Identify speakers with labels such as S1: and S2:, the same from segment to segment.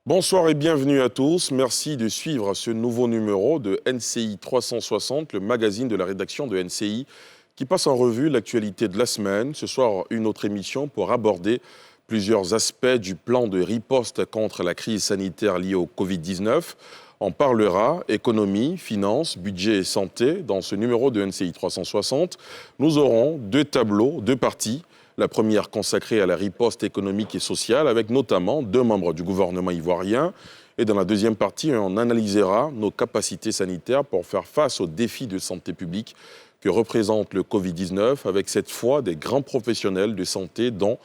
S1: Bonsoir et bienvenue à tous. Merci de suivre ce nouveau numéro de NCI 360, le magazine de la rédaction de NCI qui passe en revue l'actualité de la semaine. Ce soir, une autre émission pour aborder plusieurs aspects du plan de riposte contre la crise sanitaire liée au Covid-19. On parlera économie, finances, budget et santé. Dans ce numéro de NCI 360, nous aurons deux tableaux, deux parties. La première consacrée à la riposte économique et sociale, avec notamment deux membres du gouvernement ivoirien. Et dans la deuxième partie, on analysera nos capacités sanitaires pour faire face aux défis de santé publique que représente le Covid-19, avec cette fois des grands professionnels de santé, dont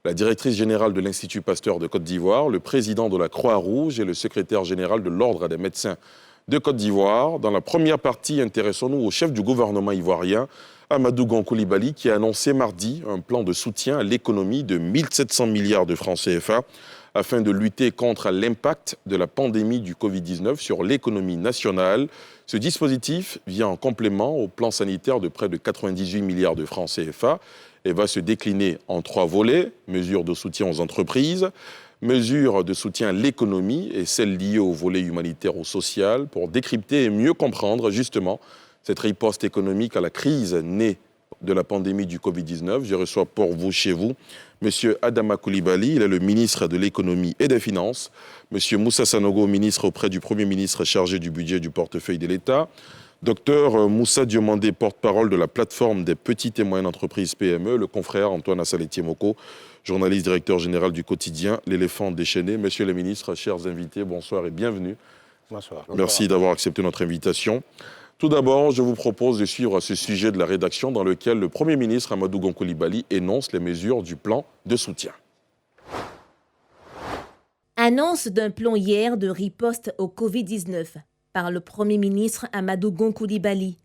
S1: la directrice générale de l'Institut Pasteur de Côte d'Ivoire, le président de la Croix-Rouge et le secrétaire général de l'Ordre des médecins de Côte d'Ivoire. Dans la première partie, intéressons-nous au chef du gouvernement ivoirien, Amadou Gon Coulibaly, qui a annoncé mardi un plan de soutien à l'économie de 1700 milliards de francs CFA afin de lutter contre l'impact de la pandémie du Covid-19 sur l'économie nationale. Ce dispositif vient en complément au plan sanitaire de près de 98 milliards de francs CFA et va se décliner en trois volets: mesures de soutien aux entreprises, mesures de soutien à l'économie et celles liées au volet humanitaire ou social, pour décrypter et mieux comprendre justement cette riposte économique à la crise née de la pandémie du Covid-19. Je reçois pour vous, chez vous, M. Adama Coulibaly, il est le ministre de l'économie et des finances. M. Moussa Sanogo, ministre auprès du Premier ministre chargé du budget et du portefeuille de l'État. Dr Moussa Diomandé, porte-parole de la plateforme des petites et moyennes entreprises PME. Le confrère Antoine Assaletier-Moko, journaliste directeur général du quotidien L'éléphant déchaîné. Monsieur le ministre, chers invités, bonsoir et bienvenue.
S2: Bonsoir.
S1: Merci d'avoir accepté notre invitation. Tout d'abord, je vous propose de suivre ce sujet de la rédaction dans lequel le Premier ministre Amadou Gon Coulibaly énonce les mesures du plan de soutien.
S3: Annonce d'un plan hier de riposte au Covid-19 par le Premier ministre Amadou Gon Coulibaly.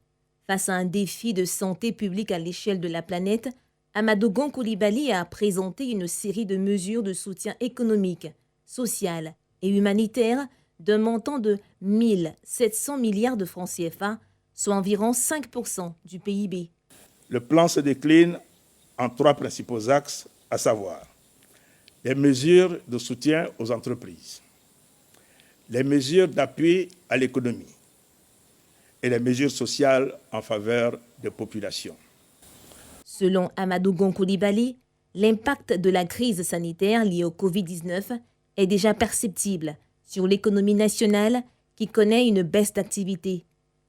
S3: Face à un défi de santé publique à l'échelle de la planète, Amadou Gon Coulibaly a présenté une série de mesures de soutien économique, social et humanitaire d'un montant de 1700 milliards de francs CFA, soit environ 5% du PIB.
S2: Le plan se décline en trois principaux axes, à savoir les mesures de soutien aux entreprises, les mesures d'appui à l'économie et les mesures sociales en faveur des populations.
S3: Selon Amadou Gon Coulibaly, l'impact de la crise sanitaire liée au Covid-19 est déjà perceptible sur l'économie nationale qui connaît une baisse d'activité.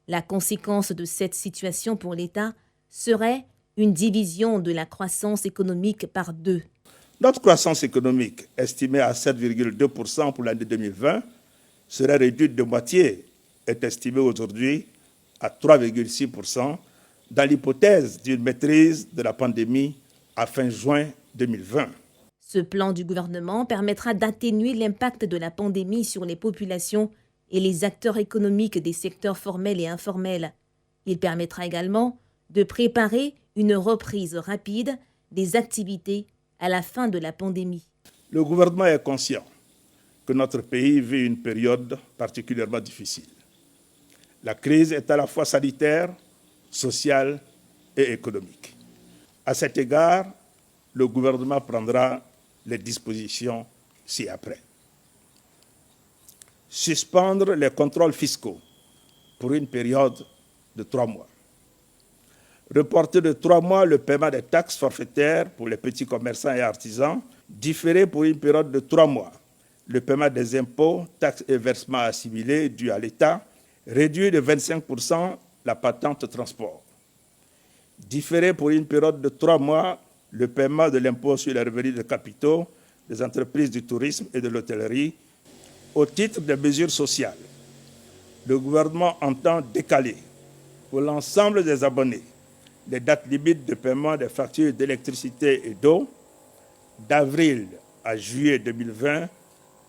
S3: La conséquence de cette situation pour l'État serait une division de la croissance économique par deux.
S2: Notre croissance économique, estimée à 7,2% pour l'année 2020, serait réduite de moitié, est estimée aujourd'hui à 3,6% dans l'hypothèse d'une maîtrise de la pandémie à fin juin 2020.
S3: Ce plan du gouvernement permettra d'atténuer l'impact de la pandémie sur les populations et les acteurs économiques des secteurs formels et informels. Il permettra également de préparer une reprise rapide des activités à la fin de la pandémie.
S2: Le gouvernement est conscient que notre pays vit une période particulièrement difficile. La crise est à la fois sanitaire, sociale et économique. À cet égard, le gouvernement prendra les dispositions ci-après. Suspendre les contrôles fiscaux pour une période de 3 mois. Reporter de 3 mois le paiement des taxes forfaitaires pour les petits commerçants et artisans. Différer pour une période de 3 mois le paiement des impôts, taxes et versements assimilés dus à l'État. Réduire de 25% la patente transport. Différer pour une période de 3 mois le paiement de l'impôt sur les revenus de capitaux des entreprises du tourisme et de l'hôtellerie au titre des mesures sociales. Le gouvernement entend décaler pour l'ensemble des abonnés les dates limites de paiement des factures d'électricité et d'eau d'avril à juillet 2020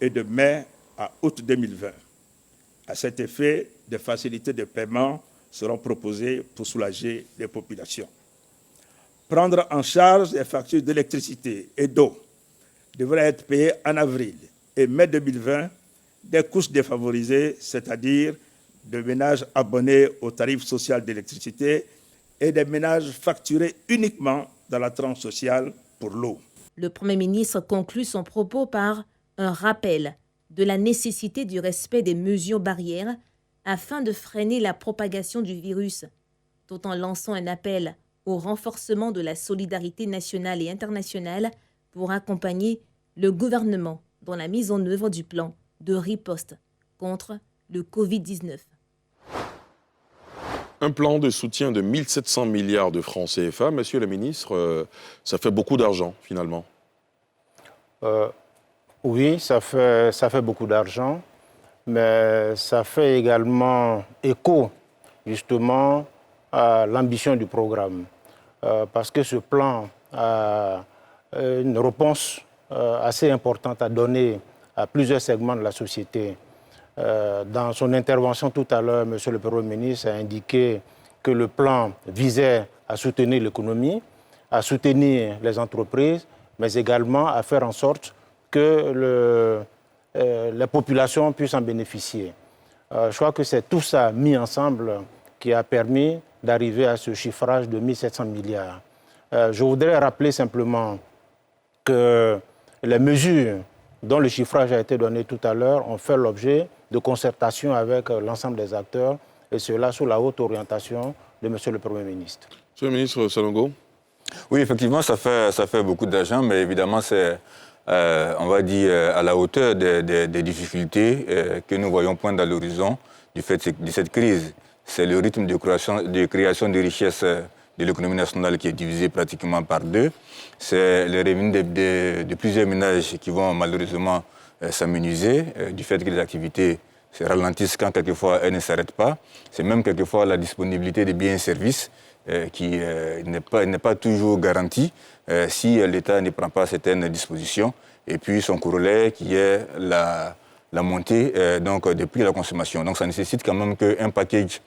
S2: et de mai à août 2020. À cet effet, des facilités de paiement seront proposées pour soulager les populations. Prendre en charge les factures d'électricité et d'eau devraient être payées en avril et mai 2020 des couches défavorisées, c'est-à-dire de ménages abonnés au tarif social d'électricité et des ménages facturés uniquement dans la tranche sociale pour l'eau.
S3: Le Premier ministre conclut son propos par un rappel de la nécessité du respect des mesures barrières afin de freiner la propagation du virus, tout en lançant un appel au renforcement de la solidarité nationale et internationale pour accompagner le gouvernement dans la mise en œuvre du plan de riposte contre le Covid-19.
S1: Un plan de soutien de 1 700 milliards de francs CFA, monsieur le ministre, ça fait beaucoup d'argent finalement.
S4: Oui, ça fait beaucoup d'argent, mais ça fait également écho justement à l'ambition du programme. Parce que ce plan a une réponse assez importante à donner à plusieurs segments de la société. Dans son intervention tout à l'heure, M. le Premier ministre a indiqué que le plan visait à soutenir l'économie, à soutenir les entreprises, mais également à faire en sorte que les populations puissent en bénéficier. Je crois que c'est tout ça mis ensemble qui a permis d'arriver à ce chiffrage de 1 700 milliards. Je voudrais rappeler simplement que les mesures dont le chiffrage a été donné tout à l'heure ont fait l'objet de concertation avec l'ensemble des acteurs, et cela sous la haute orientation de M. le Premier ministre.
S1: Monsieur le ministre Salongo.
S5: Oui, effectivement, ça fait beaucoup d'argent, mais évidemment, c'est, on va dire, à la hauteur des difficultés que nous voyons poindre à l'horizon du fait de cette crise. C'est le rythme de création de richesses de l'économie nationale qui est divisé pratiquement par deux. C'est les revenus de plusieurs ménages qui vont malheureusement s'amenuiser du fait que les activités se ralentissent quand quelquefois elles ne s'arrêtent pas. C'est même quelquefois la disponibilité des biens et services qui n'est pas toujours garantie si l'État ne prend pas certaines dispositions. Et puis son corollaire qui est la montée donc, des prix de la consommation. Donc ça nécessite quand même qu'un package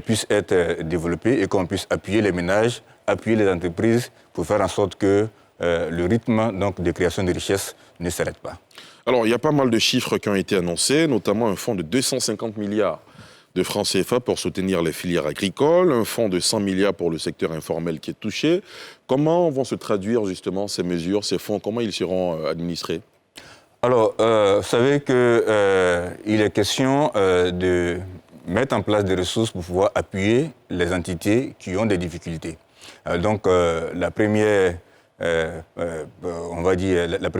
S5: puisse être développé et qu'on puisse appuyer les ménages, appuyer les entreprises pour faire en sorte que le rythme donc, de création de richesses ne s'arrête pas.
S1: Alors, il y a pas mal de chiffres qui ont été annoncés, notamment un fonds de 250 milliards de francs CFA pour soutenir les filières agricoles, un fonds de 100 milliards pour le secteur informel qui est touché. Comment vont se traduire justement ces mesures, ces fonds, comment ils seront administrés?
S5: Alors, vous savez qu'il est question de mettre en place des ressources pour pouvoir appuyer les entités qui ont des difficultés. Donc, la première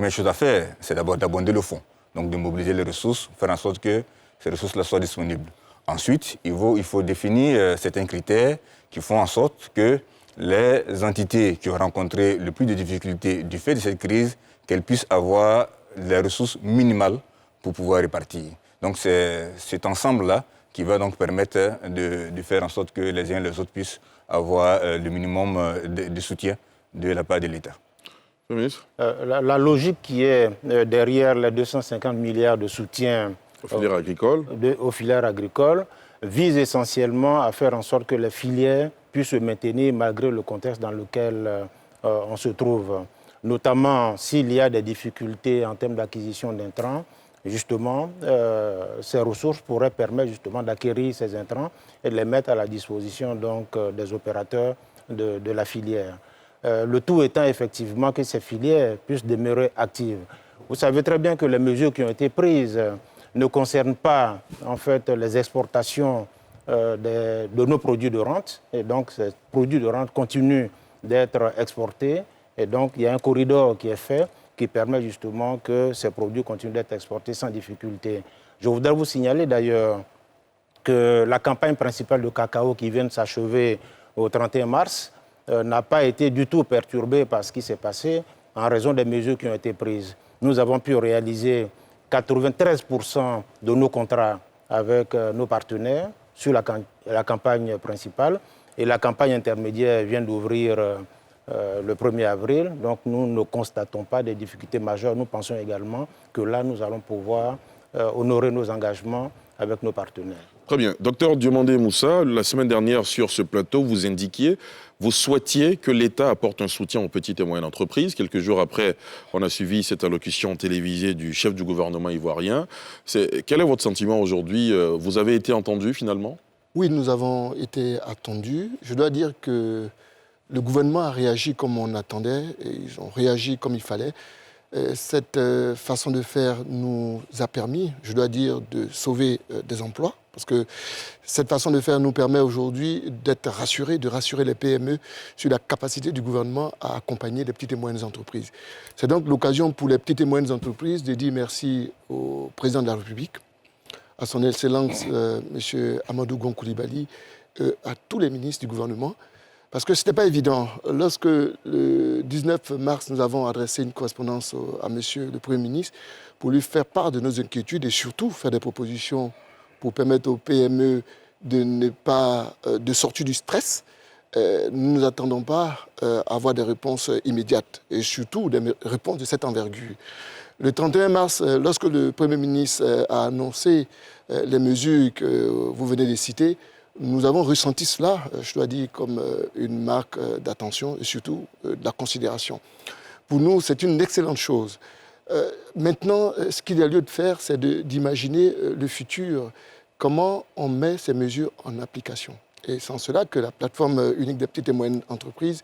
S5: chose à faire, c'est d'abord d'abonder le fonds, donc de mobiliser les ressources, faire en sorte que ces ressources-là soient disponibles. Ensuite, il faut définir certains critères qui font en sorte que les entités qui ont rencontré le plus de difficultés du fait de cette crise, qu'elles puissent avoir les ressources minimales pour pouvoir répartir. Donc c'est cet ensemble-là qui va donc permettre de faire en sorte que les uns et les autres puissent avoir le minimum de soutien de la part de l'État.
S1: Monsieur le ministre.
S4: La logique qui est derrière les 250 milliards de soutien aux filières agricoles vise essentiellement à faire en sorte que les filières puissent se maintenir malgré le contexte dans lequel on se trouve. Notamment s'il y a des difficultés en termes d'acquisition d'intrants, justement, ces ressources pourraient permettre justement d'acquérir ces intrants et de les mettre à la disposition donc, des opérateurs de la filière. Le tout étant effectivement que ces filières puissent demeurer actives. Vous savez très bien que les mesures qui ont été prises ne concernent pas en fait, les exportations de nos produits de rente. Et donc, ces produits de rente continuent d'être exportés. Et donc, il y a un corridor qui est fait qui permet justement que ces produits continuent d'être exportés sans difficulté. Je voudrais vous signaler d'ailleurs que la campagne principale de cacao qui vient de s'achever au 31 mars n'a pas été du tout perturbée par ce qui s'est passé en raison des mesures qui ont été prises. Nous avons pu réaliser 93% de nos contrats avec nos partenaires sur la campagne principale et la campagne intermédiaire vient d'ouvrir le 1er avril. Donc nous ne constatons pas de difficultés majeures. Nous pensons également que là, nous allons pouvoir honorer nos engagements avec nos partenaires.
S1: Très bien. Docteur Diomandé Moussa, la semaine dernière sur ce plateau, vous indiquiez, vous souhaitiez que l'État apporte un soutien aux petites et moyennes entreprises. Quelques jours après, on a suivi cette allocution télévisée du chef du gouvernement ivoirien. Quel est votre sentiment aujourd'hui? Vous avez été entendu finalement?
S6: Oui, nous avons été attendus. Je dois dire que le gouvernement a réagi comme on attendait, et ils ont réagi comme il fallait. Cette façon de faire nous a permis, je dois dire, de sauver des emplois. Parce que cette façon de faire nous permet aujourd'hui d'être rassurés, de rassurer les PME sur la capacité du gouvernement à accompagner les petites et moyennes entreprises. C'est donc l'occasion pour les petites et moyennes entreprises de dire merci au président de la République, à son Excellence M. Amadou Gon Coulibaly, à tous les ministres du gouvernement, parce que ce n'était pas évident. Lorsque le 19 mars, nous avons adressé une correspondance à M. le Premier ministre pour lui faire part de nos inquiétudes et surtout faire des propositions pour permettre aux PME de sortir du stress, nous n'attendons pas à avoir des réponses immédiates et surtout des réponses de cette envergure. Le 31 mars, lorsque le Premier ministre a annoncé les mesures que vous venez de citer, nous avons ressenti cela, je dois dire, comme une marque d'attention et surtout de la considération. Pour nous, c'est une excellente chose. Maintenant, ce qu'il y a lieu de faire, c'est d'imaginer le futur, comment on met ces mesures en application. Et c'est en cela que la plateforme unique des petites et moyennes entreprises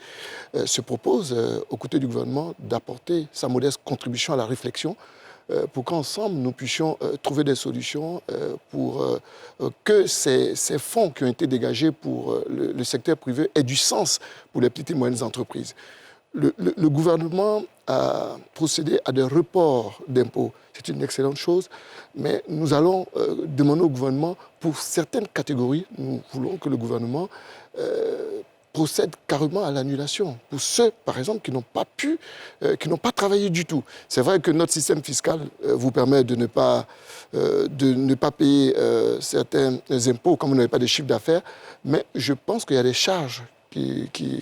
S6: se propose, aux côtés du gouvernement, d'apporter sa modeste contribution à la réflexion pour qu'ensemble nous puissions trouver des solutions pour que ces fonds qui ont été dégagés pour le secteur privé aient du sens pour les petites et moyennes entreprises. Le gouvernement a procédé à des reports d'impôts. C'est une excellente chose, mais nous allons demander au gouvernement, pour certaines catégories, nous voulons que le gouvernement procède carrément à l'annulation. Pour ceux, par exemple, qui n'ont pas travaillé du tout. C'est vrai que notre système fiscal vous permet de ne pas payer certains impôts comme vous n'avez pas de chiffre d'affaires, mais je pense qu'il y a des charges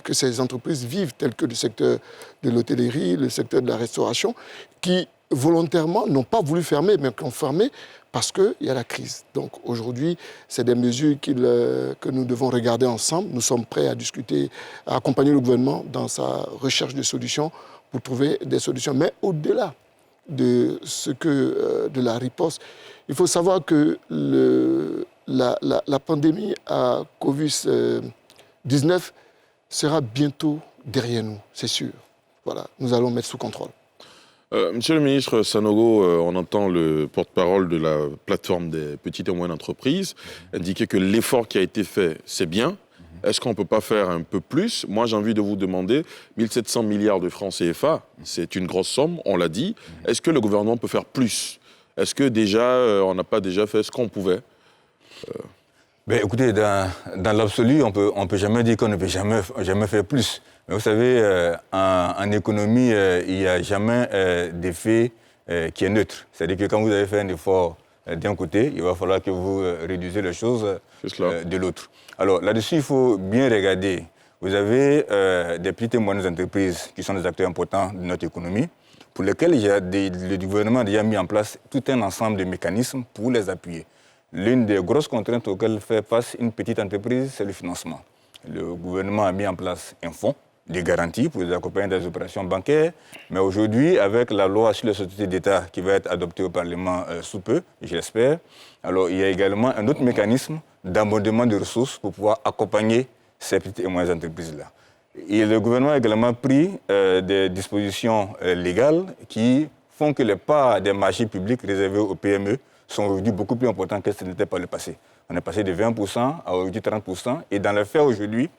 S6: que ces entreprises vivent, telles que le secteur de l'hôtellerie, le secteur de la restauration, qui volontairement n'ont pas voulu fermer, mais qui ont fermé parce qu'il y a la crise. Donc aujourd'hui, c'est des mesures que nous devons regarder ensemble. Nous sommes prêts à discuter, à accompagner le gouvernement dans sa recherche de solutions pour trouver des solutions. Mais au-delà de la riposte, il faut savoir que la pandémie à Covid-19 sera bientôt derrière nous, c'est sûr. Voilà, nous allons mettre sous contrôle.
S1: Monsieur le ministre Sanogo, on entend le porte-parole de la plateforme des petites et moyennes entreprises indiquer que l'effort qui a été fait, c'est bien. Est-ce qu'on ne peut pas faire un peu plus? Moi, j'ai envie de vous demander, 1700 milliards de francs CFA, c'est une grosse somme, on l'a dit. Est-ce que le gouvernement peut faire plus? Est-ce que déjà, on n'a pas déjà fait ce qu'on pouvait?
S5: Écoutez, dans l'absolu, on peut jamais dire qu'on ne peut jamais faire plus. Mais vous savez, en économie, il n'y a jamais d'effet qui est neutre. C'est-à-dire que quand vous avez fait un effort d'un côté, il va falloir que vous réduisez les choses de l'autre. Alors là-dessus, il faut bien regarder. Vous avez des petites et moyennes entreprises qui sont des acteurs importants de notre économie, pour lesquels le gouvernement a déjà mis en place tout un ensemble de mécanismes pour les appuyer. L'une des grosses contraintes auxquelles fait face une petite entreprise, c'est le financement. Le gouvernement a mis en place un fonds de garantie pour les accompagner dans les opérations bancaires. Mais aujourd'hui, avec la loi sur les sociétés d'État qui va être adoptée au Parlement sous peu, je l'espère, alors il y a également un autre mécanisme d'abondement de ressources pour pouvoir accompagner ces petites et moyennes entreprises-là. Et le gouvernement a également pris des dispositions légales qui font que les parts des marchés publics réservés aux PME sont aujourd'hui beaucoup plus importants que ce n'était pas le passé. On est passé de 20% à aujourd'hui 30%. Et dans les faits aujourd'hui,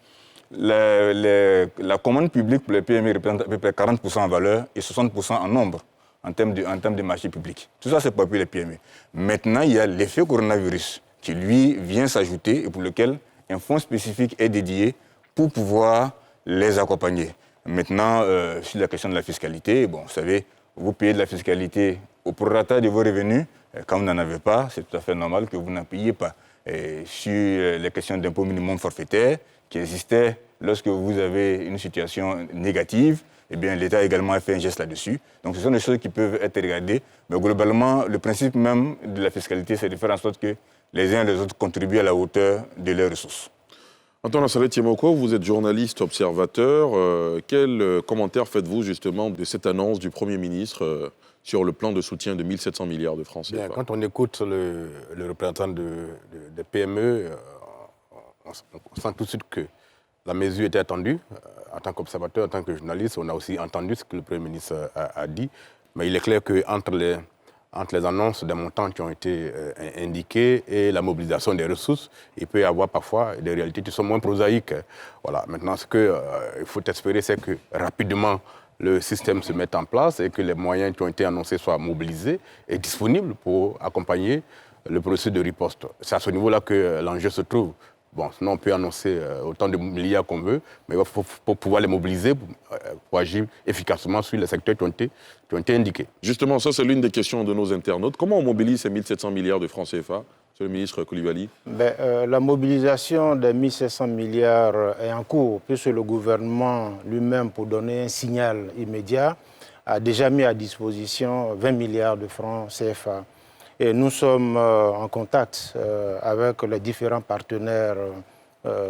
S5: la commande publique pour les PME représente à peu près 40% en valeur et 60% en nombre en termes de marché public. Tout ça, c'est pour appuyer les PME. Maintenant, il y a l'effet coronavirus qui, lui, vient s'ajouter et pour lequel un fonds spécifique est dédié pour pouvoir les accompagner. Maintenant, sur la question de la fiscalité, bon, vous savez, vous payez de la fiscalité au prorata de vos revenus. Quand vous n'en avez pas, c'est tout à fait normal que vous n'en payiez pas. Et sur les questions d'impôt minimum forfaitaire qui existaient lorsque vous avez une situation négative, eh bien, l'État a également fait un geste là-dessus. Donc, ce sont des choses qui peuvent être regardées. Mais globalement, le principe même de la fiscalité, c'est de faire en sorte que les uns et les autres contribuent à la hauteur de leurs ressources.
S1: Antoine Assalé-Thiemoko, vous êtes journaliste, observateur. Quel commentaire faites-vous justement de cette annonce du Premier ministre sur le plan de soutien de 1700 milliards de francs CFA?
S7: Quand on écoute le représentant des PME, on sent tout de suite que la mesure était attendue. En tant qu'observateur, en tant que journaliste, on a aussi entendu ce que le Premier ministre a dit. Mais il est clair qu'entre les annonces des montants qui ont été indiqués et la mobilisation des ressources, il peut y avoir parfois des réalités qui sont moins prosaïques. Voilà. Maintenant, ce qu'il faut espérer, c'est que rapidement, le système se mette en place et que les moyens qui ont été annoncés soient mobilisés et disponibles pour accompagner le processus de riposte. C'est à ce niveau-là que l'enjeu se trouve. Bon, sinon on peut annoncer autant de milliards qu'on veut, mais il faut pouvoir les mobiliser pour agir efficacement sur les secteurs qui ont été indiqués.
S1: Justement, ça c'est l'une des questions de nos internautes. Comment on mobilise ces 1700 milliards de francs CFA, Monsieur le ministre Coulibaly?
S4: La mobilisation des 1700 milliards est en cours, puisque le gouvernement lui-même, pour donner un signal immédiat, a déjà mis à disposition 20 milliards de francs CFA. Et nous sommes en contact avec les différents partenaires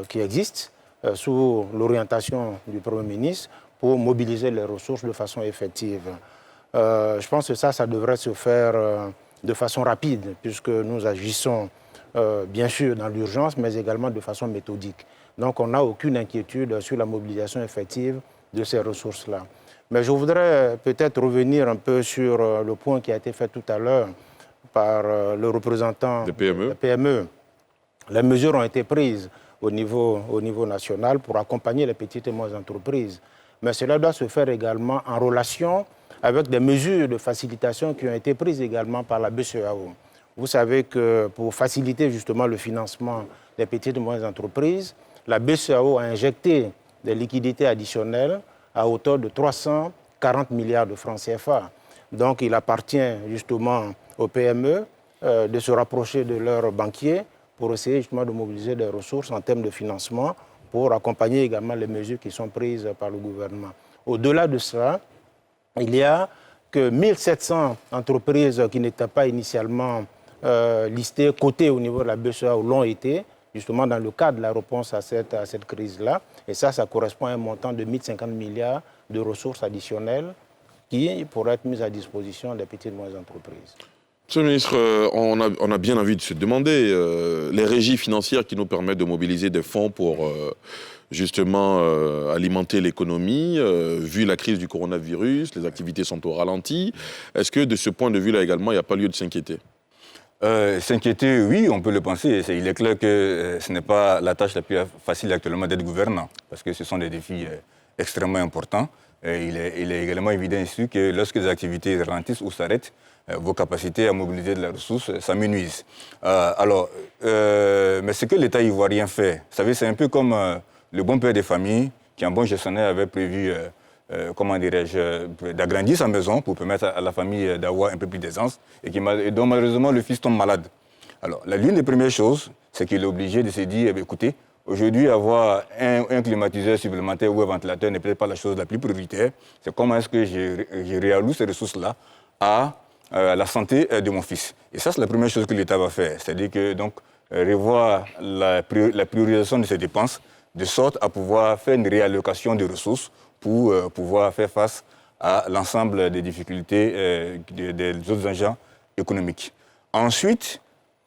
S4: qui existent sous l'orientation du Premier ministre pour mobiliser les ressources de façon effective. Je pense que ça devrait se faire de façon rapide, puisque nous agissons bien sûr dans l'urgence, mais également de façon méthodique. Donc on n'a aucune inquiétude sur la mobilisation effective de ces ressources-là. Mais je voudrais peut-être revenir un peu sur le point qui a été fait tout à l'heure par le représentant
S1: des
S4: PME. Les mesures ont été prises au niveau national pour accompagner les petites et moyennes entreprises. Mais cela doit se faire également en relation avec des mesures de facilitation qui ont été prises également par la BCEAO. Vous savez que pour faciliter justement le financement des petites et moyennes entreprises, la BCEAO a injecté des liquidités additionnelles à hauteur de 340 milliards de francs CFA. Donc il appartient justement aux PME de se rapprocher de leurs banquiers pour essayer justement de mobiliser des ressources en termes de financement pour accompagner également les mesures qui sont prises par le gouvernement. Au-delà de cela, il n'y a que 1700 entreprises qui n'étaient pas initialement listées, cotées au niveau de la BCEAO, l'ont été, justement dans le cadre de la réponse à cette crise-là. Et ça correspond à un montant de 1050 milliards de ressources additionnelles qui pourraient être mises à disposition des petites et moyennes entreprises.
S1: Monsieur le ministre, on a bien envie de se demander les régies financières qui nous permettent de mobiliser des fonds pour justement alimenter l'économie. Vu la crise du coronavirus, les activités sont au ralenti. Est-ce que de ce point de vue-là également, il n'y a pas lieu de s'inquiéter?
S5: S'inquiéter, oui, on peut le penser. Il est clair que ce n'est pas la tâche la plus facile actuellement d'être gouvernant, parce que ce sont des défis extrêmement importants. Il est également évident ici que lorsque les activités ralentissent ou s'arrêtent, vos capacités à mobiliser de la ressource s'amenuisent. Mais ce que l'État ivoirien fait, vous savez, c'est un peu comme le bon père des familles qui, en bon gestionnaire, avait prévu, d'agrandir sa maison pour permettre à la famille d'avoir un peu plus d'aisance et dont malheureusement le fils tombe malade. Alors, l'une des premières choses, c'est qu'il est obligé de se dire, écoutez, aujourd'hui, avoir un climatiseur supplémentaire ou un ventilateur n'est peut-être pas la chose la plus prioritaire. C'est comment est-ce que je réalloue ces ressources-là à la santé de mon fils. Et ça, c'est la première chose que l'État va faire. C'est-à-dire que, donc, revoir la priorisation de ses dépenses de sorte à pouvoir faire une réallocation de ressources pour pouvoir faire face à l'ensemble des difficultés des autres agents économiques. Ensuite,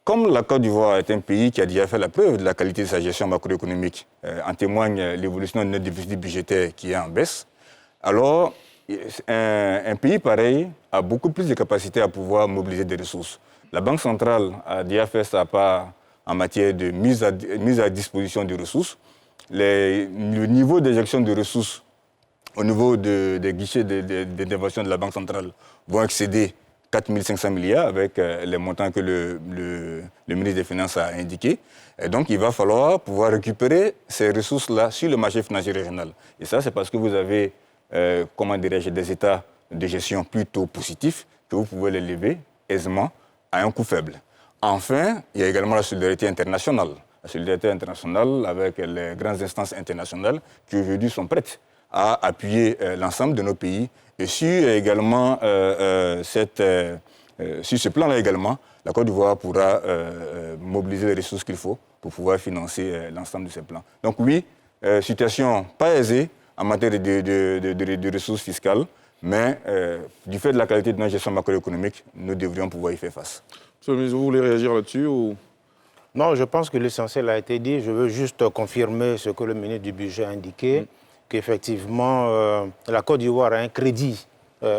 S5: comme la Côte d'Ivoire est un pays qui a déjà fait la preuve de la qualité de sa gestion macroéconomique, en témoigne l'évolution de notre déficit budgétaire qui est en baisse, alors un pays pareil a beaucoup plus de capacité à pouvoir mobiliser des ressources. La Banque centrale a déjà fait sa part en matière de mise à disposition de ressources. Le niveau d'éjection de ressources au niveau des guichets d'intervention de la Banque centrale vont excéder 4 500 milliards avec les montants que le ministre des Finances a indiqués. Et donc, il va falloir pouvoir récupérer ces ressources-là sur le marché financier régional. Et ça, c'est parce que vous avez, des états de gestion plutôt positifs que vous pouvez les lever aisément à un coût faible. Enfin, il y a également la solidarité internationale. La solidarité internationale avec les grandes instances internationales qui aujourd'hui sont prêtes à appuyer l'ensemble de nos pays. Et sur également, sur ce plan-là également, la Côte d'Ivoire pourra mobiliser les ressources qu'il faut pour pouvoir financer l'ensemble de ces plans. Donc oui, situation pas aisée en matière de ressources fiscales, mais du fait de la qualité de notre gestion macroéconomique, nous devrions pouvoir y faire face.
S1: Monsieur le ministre, vous voulez réagir là-dessus ou...
S4: Non, je pense que l'essentiel a été dit. Je veux juste confirmer ce que le ministre du Budget a indiqué, qu'effectivement, la Côte d'Ivoire a un crédit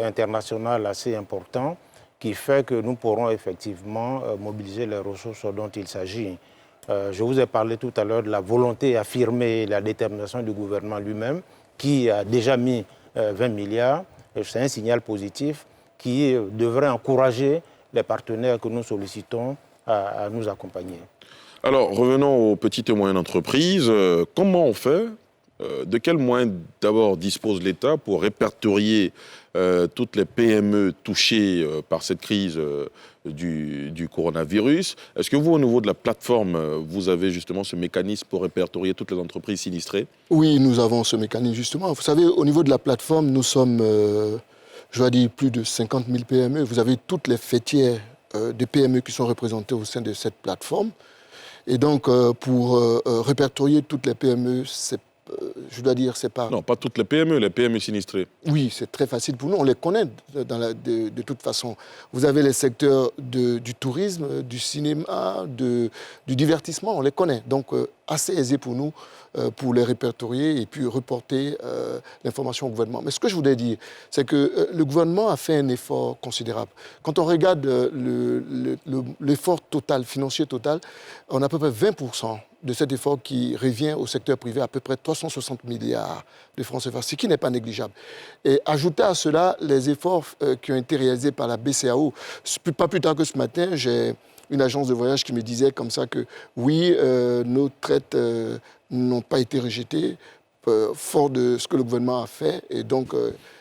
S4: international assez important qui fait que nous pourrons effectivement mobiliser les ressources dont il s'agit. Je vous ai parlé tout à l'heure de la volonté affirmée et la détermination du gouvernement lui-même qui a déjà mis 20 milliards. C'est un signal positif qui devrait encourager les partenaires que nous sollicitons à nous accompagner.
S1: Alors, revenons aux petites et moyennes entreprises. Comment on fait de quels moyens d'abord dispose l'État pour répertorier toutes les PME touchées par cette crise du coronavirus? Est-ce que vous, au niveau de la plateforme, vous avez justement ce mécanisme pour répertorier toutes les entreprises sinistrées?
S6: Oui, nous avons ce mécanisme justement. Vous savez, au niveau de la plateforme, nous sommes, je dois dire, plus de 50 000 PME. Vous avez toutes les fêtières de PME qui sont représentées au sein de cette plateforme. Et donc, pour répertorier toutes les PME, je dois dire, c'est pas...
S1: Non, pas toutes les PME sinistrées.
S6: Oui, c'est très facile pour nous. On les connaît de toute façon. Vous avez les secteurs du tourisme, du cinéma, du divertissement, on les connaît. Donc, assez aisé pour nous pour les répertorier et puis reporter l'information au gouvernement. Mais ce que je voulais dire, c'est que le gouvernement a fait un effort considérable. Quand on regarde l'effort total, financier total, on a à peu près 20% de cet effort qui revient au secteur privé, à peu près 360 milliards de francs CFA, ce qui n'est pas négligeable. Et ajouter à cela les efforts qui ont été réalisés par la BCAO. Pas plus tard que ce matin, j'ai une agence de voyage qui me disait comme ça que oui, nos traites n'ont pas été rejetées, fort de ce que le gouvernement a fait. Et donc,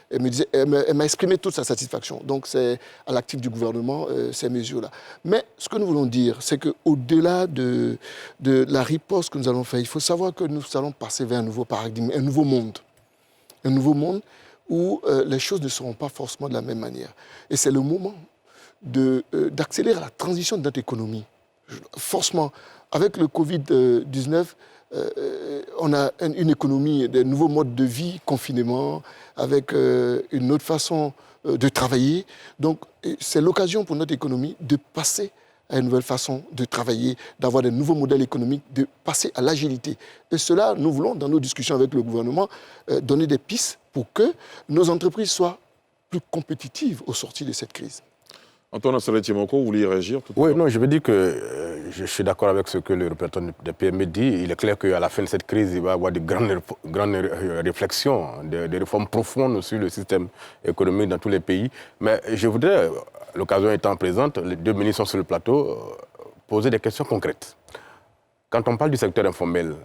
S6: elle m'a exprimé toute sa satisfaction. Donc, c'est à l'actif du gouvernement, ces mesures-là. Mais ce que nous voulons dire, c'est qu'au-delà de la riposte que nous allons faire, il faut savoir que nous allons passer vers un nouveau paradigme, un nouveau monde. Un nouveau monde où les choses ne seront pas forcément de la même manière. Et c'est le moment d'accélérer la transition de notre économie. Forcément, avec le Covid-19, on a une économie, des nouveaux modes de vie, confinement, avec une autre façon de travailler. Donc, c'est l'occasion pour notre économie de passer à une nouvelle façon de travailler, d'avoir de nouveaux modèles économiques, de passer à l'agilité. Et cela, nous voulons, dans nos discussions avec le gouvernement, donner des pistes pour que nos entreprises soient plus compétitives au sortir de cette crise.
S1: Antoine Assalé-Tiemoko, vous vouliez réagir tout à
S7: l'heure?
S1: Oui,
S7: non, je veux dire que je suis d'accord avec ce que le représentant des PME dit. Il est clair qu'à la fin de cette crise, il va y avoir de grandes réflexions, des réformes profondes sur le système économique dans tous les pays. Mais je voudrais, l'occasion étant présente, les deux ministres sont sur le plateau, poser des questions concrètes. Quand on parle du secteur informel,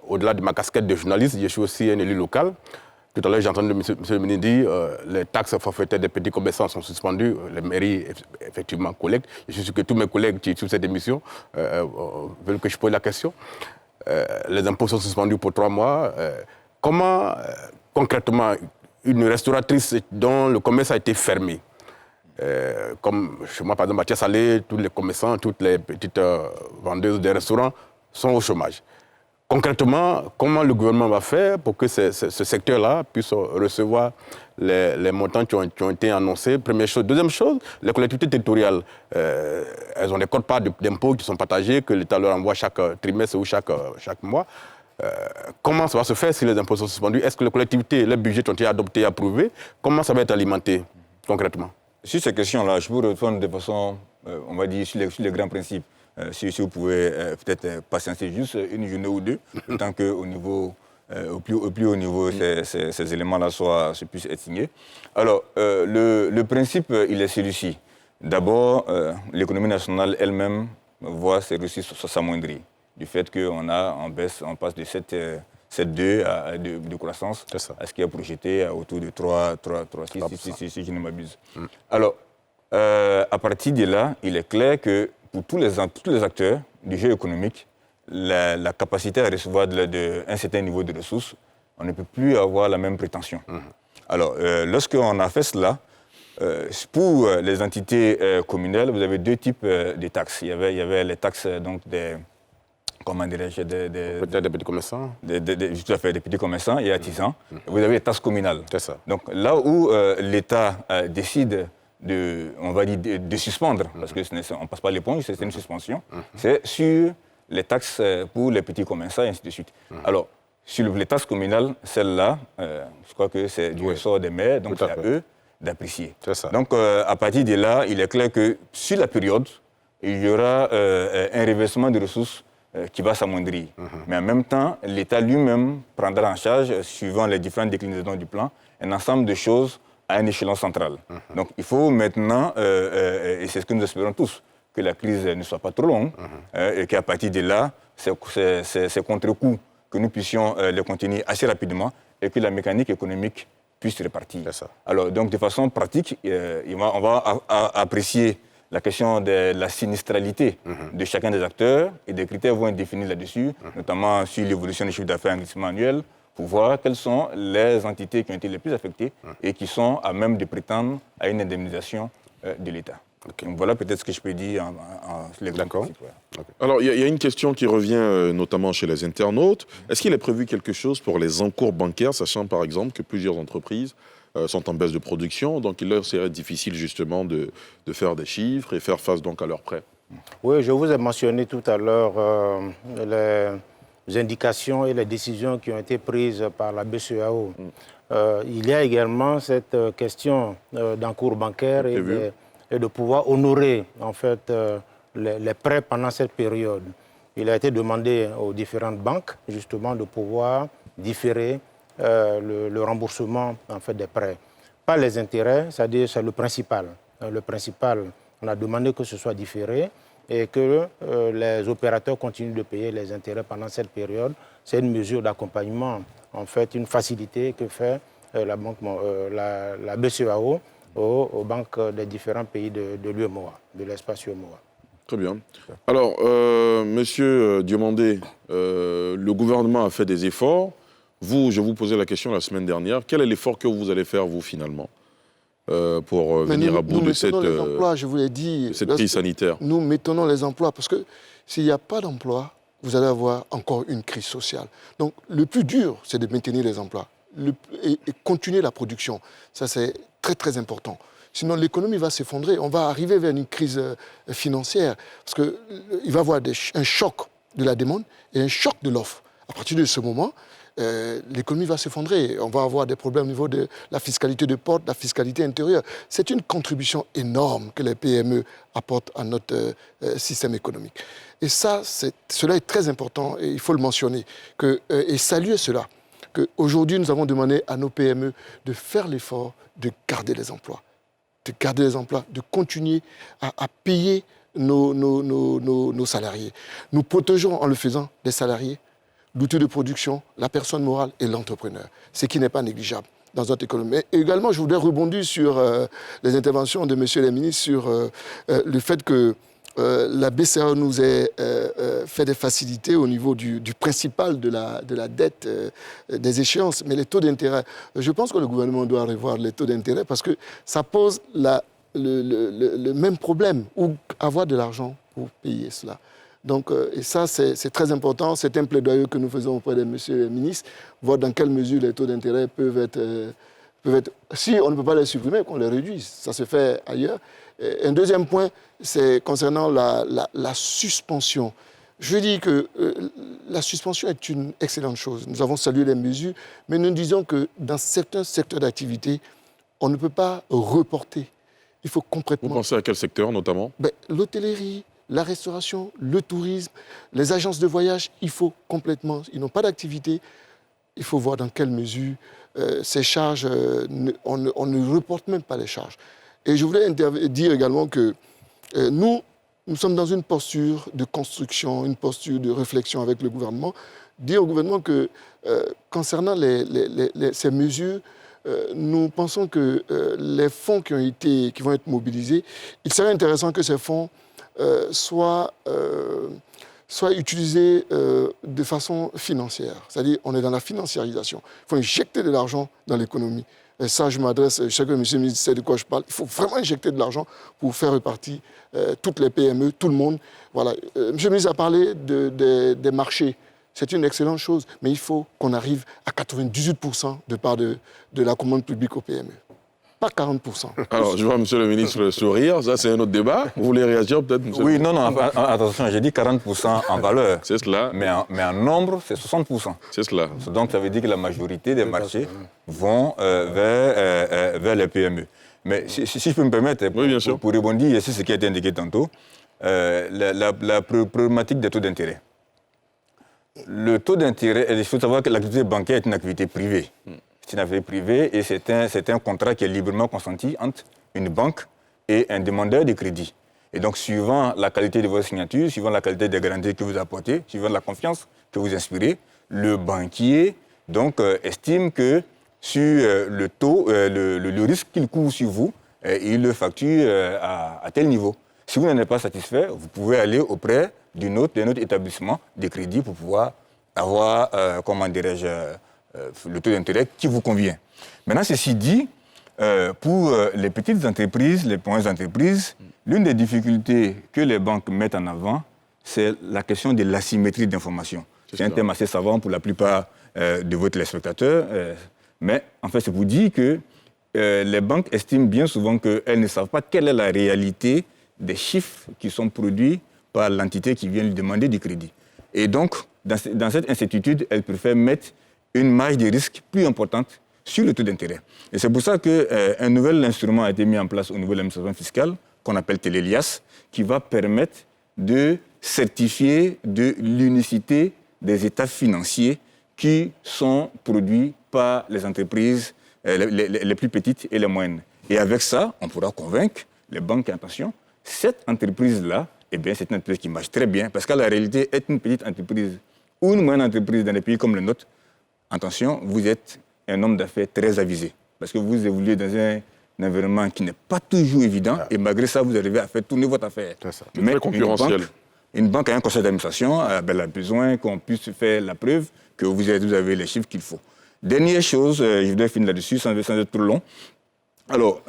S7: au-delà de ma casquette de journaliste, je suis aussi un élu local. Tout à l'heure, j'ai entendu M. le ministre dire les taxes forfaitaires des petits commerçants sont suspendues, les mairies, effectivement, collectent. Je suis sûr que tous mes collègues qui sur cette émission veulent que je pose la question. Les impôts sont suspendus pour 3 mois. Comment, concrètement, une restauratrice dont le commerce a été fermé, comme chez moi, par exemple, à Thiès-Salé, tous les commerçants, toutes les petites vendeuses des restaurants sont au chômage. Concrètement, comment le gouvernement va faire pour que ce secteur-là puisse recevoir les montants qui ont été annoncés? Première chose. Deuxième chose, les collectivités territoriales, elles ont des quotes-parts d'impôts qui sont partagées, que l'État leur envoie chaque trimestre ou chaque mois. Comment ça va se faire si les impôts sont suspendus? Est-ce que les collectivités, les budgets ont été adoptés et approuvés? Comment ça va être alimenté concrètement?
S5: Sur ces questions-là, je peux répondre de façon, on va dire, sur les grands principes. Si vous pouvez peut-être patienter juste une journée ou deux, tant qu'au niveau, au plus haut niveau, ces éléments-là puissent être signés. Alors, le principe, il est celui-ci. D'abord, l'économie nationale elle-même voit ses ressources s'amoindrir. Du fait qu'on baisse, on passe de 7,2 de croissance à ce qui est projeté autour de 3,6 si je ne m'abuse. Alors, à partir de là, il est clair que pour tous les acteurs du jeu économique, la capacité à recevoir un certain niveau de ressources, on ne peut plus avoir la même prétention. Alors, lorsqu'on a fait cela, pour les entités communales, vous avez 2 types de taxes. Il y avait les taxes donc comment dirais-je,
S7: des petits commerçants.
S5: Tout à fait, des petits commerçants et artisans. Vous avez les taxes communales.
S7: C'est ça.
S5: Donc là où l'État décide de suspendre, parce qu'on ne passe pas l'éponge, c'est une suspension, c'est sur les taxes pour les petits commerçants et ainsi de suite. Alors, Sur les taxes communales, celles-là, je crois que c'est du ressort des maires, donc c'est à eux d'apprécier. Donc, à partir de là, il est clair que sur la période, il y aura un reversement de ressources qui va s'amoindrir. Mais en même temps, l'État lui-même prendra en charge, suivant les différentes déclinaisons du plan, un ensemble de choses à un échelon central. Donc, il faut maintenant, et c'est ce que nous espérons tous, que la crise ne soit pas trop longue et qu'à partir de là, ces contre-coups, que nous puissions les contenir assez rapidement et que la mécanique économique puisse se répartir. Alors, donc, de façon pratique, on va apprécier la question de la sinistralité de chacun des acteurs et des critères vont être définis là-dessus, notamment sur l'évolution des chiffres d'affaires en glissement annuel, pour voir quelles sont les entités qui ont été les plus affectées et qui sont à même de prétendre à une indemnisation de l'État. Donc voilà peut-être ce que je peux dire en l'exemple.
S1: Alors, il y a une question qui revient notamment chez les internautes. Est-ce qu'il est prévu quelque chose pour les encours bancaires, sachant par exemple que plusieurs entreprises sont en baisse de production, donc il leur serait difficile justement de faire des chiffres et faire face donc à leurs prêts?
S4: Oui, je vous ai mentionné tout à l'heure les indications et les décisions qui ont été prises par la BCEAO. Il y a également cette question d'encours bancaire et de pouvoir honorer en fait les prêts pendant cette période. Il a été demandé aux différentes banques justement de pouvoir différer le remboursement en fait, des prêts. Pas les intérêts, c'est-à-dire c'est le principal. Le principal, on a demandé que ce soit différé et que les opérateurs continuent de payer les intérêts pendant cette période. C'est une mesure d'accompagnement, en fait, une facilité que fait la BCEAO aux banques des différents pays de l'UEMOA, de l'espace UEMOA.
S1: Très bien. Alors, Monsieur Diomandé, le gouvernement a fait des efforts. Vous, je vous posais la question la semaine dernière. Quel est l'effort que vous allez faire, vous, finalement, pour venir à bout de cette crise sanitaire?
S6: Nous maintenons les emplois parce que s'il n'y a pas d'emploi, vous allez avoir encore une crise sociale. Donc, le plus dur, c'est de maintenir les emplois et continuer la production. Ça, c'est très, très important. Sinon, l'économie va s'effondrer. On va arriver vers une crise financière parce qu'il va y avoir un choc de la demande et un choc de l'offre. À partir de ce moment, l'économie va s'effondrer. On va avoir des problèmes au niveau de la fiscalité de porte, la fiscalité intérieure. C'est une contribution énorme que les PME apportent à notre système économique. Et ça, cela est très important et il faut le mentionner et saluer cela. Qu'aujourd'hui, nous avons demandé à nos PME de faire l'effort de garder les emplois. De continuer à payer nos salariés. Nous protégeons en le faisant les salariés, l'outil de production, la personne morale et l'entrepreneur, ce qui n'est pas négligeable dans notre économie. Mais également, je voudrais rebondir sur les interventions de messieurs les ministres sur le fait que la BCEAO nous ait fait des facilités au niveau du principal de la dette, des échéances, mais les taux d'intérêt. Je pense que le gouvernement doit revoir les taux d'intérêt parce que ça pose le même problème, ou avoir de l'argent pour payer cela. Donc, et ça, c'est très important. C'est un plaidoyer que nous faisons auprès des messieurs les ministres, voir dans quelle mesure les taux d'intérêt peuvent être... Si on ne peut pas les supprimer, qu'on les réduise. Ça se fait ailleurs. Et un deuxième point, c'est concernant la suspension. Je dis que la suspension est une excellente chose. Nous avons salué les mesures, mais nous disons que dans certains secteurs d'activité, on ne peut pas reporter. Il faut complètement...
S1: Vous pensez à quel secteur, notamment?
S6: L'hôtellerie, la restauration, le tourisme, les agences de voyage, il faut complètement... Ils n'ont pas d'activité. Il faut voir dans quelle mesure ces charges... on ne reporte même pas les charges. Et je voulais dire également que nous sommes dans une posture de construction, une posture de réflexion avec le gouvernement. Dire au gouvernement que concernant ces mesures, nous pensons que les fonds qui vont être mobilisés, il serait intéressant que ces fonds soient utilisés de façon financière. C'est-à-dire on est dans la financiarisation. Il faut injecter de l'argent dans l'économie. Et ça, je m'adresse, je sais que M. le ministre sait de quoi je parle. Il faut vraiment injecter de l'argent pour faire repartir toutes les PME, tout le monde. Voilà. M. le ministre a parlé des marchés. C'est une excellente chose, mais il faut qu'on arrive à 98% de part de la commande publique aux PME. pas 40%.
S1: Alors, je vois monsieur le ministre sourire, ça c'est un autre débat. Vous voulez réagir peut-être, monsieur?
S5: Oui, non, attention, j'ai dit 40% en valeur.
S1: C'est cela.
S5: Mais en nombre, c'est 60%.
S1: C'est cela.
S5: Donc ça veut dire que la majorité des marchés vont vers les PME. Mais si je peux me permettre,
S1: oui, bien sûr.
S5: pour rebondir sur ce qui a été indiqué tantôt, la problématique des taux d'intérêt. Le taux d'intérêt, il faut savoir que l'activité bancaire est une activité privée. C'est une activité privée et c'est un contrat qui est librement consenti entre une banque et un demandeur de crédit. Et donc, suivant la qualité de votre signature, suivant la qualité des garanties que vous apportez, suivant la confiance que vous inspirez, le banquier donc, estime que sur le taux, le risque qu'il couvre sur vous, il le facture à tel niveau. Si vous n'en êtes pas satisfait, vous pouvez aller auprès d'un autre établissement de crédit pour pouvoir avoir, le taux d'intérêt qui vous convient. Maintenant, ceci dit, pour les petites entreprises, les petites entreprises, l'une des difficultés que les banques mettent en avant, c'est la question de l'asymétrie d'information. C'est un thème assez savant pour la plupart de vos téléspectateurs, mais en fait, c'est pour dire que les banques estiment bien souvent qu'elles ne savent pas quelle est la réalité des chiffres qui sont produits par l'entité qui vient lui demander du crédit. Et donc, dans cette incertitude, elles préfèrent mettre une marge de risque plus importante sur le taux d'intérêt. Et c'est pour ça qu'un nouvel instrument a été mis en place au niveau de l'administration fiscale, qu'on appelle Télélias, qui va permettre de certifier de l'unicité des états financiers qui sont produits par les entreprises les plus petites et les moyennes. Et avec ça, on pourra convaincre les banques, attention, cette entreprise-là, eh bien, c'est une entreprise qui marche très bien, parce qu'en la réalité, être une petite entreprise ou une moyenne entreprise dans des pays comme le nôtre, attention, vous êtes un homme d'affaires très avisé, parce que vous évoluez dans un environnement qui n'est pas toujours évident, et malgré ça, vous arrivez à faire tourner votre affaire.
S1: C'est ça. Mais très concurrentiel.
S5: Une banque a un conseil d'administration, elle a besoin qu'on puisse faire la preuve que vous avez les chiffres qu'il faut. Dernière chose, je voudrais finir là-dessus sans être trop long. Alors,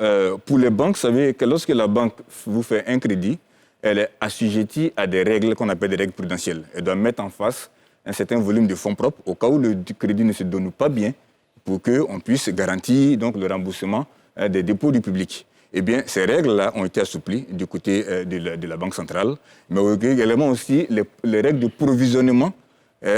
S5: pour les banques, vous savez que lorsque la banque vous fait un crédit, elle est assujettie à des règles qu'on appelle des règles prudentielles. Elle doit mettre en face un certain volume de fonds propres au cas où le crédit ne se donne pas bien pour qu'on puisse garantir donc, le remboursement des dépôts du public. Eh bien, ces règles-là ont été assouplies du côté de la Banque centrale, mais également aussi les règles de provisionnement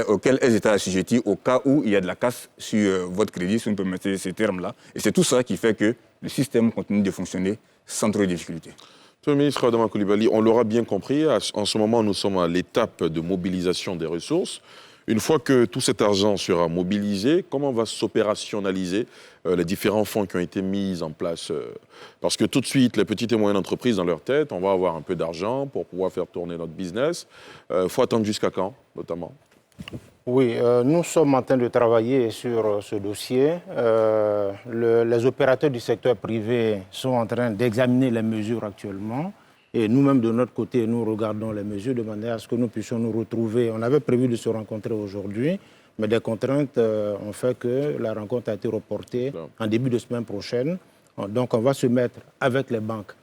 S5: auxquelles elles étaient assujetties au cas où il y a de la casse sur votre crédit, si on peut mettre ces termes-là. Et c'est tout ça qui fait que le système continue de fonctionner sans trop de difficultés.
S1: Monsieur le ministre Adama Coulibaly, on l'aura bien compris, en ce moment, nous sommes à l'étape de mobilisation des ressources. Une fois que tout cet argent sera mobilisé, comment va s'opérationnaliser les différents fonds qui ont été mis en place parce que tout de suite, les petites et moyennes entreprises, dans leur tête, on va avoir un peu d'argent pour pouvoir faire tourner notre business. Faut attendre jusqu'à quand, notamment?
S4: Oui, nous sommes en train de travailler sur ce dossier. Les opérateurs du secteur privé sont en train d'examiner les mesures actuellement. Et nous-mêmes, de notre côté, nous regardons les mesures de manière à ce que nous puissions nous retrouver. On avait prévu de se rencontrer aujourd'hui, mais des contraintes ont fait que la rencontre a été reportée en début de semaine prochaine. Donc, on va se mettre avec les banques.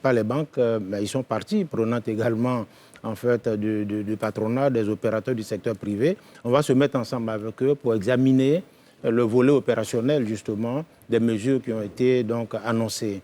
S4: Pas les banques, mais ils sont partis prenantes également en fait, du patronat, des opérateurs du secteur privé. On va se mettre ensemble avec eux pour examiner le volet opérationnel, justement, des mesures qui ont été donc annoncées.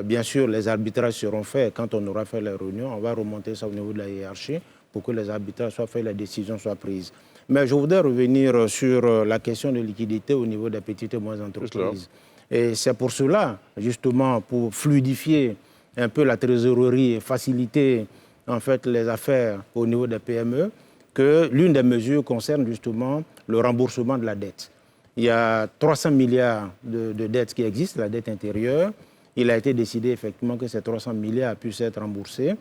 S4: Bien sûr, les arbitrages seront faits. Quand on aura fait les réunions, on va remonter ça au niveau de la hiérarchie pour que les arbitrages soient faits, les décisions soient prises. Mais je voudrais revenir sur la question de liquidité au niveau des petites et moyennes entreprises. Et c'est pour cela, justement, pour fluidifier un peu la trésorerie et faciliter en fait, les affaires au niveau des PME, que l'une des mesures concerne justement le remboursement de la dette. Il y a 300 milliards de dettes qui existent, la dette intérieure. Il a été décidé effectivement que ces 300 milliards puissent être remboursés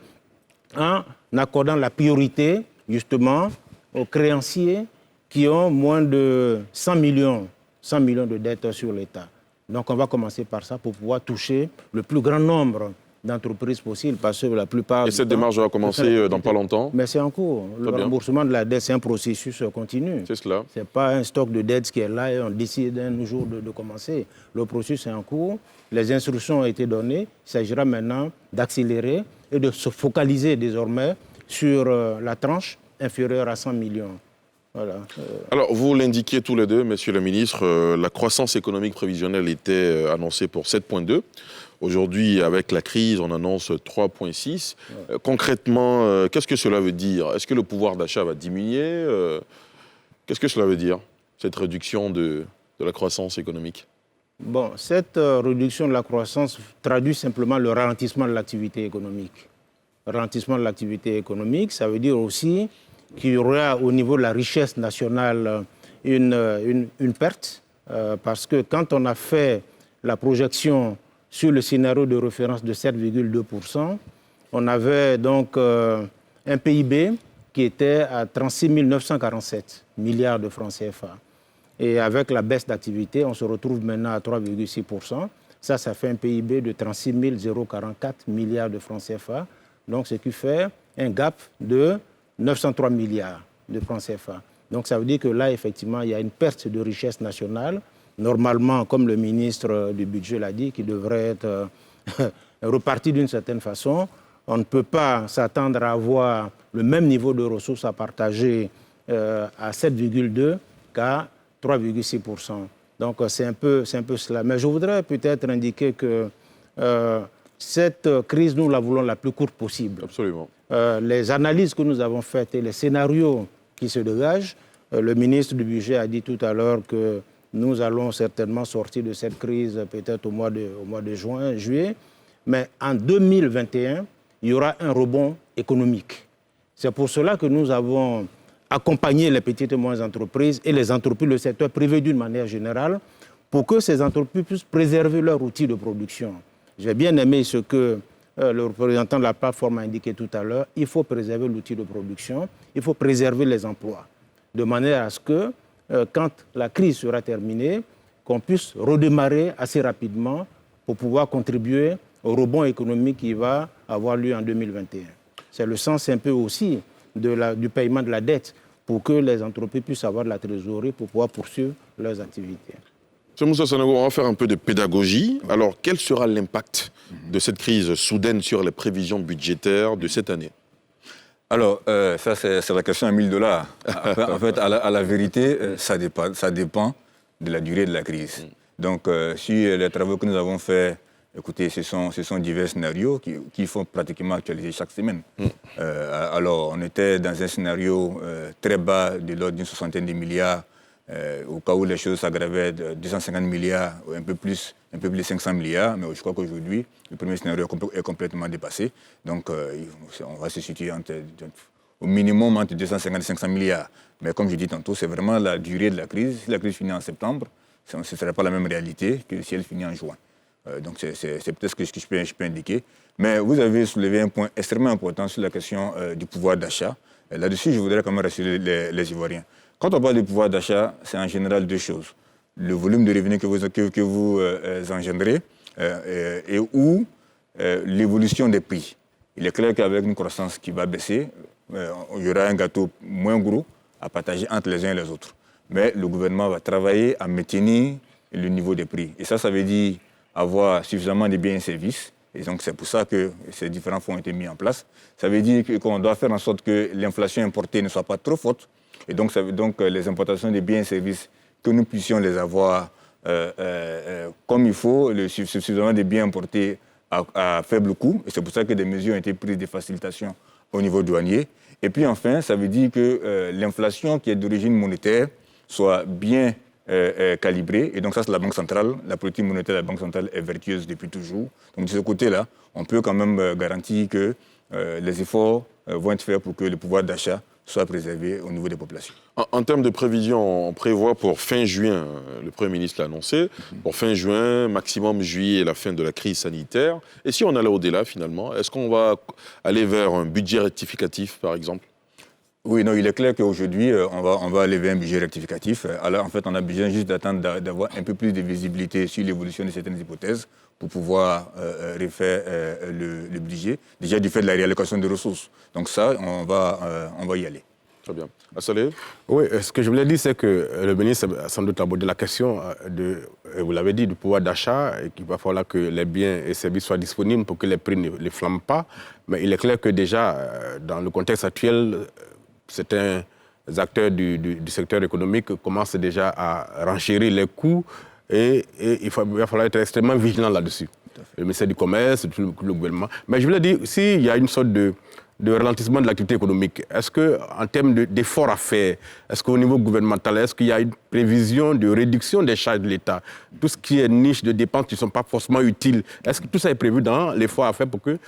S4: en accordant la priorité justement aux créanciers qui ont moins de 100 millions de dettes sur l'État. Donc on va commencer par ça pour pouvoir toucher le plus grand nombre d'entreprises possibles, parce que la plupart...
S1: Et cette démarche va commencer dans pas longtemps? Mais
S4: c'est en cours. Le remboursement de la dette, c'est un processus continu.
S1: C'est cela.
S4: Ce n'est pas un stock de dettes qui est là et on décide un jour de commencer. Le processus est en cours. Les instructions ont été données. Il s'agira maintenant d'accélérer et de se focaliser désormais sur la tranche inférieure à 100 millions. Voilà.
S1: Alors, vous l'indiquez tous les deux, messieurs les ministres, la croissance économique prévisionnelle était annoncée pour 7,2. Aujourd'hui, avec la crise, on annonce 3,6. Concrètement, qu'est-ce que cela veut dire? Est-ce que le pouvoir d'achat va diminuer? Qu'est-ce que cela veut dire, cette réduction de la croissance économique?
S4: Bon, cette réduction de la croissance traduit simplement le ralentissement de l'activité économique. Le ralentissement de l'activité économique, ça veut dire aussi qu'il y aura au niveau de la richesse nationale une perte, parce que quand on a fait la projection sur le scénario de référence de 7,2%, on avait donc un PIB qui était à 36 947 milliards de francs CFA. Et avec la baisse d'activité, on se retrouve maintenant à 3,6%. Ça fait un PIB de 36 044 milliards de francs CFA. Donc, ce qui fait un gap de 903 milliards de francs CFA. Donc, ça veut dire que là, effectivement, il y a une perte de richesse nationale. Normalement, comme le ministre du Budget l'a dit, qui devrait être reparti d'une certaine façon. On ne peut pas s'attendre à avoir le même niveau de ressources à partager à 7,2 qu'à 3,6%. Donc, c'est un peu cela. Mais je voudrais peut-être indiquer que cette crise, nous la voulons la plus courte possible.
S1: Absolument.
S4: Les analyses que nous avons faites et les scénarios qui se dégagent, le ministre du Budget a dit tout à l'heure que nous allons certainement sortir de cette crise peut-être au mois de juin, juillet. Mais en 2021, il y aura un rebond économique. C'est pour cela que nous avons accompagné les petites et moyennes entreprises et les entreprises, le secteur privé d'une manière générale, pour que ces entreprises puissent préserver leur outil de production. J'ai bien aimé ce que le représentant de la plateforme a indiqué tout à l'heure. Il faut préserver l'outil de production, il faut préserver les emplois, de manière à ce que, quand la crise sera terminée, qu'on puisse redémarrer assez rapidement pour pouvoir contribuer au rebond économique qui va avoir lieu en 2021. C'est le sens un peu aussi du paiement de la dette pour que les entreprises puissent avoir de la trésorerie pour pouvoir poursuivre leurs activités.
S1: M. Moussa Sanogo, on va faire un peu de pédagogie. Alors, quel sera l'impact de cette crise soudaine sur les prévisions budgétaires de cette année?
S5: Alors, ça, c'est la question à $1000. En fait, à la vérité, ça dépend de la durée de la crise. Donc, si les travaux que nous avons faits, écoutez, ce sont divers scénarios qui font pratiquement actualiser chaque semaine. Alors, on était dans un scénario très bas de l'ordre d'une soixantaine de milliards, au cas où les choses s'aggravaient de 250 milliards, ou un peu plus de 500 milliards. Mais je crois qu'aujourd'hui, le premier scénario est complètement dépassé. Donc, on va se situer au minimum entre 250 et 500 milliards. Mais comme je dis tantôt, c'est vraiment la durée de la crise. Si la crise finit en septembre, ce ne serait pas la même réalité que si elle finit en juin. Donc, c'est peut-être ce que je peux indiquer. Mais vous avez soulevé un point extrêmement important sur la question du pouvoir d'achat. Là-dessus, je voudrais quand même rassurer les Ivoiriens. Quand on parle du pouvoir d'achat, c'est en général deux choses. Le volume de revenus que vous engendrez et ou l'évolution des prix. Il est clair qu'avec une croissance qui va baisser, il y aura un gâteau moins gros à partager entre les uns et les autres. Mais le gouvernement va travailler à maintenir le niveau des prix. Et ça veut dire avoir suffisamment de biens et services. Et donc, c'est pour ça que ces différents fonds ont été mis en place. Ça veut dire qu'on doit faire en sorte que l'inflation importée ne soit pas trop forte. Et donc, les importations de biens et services, que nous puissions les avoir comme il faut, suffisamment de biens importés à faible coût. Et c'est pour ça que des mesures ont été prises de facilitation au niveau douanier. Et puis enfin, ça veut dire que l'inflation qui est d'origine monétaire soit bien calibrée. Et donc ça, c'est la Banque centrale. La politique monétaire de la Banque centrale est vertueuse depuis toujours. Donc de ce côté-là, on peut quand même garantir que les efforts vont être faits pour que le pouvoir d'achat soit préservé au niveau des populations.
S1: En termes de prévision, on prévoit pour fin juin, le Premier ministre l'a annoncé, pour fin juin, maximum juillet, la fin de la crise sanitaire. Et si on allait au-delà, finalement, est-ce qu'on va aller vers un budget rectificatif, par exemple?
S5: Oui, non, il est clair qu'aujourd'hui, on va aller vers un budget rectificatif. Alors, en fait, on a besoin juste d'attendre d'avoir un peu plus de visibilité sur l'évolution de certaines hypothèses pour pouvoir refaire le budget, déjà du fait de la réallocation des ressources. Donc ça, on va y aller.
S1: Très bien. Assalé?
S7: Oui, ce que je voulais dire, c'est que le ministre a sans doute abordé la question vous l'avez dit, du pouvoir d'achat, et qu'il va falloir que les biens et services soient disponibles pour que les prix ne flambent pas. Mais il est clair que déjà, dans le contexte actuel, c'est un acteurs du secteur économique commencent déjà à renchérir les coûts et il va falloir être extrêmement vigilant là-dessus. Le ministère du Commerce, tout le gouvernement. Mais je voulais dire, s'il y a une sorte de ralentissement de l'activité économique, est-ce qu'en termes d'efforts à faire, est-ce qu'au niveau gouvernemental, est-ce qu'il y a une prévision de réduction des charges de l'État? Tout ce qui est niche de dépenses qui ne sont pas forcément utiles, est-ce que tout ça est prévu dans l'effort à faire pour que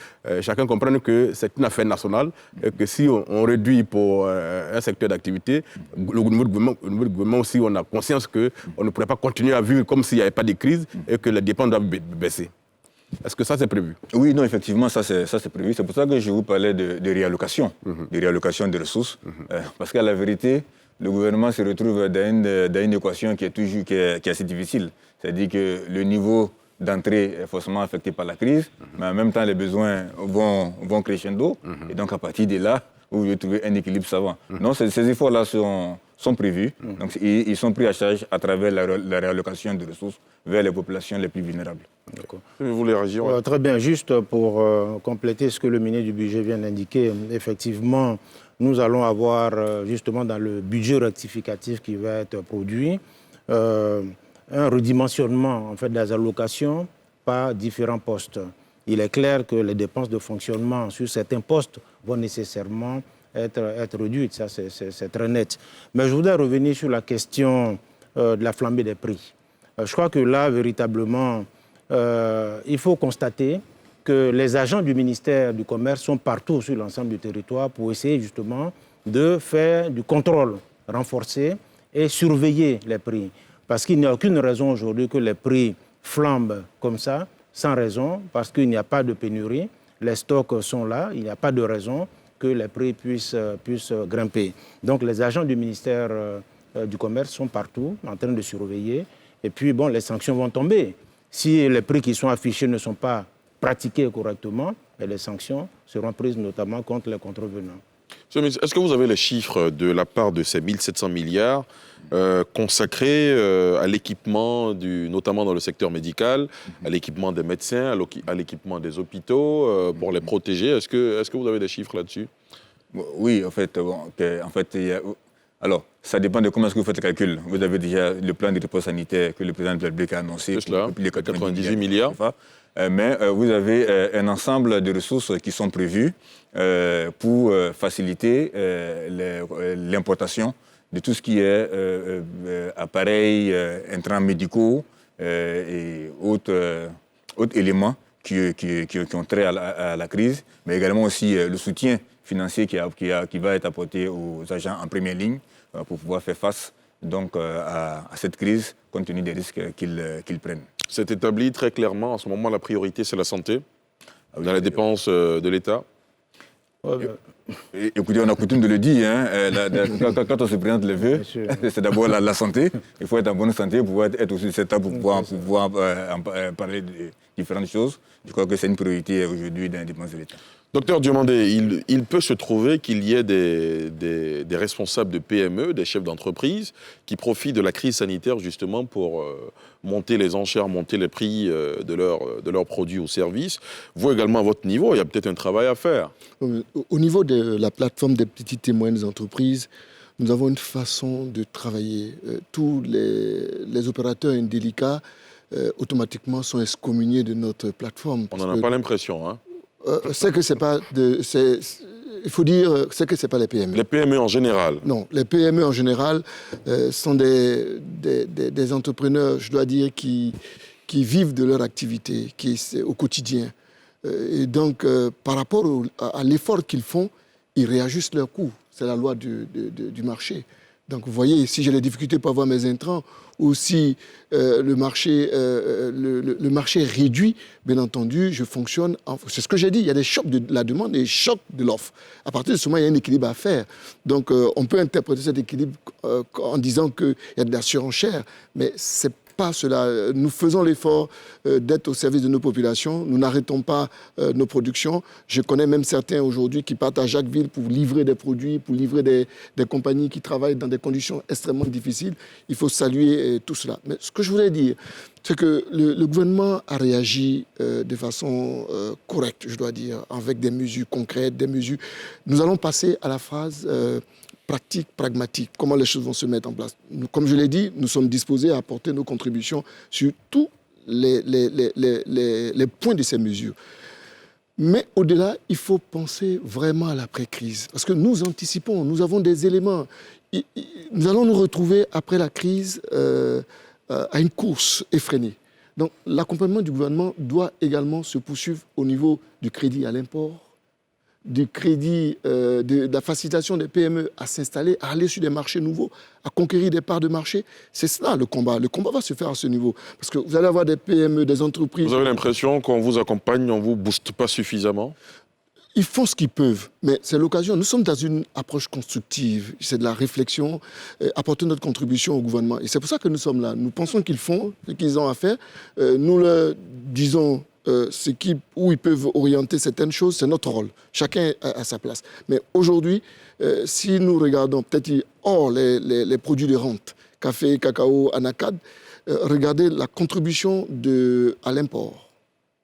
S7: chacun comprenne que c'est une affaire nationale et que si on réduit pour un secteur d'activité, au niveau du gouvernement aussi, on a conscience qu'on ne pourrait pas continuer à vivre comme s'il n'y avait pas de crise et que les dépenses doivent baisser? Est-ce que ça, c'est prévu?
S5: Oui, non, effectivement, ça, c'est prévu. C'est pour ça que je vous parlais de réallocation, de réallocation des ressources. Parce qu'à la vérité, le gouvernement se retrouve dans une équation qui est assez difficile. C'est-à-dire que le niveau d'entrée est forcément affecté par la crise, mais en même temps, les besoins vont crescendo. Et donc, à partir de là, vous devez trouver un équilibre savant. Non, ces efforts-là sont prévus. Donc, ils sont pris à charge à travers la réallocation de ressources vers les populations les plus vulnérables.
S4: D'accord.
S1: Vous voulez réagir?
S4: Très bien. Juste pour compléter ce que le ministre du Budget vient d'indiquer, effectivement, nous allons avoir justement dans le budget rectificatif qui va être produit un redimensionnement en fait, des allocations par différents postes. Il est clair que les dépenses de fonctionnement sur certains postes vont nécessairement être réduites, ça c'est très net. Mais je voudrais revenir sur la question de la flambée des prix. Je crois que là, véritablement, il faut constater que les agents du ministère du Commerce sont partout sur l'ensemble du territoire pour essayer justement de faire du contrôle renforcé et surveiller les prix. Parce qu'il n'y a aucune raison aujourd'hui que les prix flambent comme ça, sans raison, parce qu'il n'y a pas de pénurie, les stocks sont là, il n'y a pas de raison que les prix puissent grimper. Donc les agents du ministère du Commerce sont partout en train de surveiller. Et puis, bon, les sanctions vont tomber. Si les prix qui sont affichés ne sont pas pratiqués correctement, les sanctions seront prises notamment contre les contrevenants.
S1: Est-ce que vous avez les chiffres de la part de ces 1700 milliards consacrés à l'équipement, notamment dans le secteur médical, à l'équipement des médecins, à l'équipement des hôpitaux, pour les protéger? Est-ce que vous avez des chiffres là-dessus?
S5: Oui, en fait, alors, ça dépend de comment est-ce que vous faites le calcul. Vous avez déjà le plan de réponse sanitaire que le président de la République a annoncé.
S1: C'est cela, les 98 milliards.
S5: Mais vous avez un ensemble de ressources qui sont prévues pour faciliter l'importation de tout ce qui est appareils, intrants médicaux et autres éléments qui ont trait à la crise, mais également aussi le soutien financier qui va être apporté aux agents en première ligne pour pouvoir faire face donc, à cette crise compte tenu des risques qu'ils prennent.
S1: C'est établi très clairement, en ce moment, la priorité, c'est la santé, dans les dépenses de l'État.
S5: Écoutez, on a coutume de le dire, hein, quand on se présente les vœux, c'est d'abord la santé. Il faut être en bonne santé pour pouvoir être aussi cette table pour pouvoir parler de différentes choses. Je crois que c'est une priorité aujourd'hui dans les dépenses de l'État.
S1: Docteur Diomandé, il peut se trouver qu'il y ait des responsables de PME, des chefs d'entreprise, qui profitent de la crise sanitaire justement pour monter les enchères, monter les prix de leurs produits ou services. Vous également, à votre niveau, il y a peut-être un travail à faire.
S6: Au niveau de la plateforme des petites et moyennes entreprises, nous avons une façon de travailler. Tous les opérateurs indélicats automatiquement sont excommuniés de notre plateforme.
S1: On n'en a pas l'impression, hein?
S6: C'est que c'est pas il faut dire c'est que c'est pas les PME.
S1: Les PME en général? Non,
S6: les PME en général sont des entrepreneurs, je dois dire, qui vivent de leur activité, au quotidien. Et donc, par rapport à l'effort qu'ils font, ils réajustent leurs coûts. C'est la loi du marché. Donc, vous voyez, si j'ai des difficultés pour avoir mes intrants, ou si le marché est réduit, bien entendu, je fonctionne. C'est ce que j'ai dit, il y a des chocs de la demande et des chocs de l'offre. À partir de ce moment, il y a un équilibre à faire. Donc, on peut interpréter cet équilibre en disant qu'il y a de la surenchère, mais c'est pas cela. Nous faisons l'effort d'être au service de nos populations. Nous n'arrêtons pas nos productions. Je connais même certains aujourd'hui qui partent à Jacquesville pour livrer des produits, pour livrer des compagnies qui travaillent dans des conditions extrêmement difficiles. Il faut saluer tout cela. Mais ce que je voulais dire, c'est que le gouvernement a réagi de façon correcte, je dois dire, avec des mesures concrètes, des mesures. Nous allons passer à la phase pratique, pragmatique, comment les choses vont se mettre en place. Comme je l'ai dit, nous sommes disposés à apporter nos contributions sur tous les points de ces mesures. Mais au-delà, il faut penser vraiment à l'après-crise. Parce que nous anticipons, nous avons des éléments. Nous allons nous retrouver après la crise à une course effrénée. Donc l'accompagnement du gouvernement doit également se poursuivre au niveau du crédit à l'import, du crédit, de la facilitation des PME à s'installer, à aller sur des marchés nouveaux, à conquérir des parts de marché. C'est cela le combat. Le combat va se faire à ce niveau. Parce que vous allez avoir des PME, des entreprises...
S1: Vous avez l'impression qu'on vous accompagne, on ne vous booste pas suffisamment ?
S6: Ils font ce qu'ils peuvent, mais c'est l'occasion. Nous sommes dans une approche constructive, c'est de la réflexion, apporter notre contribution au gouvernement. Et c'est pour ça que nous sommes là. Nous pensons qu'ils font ce qu'ils ont à faire. Nous leur disons où ils peuvent orienter certaines choses, c'est notre rôle. Chacun a sa place. Mais aujourd'hui, si nous regardons peut-être hors les produits de rente, café, cacao, anacarde, regardez la contribution à l'import.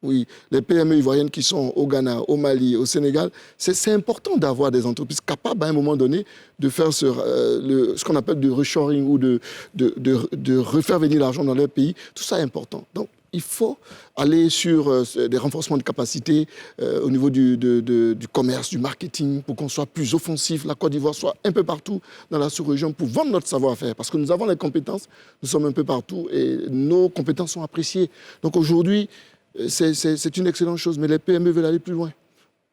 S6: Oui, les PME ivoiriennes qui sont au Ghana, au Mali, au Sénégal, c'est important d'avoir des entreprises capables à un moment donné de faire ce qu'on appelle du reshoring ou de refaire venir l'argent dans leur pays. Tout ça est important. Donc, il faut aller sur des renforcements de capacités au niveau du commerce, du marketing, pour qu'on soit plus offensif. La Côte d'Ivoire soit un peu partout dans la sous-région pour vendre notre savoir-faire. Parce que nous avons les compétences, nous sommes un peu partout et nos compétences sont appréciées. Donc aujourd'hui, c'est une excellente chose, mais les PME veulent aller plus loin.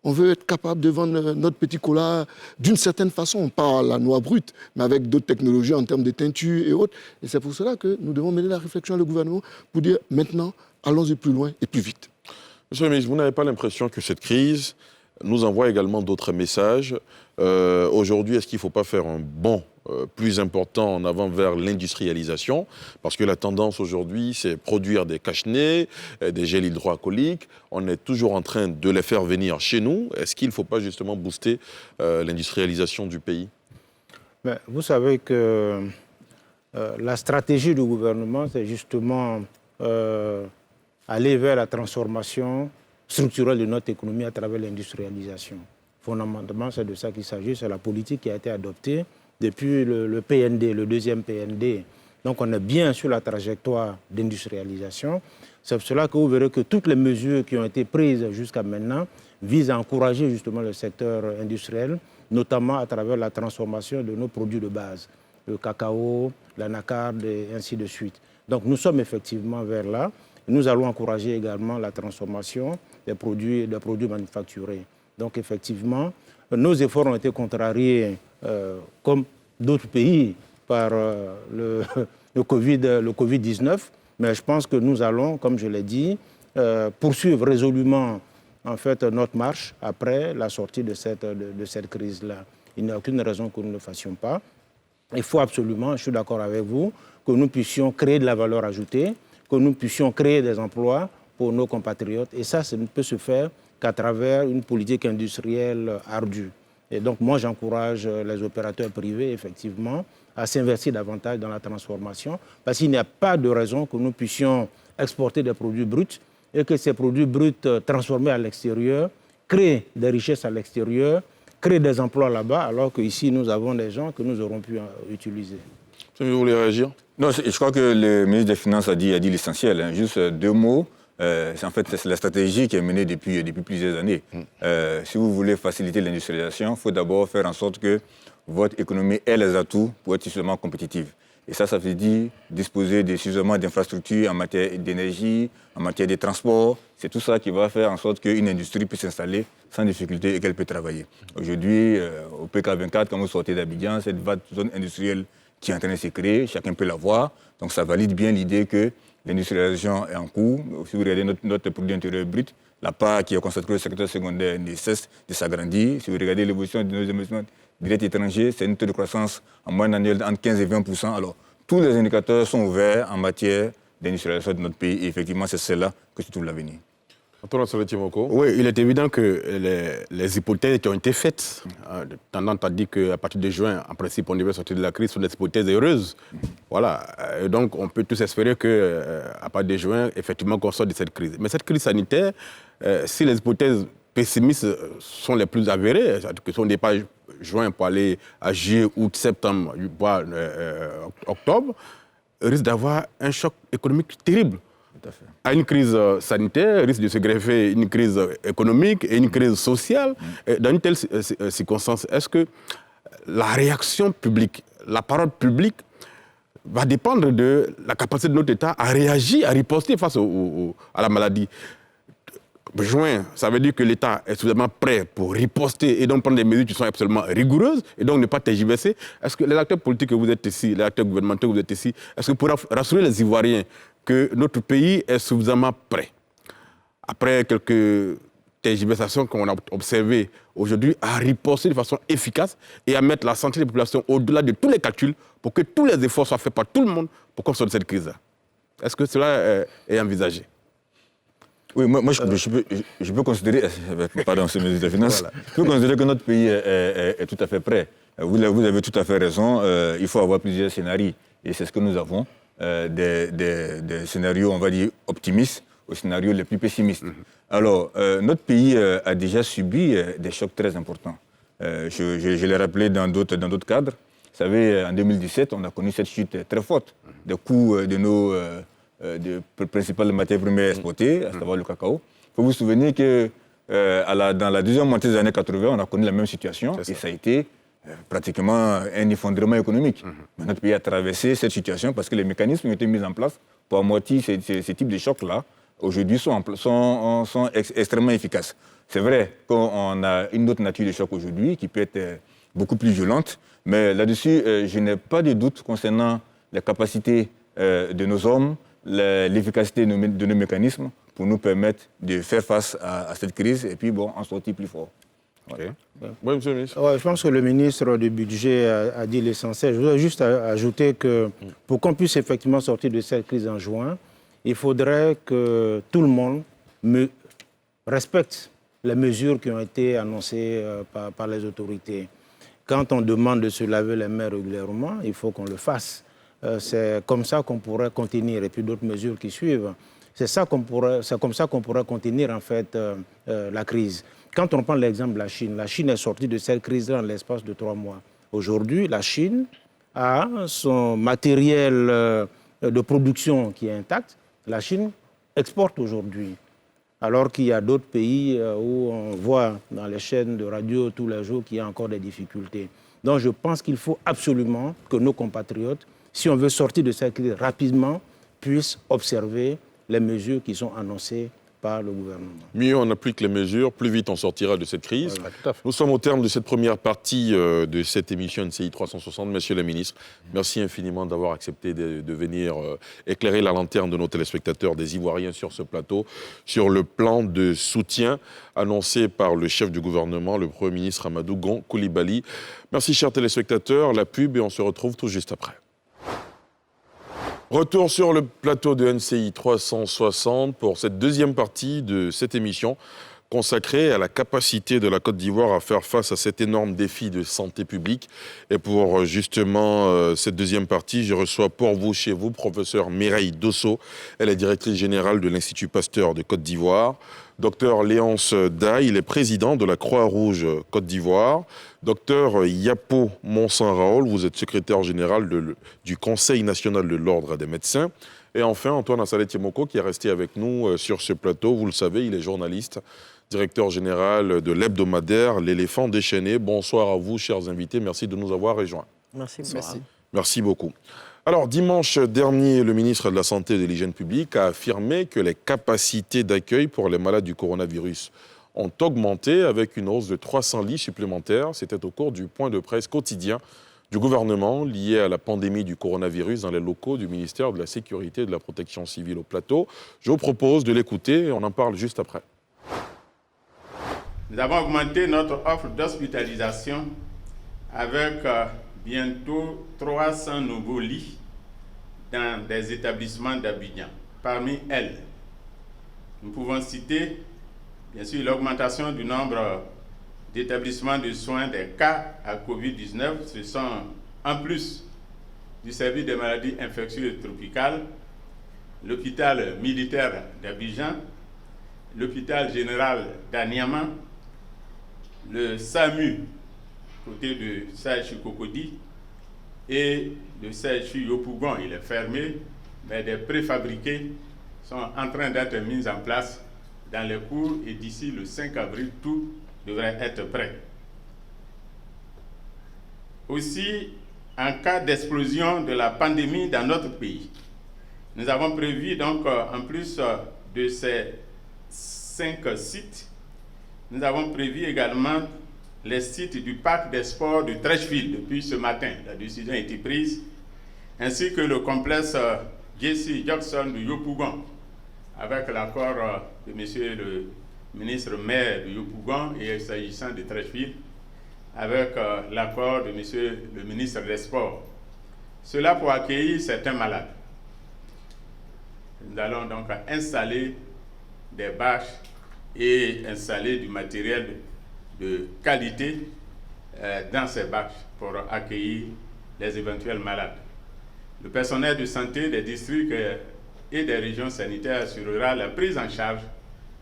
S6: On veut être capable de vendre notre petit cola d'une certaine façon, pas à la noix brute, mais avec d'autres technologies en termes de teinture et autres. Et c'est pour cela que nous devons mener la réflexion à le gouvernement pour dire maintenant, allons-y plus loin et plus vite.
S1: Monsieur le ministre, vous n'avez pas l'impression que cette crise nous envoie également d'autres messages ? Aujourd'hui, est-ce qu'il ne faut pas faire un bond plus important en avant vers l'industrialisation? Parce que la tendance aujourd'hui, c'est produire des cache-nez, des gels hydroalcooliques. On est toujours en train de les faire venir chez nous. Est-ce qu'il ne faut pas justement booster l'industrialisation du pays?
S4: Mais vous savez que la stratégie du gouvernement, c'est justement aller vers la transformation structurelle de notre économie à travers l'industrialisation. Fondamentalement, c'est de ça qu'il s'agit. C'est la politique qui a été adoptée depuis le PND, le deuxième PND. Donc on est bien sur la trajectoire d'industrialisation. C'est pour cela que vous verrez que toutes les mesures qui ont été prises jusqu'à maintenant visent à encourager justement le secteur industriel, notamment à travers la transformation de nos produits de base, le cacao, l'anacarde et ainsi de suite. Donc nous sommes effectivement vers là. Nous allons encourager également la transformation des produits manufacturés. Donc effectivement, nos efforts ont été contrariés, comme d'autres pays, par le Covid-19. Mais je pense que nous allons, comme je l'ai dit, poursuivre résolument en fait, notre marche après la sortie de cette crise-là. Il n'y a aucune raison que nous ne le fassions pas. Il faut absolument, je suis d'accord avec vous, que nous puissions créer de la valeur ajoutée, que nous puissions créer des emplois pour nos compatriotes. Et ça ne peut se faire qu'à travers une politique industrielle ardue. Et donc, moi, j'encourage les opérateurs privés, effectivement, à s'investir davantage dans la transformation, parce qu'il n'y a pas de raison que nous puissions exporter des produits bruts et que ces produits bruts transformés à l'extérieur créent des richesses à l'extérieur, créent des emplois là-bas, alors qu'ici, nous avons des gens que nous aurons pu utiliser.
S1: Vous voulez réagir?
S5: Non, je crois que le ministre des Finances a dit l'essentiel. Hein. Juste deux mots. C'est la stratégie qui est menée depuis plusieurs années. Si vous voulez faciliter l'industrialisation, il faut d'abord faire en sorte que votre économie ait les atouts pour être suffisamment compétitive. Et ça veut dire disposer de suffisamment d'infrastructures en matière d'énergie, en matière de transport. C'est tout ça qui va faire en sorte qu'une industrie puisse s'installer sans difficulté et qu'elle peut travailler. Aujourd'hui, au PK24, quand vous sortez d'Abidjan, cette vaste zone industrielle qui est en train de se créer, chacun peut la voir. Donc ça valide bien l'idée que l'industrialisation est en cours. Si vous regardez notre produit intérieur brut, la part qui est consacrée au secteur secondaire ne cesse de s'agrandir. Si vous regardez l'évolution de nos investissements directs étrangers, c'est une taux de croissance en moyenne annuelle entre 15 et 20%. Alors, tous les indicateurs sont ouverts en matière d'industrialisation de notre pays. Et effectivement, c'est celle-là que se trouve l'avenir.
S7: Oui, il est évident que les hypothèses qui ont été faites, tendant à dire qu'à partir de juin, en principe, on devait sortir de la crise, sont des hypothèses heureuses. Voilà. Et donc, on peut tous espérer qu'à partir de juin, effectivement, qu'on sorte de cette crise. Mais cette crise sanitaire, si les hypothèses pessimistes sont les plus avérés, que si on n'est pas juin pour aller à juillet, août, septembre, voire octobre, risque d'avoir un choc économique terrible. Tout à fait. À une crise sanitaire, risque de se greffer une crise économique et une crise sociale. Et dans une telle circonstance, est-ce que la réaction publique, la parole publique, va dépendre de la capacité de notre État à réagir, à riposter face à la maladie? Juin, ça veut dire que l'État est suffisamment prêt pour riposter et donc prendre des mesures qui sont absolument rigoureuses et donc ne pas tergiverser. Est-ce que les acteurs politiques que vous êtes ici, les acteurs gouvernementaux que vous êtes ici, est-ce que pour rassurer les Ivoiriens que notre pays est suffisamment prêt, après quelques tergiversations qu'on a observées aujourd'hui, à riposter de façon efficace et à mettre la santé des populations au-delà de tous les calculs pour que tous les efforts soient faits par tout le monde pour qu'on sorte de cette crise-là? Est-ce que cela est envisagé?
S5: Oui, moi je peux considérer, pardon, c'est le ministre des Finances, voilà. Je peux considérer que notre pays est tout à fait prêt. Vous avez tout à fait raison, il faut avoir plusieurs scénarios. Et c'est ce que nous avons, des scénarios, on va dire, optimistes aux scénarios les plus pessimistes. Alors, notre pays a déjà subi des chocs très importants. Je l'ai rappelé dans d'autres cadres. Vous savez, en 2017, on a connu cette chute très forte des coûts de nos principales matières premières exportées, à savoir le cacao. Il faut vous souvenir que dans la deuxième moitié des années 80, on a connu la même situation et ça a été pratiquement un effondrement économique. Mais notre pays a traversé cette situation parce que les mécanismes qui ont été mis en place pour amortir ces types de chocs-là, aujourd'hui, sont extrêmement efficaces. C'est vrai qu'on a une autre nature de choc aujourd'hui qui peut être beaucoup plus violente, mais là-dessus, je n'ai pas de doute concernant les capacités de nos hommes, l'efficacité de nos mécanismes pour nous permettre de faire face à cette crise et puis en sortir plus fort.
S1: Okay. Oui, monsieur le ministre.
S4: Ouais, je pense que le ministre du Budget a dit l'essentiel. Je voudrais juste ajouter que pour qu'on puisse effectivement sortir de cette crise en juin, il faudrait que tout le monde respecte les mesures qui ont été annoncées par les autorités. Quand on demande de se laver les mains régulièrement, il faut qu'on le fasse. C'est comme ça qu'on pourrait contenir, et puis d'autres mesures qui suivent. C'est comme ça qu'on pourrait contenir en fait la crise. Quand on prend l'exemple de la Chine est sortie de cette crise dans l'espace de 3 mois. Aujourd'hui, la Chine a son matériel de production qui est intact. La Chine exporte aujourd'hui. Alors qu'il y a d'autres pays où on voit dans les chaînes de radio tous les jours qu'il y a encore des difficultés. Donc je pense qu'il faut absolument que nos compatriotes, si on veut sortir de cette crise rapidement, puissent observer les mesures qui sont annoncées par le gouvernement.
S1: Mieux on applique les mesures, plus vite on sortira de cette crise. Voilà. Nous sommes au terme de cette première partie de cette émission NCI 360. Monsieur le ministre, merci infiniment d'avoir accepté de venir éclairer la lanterne de nos téléspectateurs, des Ivoiriens sur ce plateau, sur le plan de soutien annoncé par le chef du gouvernement, le Premier ministre Amadou Gon Coulibaly. Merci chers téléspectateurs, la pub et on se retrouve tout juste après. Retour sur le plateau de NCI 360 pour cette deuxième partie de cette émission consacrée à la capacité de la Côte d'Ivoire à faire face à cet énorme défi de santé publique. Et pour justement cette deuxième partie, je reçois pour vous, chez vous, professeur Mireille Dosso. Elle est directrice générale de l'Institut Pasteur de Côte d'Ivoire. Docteur Léonce Daye, il est président de la Croix-Rouge Côte d'Ivoire. Docteur Yapo Monsan-Raoul, vous êtes secrétaire général du Conseil national de l'Ordre des médecins. Et enfin, Antoine Assalé-Tiemoko, qui est resté avec nous sur ce plateau. Vous le savez, il est journaliste, directeur général de l'hebdomadaire L'Éléphant déchaîné. Bonsoir à vous, chers invités. Merci de nous avoir rejoints.
S8: Merci.
S1: Merci beaucoup. Alors, dimanche dernier, le ministre de la Santé et de l'Hygiène publique a affirmé que les capacités d'accueil pour les malades du coronavirus ont augmenté avec une hausse de 300 lits supplémentaires. C'était au cours du point de presse quotidien du gouvernement lié à la pandémie du coronavirus dans les locaux du ministère de la Sécurité et de la Protection civile au plateau. Je vous propose de l'écouter et on en parle juste après.
S9: Nous avons augmenté notre offre d'hospitalisation avec bientôt 300 nouveaux lits dans des établissements d'Abidjan. Parmi elles, nous pouvons citer, bien sûr, l'augmentation du nombre d'établissements de soins des cas à Covid-19. Ce sont, en plus du service des maladies infectieuses tropicales, l'hôpital militaire d'Abidjan, l'hôpital général d'Aniama, le SAMU, côté de CHU Cocody, et le CHU Yopougon, il est fermé, mais des préfabriqués sont en train d'être mis en place dans les cours et d'ici le 5 avril, tout devrait être prêt. Aussi, en cas d'explosion de la pandémie dans notre pays, nous avons prévu donc, en plus de ces 5 sites, nous avons prévu également les sites du parc des sports de Treichville depuis ce matin. La décision a été prise, ainsi que le complexe J.C. Jackson de Yopougon, avec l'accord de monsieur le ministre maire de Yopougon et s'agissant de Treichville, avec l'accord de monsieur le ministre des Sports. Cela pour accueillir certains malades. Nous allons donc installer des bâches et installer du matériel de qualité dans ces bâches pour accueillir les éventuels malades. Le personnel de santé des districts et des régions sanitaires assurera la prise en charge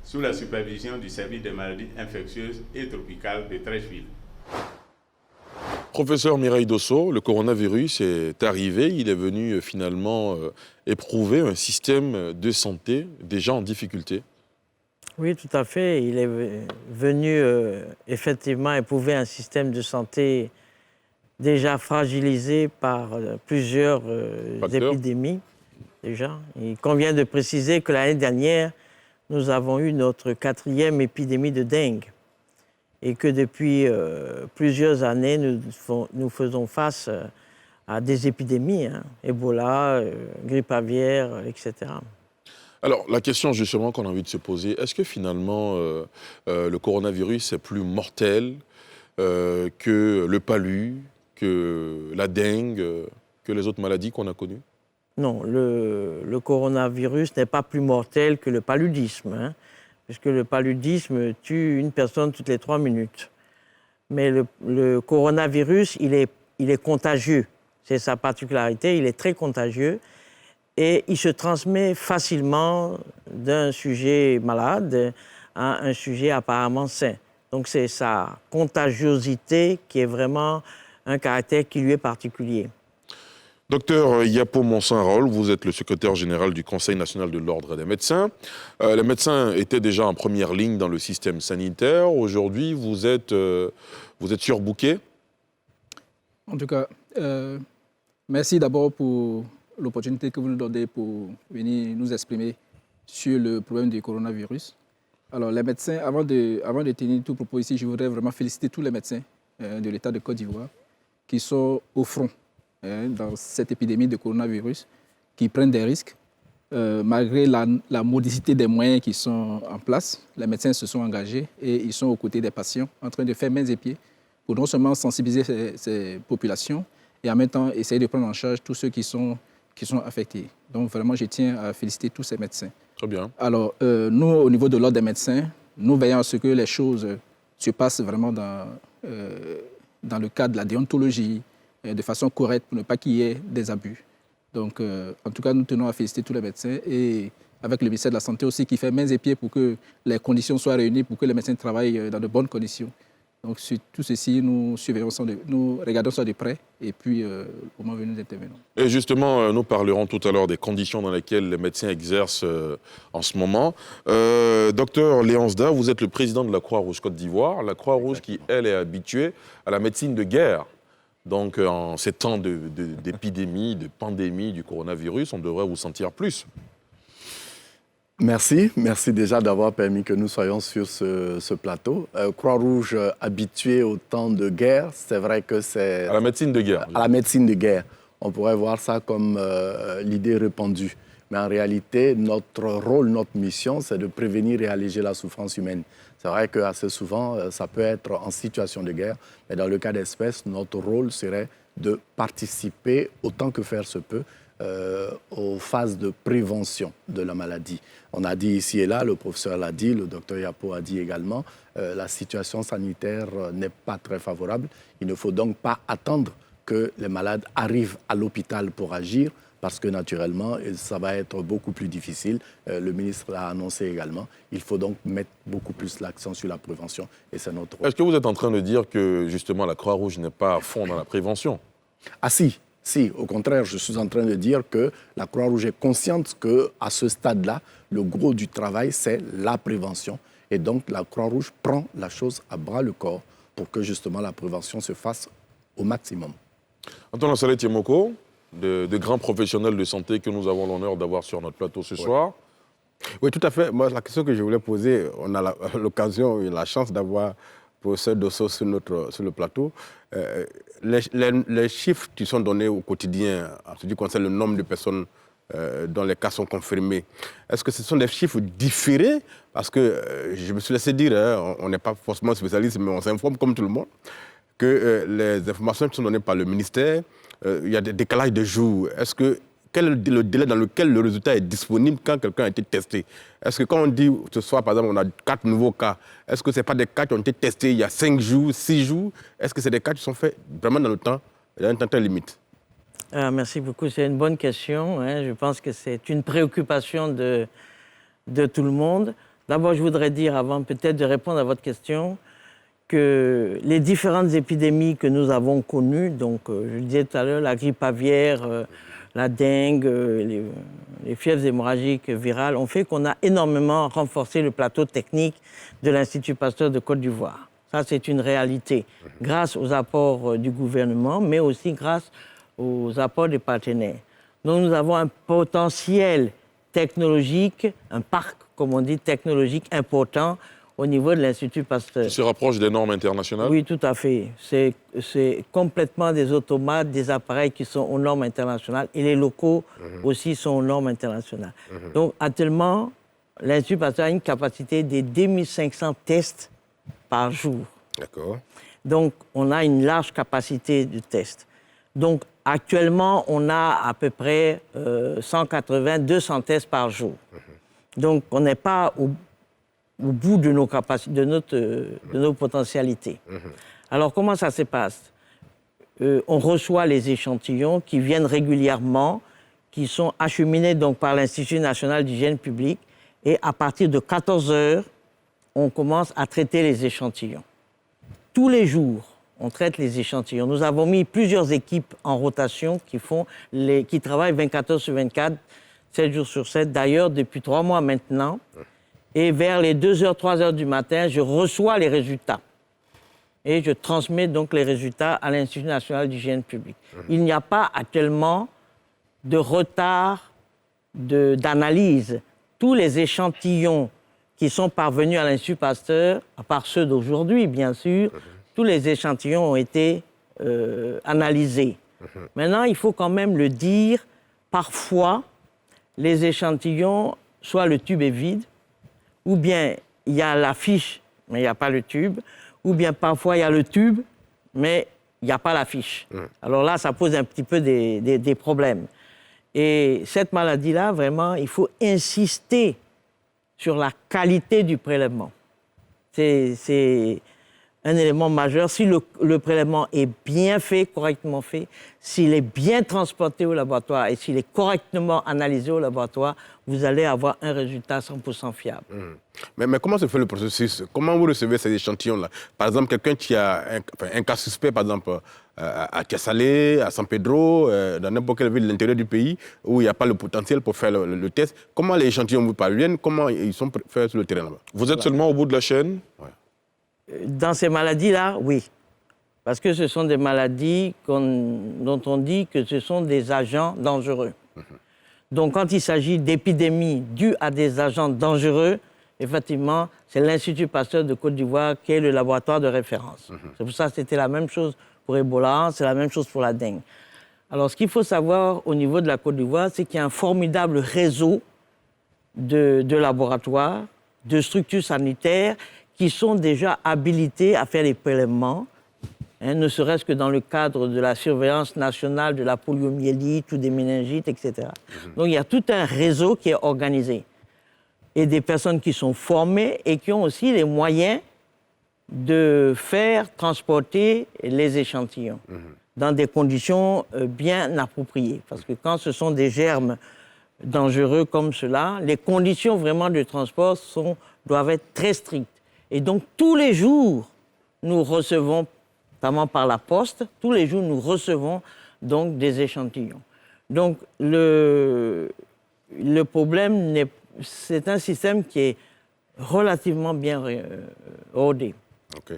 S9: sous la supervision du service des maladies infectieuses et tropicales de Treichville.
S1: Professeur Mireille Dosso, le coronavirus est arrivé, il est venu finalement éprouver un système de santé déjà en difficulté.
S8: Oui, tout à fait. Il est venu effectivement éprouver un système de santé déjà fragilisé par plusieurs épidémies. Déjà. Il convient de préciser que l'année dernière, nous avons eu notre 4e épidémie de dengue et que depuis plusieurs années, nous faisons face à des épidémies, Ebola, grippe aviaire, etc.
S1: Alors, la question justement qu'on a envie de se poser, est-ce que finalement le coronavirus est plus mortel que le palu, que la dengue, que les autres maladies qu'on a connues?
S8: Non, le coronavirus n'est pas plus mortel que le paludisme, puisque le paludisme tue une personne toutes les 3 minutes. Mais le coronavirus, il est contagieux. C'est sa particularité, il est très contagieux. Et il se transmet facilement d'un sujet malade à un sujet apparemment sain. Donc c'est sa contagiosité qui est vraiment un caractère qui lui est particulier.
S1: Docteur Yapo Monsin-Raoul, vous êtes le secrétaire général du Conseil national de l'Ordre des médecins. Les médecins étaient déjà en première ligne dans le système sanitaire. Aujourd'hui, vous êtes surbooké?
S10: En tout cas, merci d'abord pour l'opportunité que vous nous donnez pour venir nous exprimer sur le problème du coronavirus. Alors, les médecins, avant de tenir tout propos ici, je voudrais vraiment féliciter tous les médecins de l'État de Côte d'Ivoire qui sont au front dans cette épidémie de coronavirus, qui prennent des risques. Malgré la modicité des moyens qui sont en place, les médecins se sont engagés et ils sont aux côtés des patients en train de faire mains et pieds pour non seulement sensibiliser ces populations et en même temps essayer de prendre en charge tous ceux qui sont affectés. Donc vraiment, je tiens à féliciter tous ces médecins.
S1: Très bien.
S10: Alors, nous, au niveau de l'Ordre des médecins, nous veillons à ce que les choses se passent vraiment dans le cadre de la déontologie, de façon correcte pour ne pas qu'il y ait des abus. Donc, en tout cas, nous tenons à féliciter tous les médecins et avec le ministère de la Santé aussi qui fait mains et pieds pour que les conditions soient réunies, pour que les médecins travaillent dans de bonnes conditions. Donc, sur tout ceci, nous regardons ça de près et puis, au moment venu, nous intervenons.
S1: Et justement, nous parlerons tout à l'heure des conditions dans lesquelles les médecins exercent en ce moment. Docteur Léonce Da, vous êtes le président de la Croix-Rouge Côte d'Ivoire. La Croix-Rouge qui, elle, est habituée à la médecine de guerre. Donc, en ces temps d'épidémie, de pandémie du coronavirus, on devrait vous sentir plus.
S11: Merci déjà d'avoir permis que nous soyons sur ce plateau. Croix-Rouge habituée au temps de guerre, c'est vrai que c'est...
S1: À la médecine de guerre.
S11: À la médecine de guerre. On pourrait voir ça comme l'idée répandue. Mais en réalité, notre rôle, notre mission, c'est de prévenir et alléger la souffrance humaine. C'est vrai qu'assez souvent, ça peut être en situation de guerre, mais dans le cas d'espèce, notre rôle serait de participer autant que faire se peut aux phases de prévention de la maladie. On a dit ici et là, le professeur l'a dit, le docteur Yapo a dit également, la situation sanitaire n'est pas très favorable. Il ne faut donc pas attendre que les malades arrivent à l'hôpital pour agir. parce que naturellement, ça va être beaucoup plus difficile. Le ministre l'a annoncé également. Il faut donc mettre beaucoup plus l'accent sur la prévention et c'est notre rôle.
S1: Est-ce que vous êtes en train de dire que justement la Croix-Rouge n'est pas à fond dans la prévention?
S11: Ah si, au contraire, je suis en train de dire que la Croix-Rouge est consciente qu'à ce stade-là, le gros du travail, c'est la prévention. Et donc, la Croix-Rouge prend la chose à bras-le-corps pour que justement la prévention se fasse au maximum.
S1: Antoine Saleh Tiemoko, de grands professionnels de santé que nous avons l'honneur d'avoir sur notre plateau ce soir.
S7: Oui, tout à fait. Moi, la question que je voulais poser, on a l'occasion et la chance d'avoir professeur Dosso sur le plateau. Les chiffres qui sont donnés au quotidien en ce qui concerne le nombre de personnes dont les cas sont confirmés, est-ce que ce sont des chiffres différés? Parce que je me suis laissé dire, on n'est pas forcément spécialiste, mais on s'informe comme tout le monde, que les informations qui sont données par le ministère, il y a des décalages de jours. Quel est le délai dans lequel le résultat est disponible quand quelqu'un a été testé? Est-ce que quand on dit ce soir, par exemple, on a 4 nouveaux cas, est-ce que ce n'est pas des cas qui ont été testés il y a 5 jours, 6 jours? Est-ce que c'est des cas qui sont faits vraiment dans le temps, dans un temps très limite?
S8: Merci beaucoup, c'est une bonne question. Je pense que c'est une préoccupation de tout le monde. D'abord, je voudrais dire, avant peut-être de répondre à votre question, que les différentes épidémies que nous avons connues, donc je le disais tout à l'heure, la grippe aviaire, la dengue, les fièvres hémorragiques virales, ont fait qu'on a énormément renforcé le plateau technique de l'Institut Pasteur de Côte d'Ivoire. Ça, c'est une réalité, grâce aux apports du gouvernement, mais aussi grâce aux apports des partenaires. Donc nous avons un potentiel technologique, un parc, comme on dit, technologique important au niveau de l'Institut Pasteur.
S1: Qui se rapproche des normes internationales?
S8: Oui, tout à fait. C'est complètement des automates, des appareils qui sont aux normes internationales et les locaux aussi sont aux normes internationales. Donc actuellement, l'Institut Pasteur a une capacité de 2500 tests par jour.
S7: D'accord.
S8: Donc on a une large capacité de tests. Donc actuellement, on a à peu près 180-200 tests par jour. Donc on n'est pas au bout de nos capacités, de nos potentialités. Alors, comment ça se passe? On reçoit les échantillons qui viennent régulièrement, qui sont acheminés donc, par l'Institut national d'hygiène publique, et à partir de 14 heures, on commence à traiter les échantillons. Tous les jours, on traite les échantillons. Nous avons mis plusieurs équipes en rotation qui travaillent 24 heures sur 24, 7 jours sur 7, d'ailleurs, depuis 3 mois maintenant. Et vers les 2h, 3h du matin, je reçois les résultats. Et je transmets donc les résultats à l'Institut national d'hygiène publique. Il n'y a pas actuellement de retard d'analyse. Tous les échantillons qui sont parvenus à l'Institut Pasteur, à part ceux d'aujourd'hui, bien sûr, tous les échantillons ont été analysés. Maintenant, il faut quand même le dire, parfois, les échantillons, soit le tube est vide, ou bien il y a la fiche, mais il n'y a pas le tube, ou bien parfois il y a le tube, mais il n'y a pas la fiche. Alors là, ça pose un petit peu des problèmes. Et cette maladie-là, vraiment, il faut insister sur la qualité du prélèvement. C'est un élément majeur. Si le prélèvement est bien fait, correctement fait, s'il est bien transporté au laboratoire et s'il est correctement analysé au laboratoire, vous allez avoir un résultat 100% fiable.
S7: Mais comment se fait le processus? Comment vous recevez ces échantillons-là? Par exemple, quelqu'un qui a un cas suspect, par exemple, à Tiasalé, à San Pedro, dans n'importe quelle ville de l'intérieur du pays, où il n'y a pas le potentiel pour faire le test, comment les échantillons vous parviennent? Comment ils sont faits sur le terrain là-bas?
S1: Vous êtes seulement au bout de la chaîne?
S8: Dans ces maladies-là, oui. Parce que ce sont des maladies dont on dit que ce sont des agents dangereux. Donc, quand il s'agit d'épidémies dues à des agents dangereux, effectivement, c'est l'Institut Pasteur de Côte d'Ivoire qui est le laboratoire de référence. C'est pour ça que c'était la même chose pour Ebola, c'est la même chose pour la dengue. Alors, ce qu'il faut savoir au niveau de la Côte d'Ivoire, c'est qu'il y a un formidable réseau de laboratoires, de structures sanitaires qui sont déjà habilités à faire les prélèvements, ne serait-ce que dans le cadre de la surveillance nationale de la poliomyélite ou des méningites, etc. Donc il y a tout un réseau qui est organisé. Et des personnes qui sont formées et qui ont aussi les moyens de faire transporter les échantillons. dans des conditions bien appropriées. Parce que quand ce sont des germes dangereux comme cela, les conditions vraiment de transport doivent être très strictes. Et donc, tous les jours, nous recevons, notamment par la poste, tous les jours, nous recevons donc des échantillons. Donc, le problème, c'est un système qui est relativement bien rodé.
S1: Ok,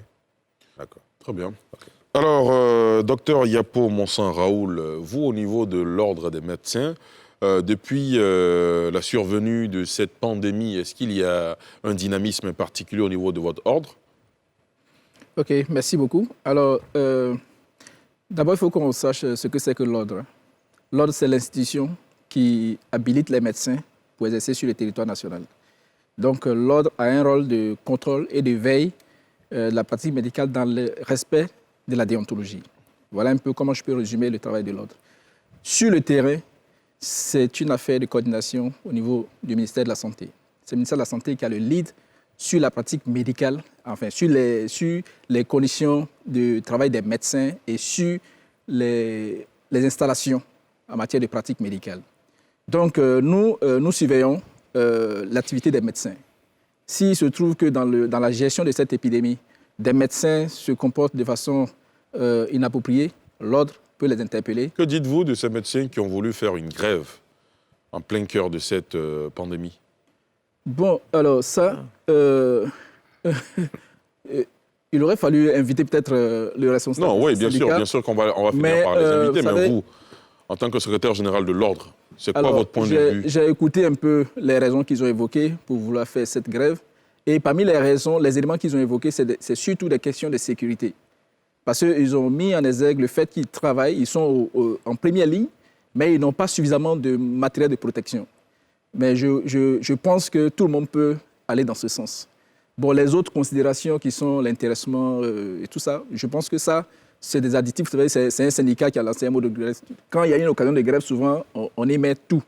S1: d'accord, très bien. Okay. Alors, docteur Yapo Monsin-Raoul, vous, au niveau de l'ordre des médecins, depuis la survenue de cette pandémie, est-ce qu'il y a un dynamisme particulier au niveau de votre ordre?
S10: Ok, merci beaucoup. Alors, d'abord, il faut qu'on sache ce que c'est que l'ordre. L'ordre, c'est l'institution qui habilite les médecins pour exercer sur le territoire national. Donc, l'ordre a un rôle de contrôle et de veille de la pratique médicale dans le respect de la déontologie. Voilà un peu comment je peux résumer le travail de l'ordre. Sur le terrain, c'est une affaire de coordination au niveau du ministère de la Santé. C'est le ministère de la Santé qui a le lead sur la pratique médicale, enfin sur les conditions de travail des médecins et sur les installations en matière de pratique médicale. Donc, nous surveillons l'activité des médecins. S'il se trouve que dans la gestion de cette épidémie, des médecins se comportent de façon inappropriée, l'ordre peut les interpeller.
S1: Que dites-vous de ces médecins qui ont voulu faire une grève en plein cœur de cette pandémie?
S10: Bon, alors ça, il aurait fallu inviter peut-être le responsable.
S1: Non, oui, bien sûr qu'on va finir par les inviter, mais vous, en tant que secrétaire général de l'ordre, c'est quoi votre point de vue?
S10: J'ai écouté un peu les raisons qu'ils ont évoquées pour vouloir faire cette grève. Et parmi les raisons, les éléments qu'ils ont évoqués, c'est surtout des questions de sécurité. Parce qu'ils ont mis en exergue le fait qu'ils travaillent, ils sont en première ligne, mais ils n'ont pas suffisamment de matériel de protection. Mais je pense que tout le monde peut aller dans ce sens. Bon, les autres considérations qui sont l'intéressement et tout ça, je pense que ça, c'est des additifs. Vous savez, c'est un syndicat qui a lancé un mot de grève. Quand il y a une occasion de grève, souvent, on émet tout.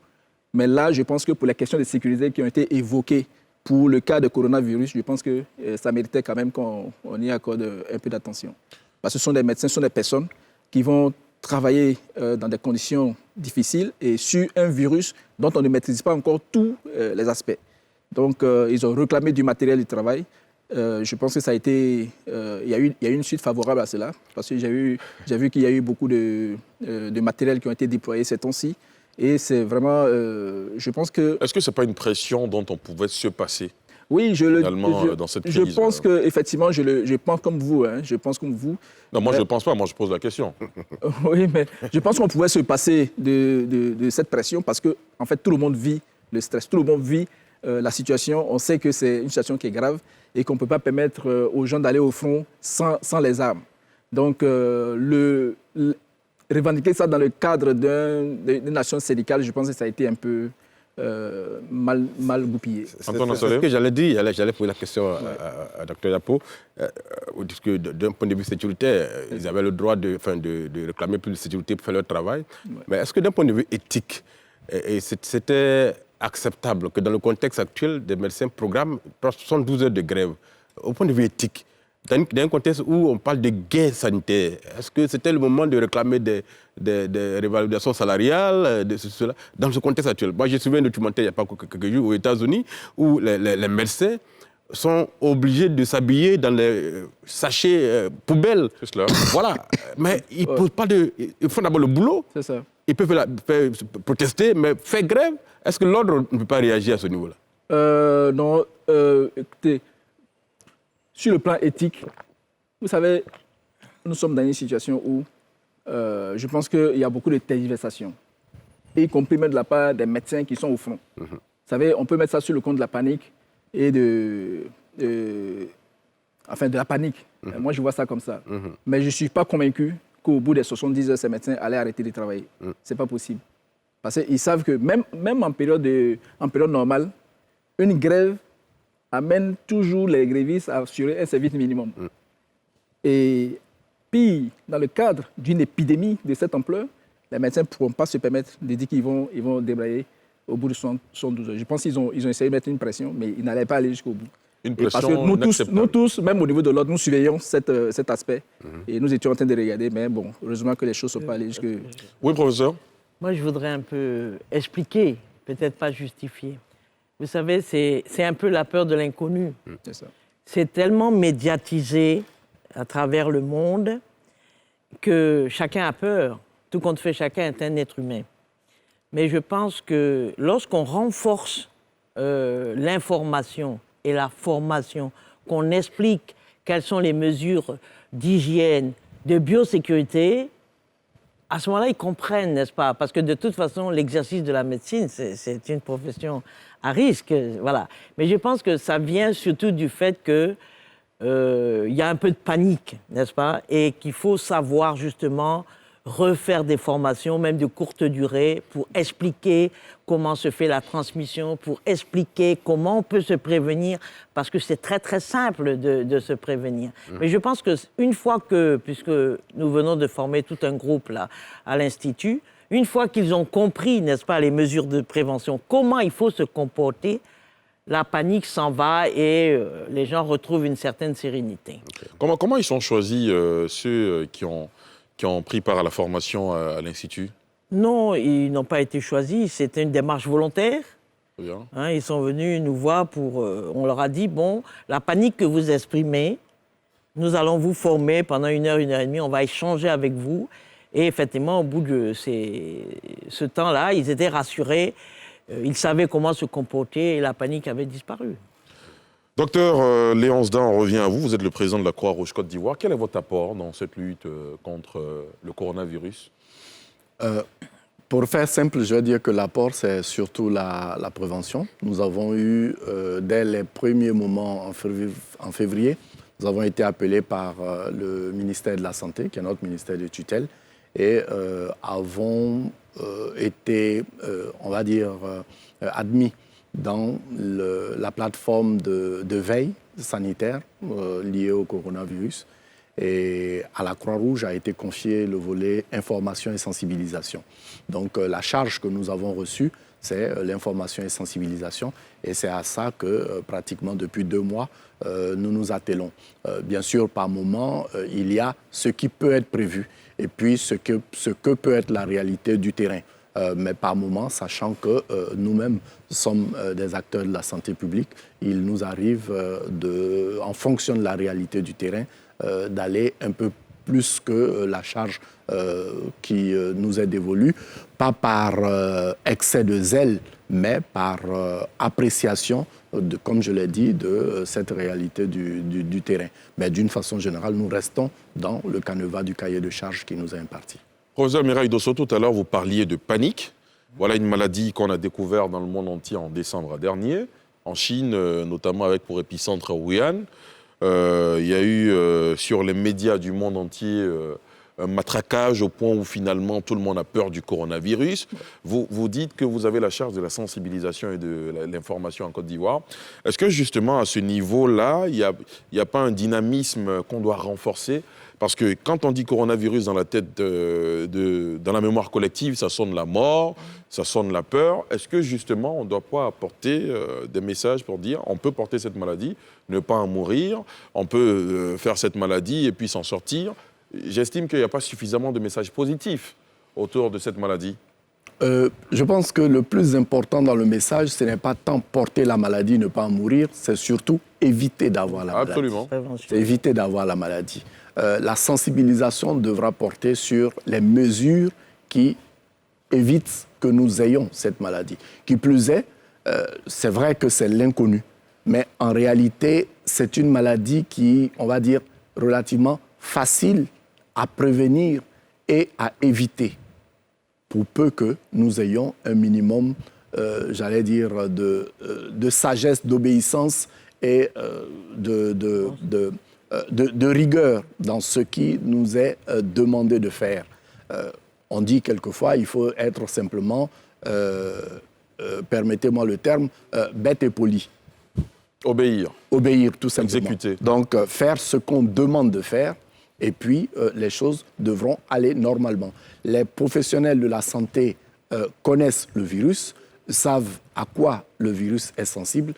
S10: Mais là, je pense que pour les questions de sécurité qui ont été évoquées pour le cas de coronavirus, je pense que ça méritait quand même qu'on y accorde un peu d'attention. Parce que ce sont des médecins, ce sont des personnes qui vont travailler dans des conditions difficiles et sur un virus dont on ne maîtrise pas encore tous les aspects. Donc, ils ont réclamé du matériel de travail. Je pense que ça a été... il y a eu une suite favorable à cela, parce que j'ai vu qu'il y a eu beaucoup de matériel qui ont été déployés ces temps-ci. Et c'est vraiment... je pense que...
S1: Est-ce que ce n'est pas une pression dont on pouvait se passer?
S10: Oui,
S1: dans cette crise,
S10: je pense qu'effectivement, je pense comme vous. Hein, je pense comme vous.
S1: Non, moi, je ne pense pas. Moi, je pose la question.
S10: Oui, mais je pense qu'on pouvait se passer de cette pression parce que, en fait, tout le monde vit le stress. Tout le monde vit la situation. On sait que c'est une situation qui est grave et qu'on ne peut pas permettre aux gens d'aller au front sans les armes. Donc, revendiquer ça dans le cadre d'une nation syndicale, je pense que ça a été un peu... mal goupillé.
S7: C'est ce que j'allais dire. J'allais poser la question à Dr Yapo. D'un point de vue sécuritaire, ils avaient le droit de réclamer plus de sécurité pour faire leur travail. Ouais. Mais est-ce que d'un point de vue éthique, c'était acceptable que dans le contexte actuel, des médecins programment 72 heures de grève? Au point de vue éthique, dans un contexte où on parle de guerre sanitaire, est-ce que c'était le moment de réclamer des révalorisations salariales, cela, dans ce contexte actuel? Moi, j'ai suivi un documentaire il n'y a pas quelques jours aux États-Unis où les médecins sont obligés de s'habiller dans les sachets poubelles.
S1: C'est cela.
S7: Voilà. Mais ils posent pas de... Ils font d'abord le boulot.
S10: C'est ça.
S7: Ils peuvent faire protester, mais faire grève, est-ce que l'ordre ne peut pas réagir à ce niveau-là?
S10: Non. Écoutez, sur le plan éthique, vous savez, nous sommes dans une situation où je pense qu'il y a beaucoup de tergiversations, y compris même de la part des médecins qui sont au front. Vous savez, on peut mettre ça sur le compte de la panique et de la panique. Moi, je vois ça comme ça. Mais je ne suis pas convaincu qu'au bout des 70 heures, ces médecins allaient arrêter de travailler. Ce n'est pas possible. Parce qu'ils savent que même en période normale, une grève amène toujours les grévistes à assurer un service minimum. Et puis, dans le cadre d'une épidémie de cette ampleur, les médecins ne pourront pas se permettre de dire qu'ils vont débrayer au bout de 72 heures. Je pense qu'ils ont essayé de mettre une pression, mais ils n'allaient pas aller jusqu'au bout.
S1: Une
S10: Et parce que
S1: pression
S10: nous tous, même au niveau de l'ordre, nous surveillons cet aspect. Et nous étions en train de regarder, mais bon, heureusement que les choses ne sont pas allées jusque...
S1: Oui, professeur.
S8: Moi, je voudrais un peu expliquer, peut-être pas justifier. Vous savez, c'est un peu la peur de l'inconnu.
S10: C'est ça.
S8: C'est tellement médiatisé à travers le monde que chacun a peur. Tout compte fait, chacun est un être humain. Mais je pense que lorsqu'on renforce l'information et la formation, qu'on explique quelles sont les mesures d'hygiène, de biosécurité, à ce moment-là, ils comprennent, n'est-ce pas? Parce que de toute façon, l'exercice de la médecine, c'est une profession à risque, voilà. Mais je pense que ça vient surtout du fait que il y a un peu de panique, n'est-ce pas? Et qu'il faut savoir justement refaire des formations, même de courte durée, pour expliquer comment se fait la transmission, pour expliquer comment on peut se prévenir, parce que c'est très très simple de se prévenir. Mais je pense qu'une fois que, puisque nous venons de former tout un groupe là à l'Institut, une fois qu'ils ont compris, n'est-ce pas, les mesures de prévention, comment il faut se comporter, la panique s'en va et les gens retrouvent une certaine sérénité.
S1: Okay. Comment ils sont choisis, ceux qui ont pris part à la formation à l'Institut? Non,
S8: ils n'ont pas été choisis. C'était une démarche volontaire.
S1: Bien.
S8: Hein, ils sont venus nous voir pour... on leur a dit, bon, la panique que vous exprimez, nous allons vous former pendant 1 heure, 1 heure et demie. On va échanger avec vous. Et effectivement, au bout de ce temps-là, ils étaient rassurés. Ils savaient comment se comporter et la panique avait disparu.
S1: Docteur Léonce Dan, on revient à vous. Vous êtes le président de la Croix-Rouge Côte d'Ivoire. Quel est votre apport dans cette lutte contre le coronavirus?
S11: Pour faire simple, je vais dire que l'apport, c'est surtout la prévention. Nous avons eu, dès les premiers moments en février, nous avons été appelés par le ministère de la Santé, qui est notre ministère de tutelle, et avons été, on va dire, admis dans la plateforme de veille sanitaire liée au coronavirus. Et à la Croix-Rouge a été confié le volet information et sensibilisation. Donc la charge que nous avons reçue, c'est l'information et sensibilisation. Et c'est à ça que pratiquement depuis 2 mois, nous nous attelons. Bien sûr, par moment, il y a ce qui peut être prévu et puis ce que peut être la réalité du terrain. Mais par moment, sachant que nous-mêmes sommes des acteurs de la santé publique, il nous arrive, en fonction de la réalité du terrain, d'aller un peu plus que la charge qui nous est dévolue, pas par excès de zèle, mais par appréciation, comme je l'ai dit, de cette réalité du terrain. Mais d'une façon générale, nous restons dans le canevas du cahier de charges qui nous est imparti.
S1: Professeur Mireille Dosso, tout à l'heure, vous parliez de panique. Voilà une maladie qu'on a découverte dans le monde entier en décembre dernier, en Chine, notamment avec pour épicentre Wuhan. Il y a eu sur les médias du monde entier un matraquage au point où finalement tout le monde a peur du coronavirus. Vous dites que vous avez la charge de la sensibilisation et de l'information en Côte d'Ivoire. Est-ce que justement à ce niveau-là, il n'y a pas un dynamisme qu'on doit renforcer? Parce que quand on dit coronavirus dans la tête, dans la mémoire collective, ça sonne la mort, ça sonne la peur. Est-ce que justement on ne doit pas apporter des messages pour dire on peut porter cette maladie, ne pas en mourir, on peut faire cette maladie et puis s'en sortir? J'estime qu'il n'y a pas suffisamment de messages positifs autour de cette maladie.
S11: Je pense que le plus important dans le message, ce n'est pas tant porter la maladie, ne pas en mourir, c'est surtout éviter d'avoir la maladie.
S1: Absolument.
S11: C'est éviter d'avoir la maladie. La sensibilisation devra porter sur les mesures qui évitent que nous ayons cette maladie. Qui plus est, c'est vrai que c'est l'inconnu, mais en réalité, c'est une maladie qui, on va dire, relativement facile à prévenir et à éviter, pour peu que nous ayons un minimum, j'allais dire, de sagesse, d'obéissance et de rigueur dans ce qui nous est demandé de faire. On dit quelquefois, il faut être simplement, permettez-moi le terme, bête et poli.
S1: Obéir.
S11: Obéir, tout simplement.
S1: Exécuter.
S11: Donc, faire ce qu'on demande de faire, et puis les choses devront aller normalement. Les professionnels de la santé connaissent le virus, savent à quoi le virus est sensible,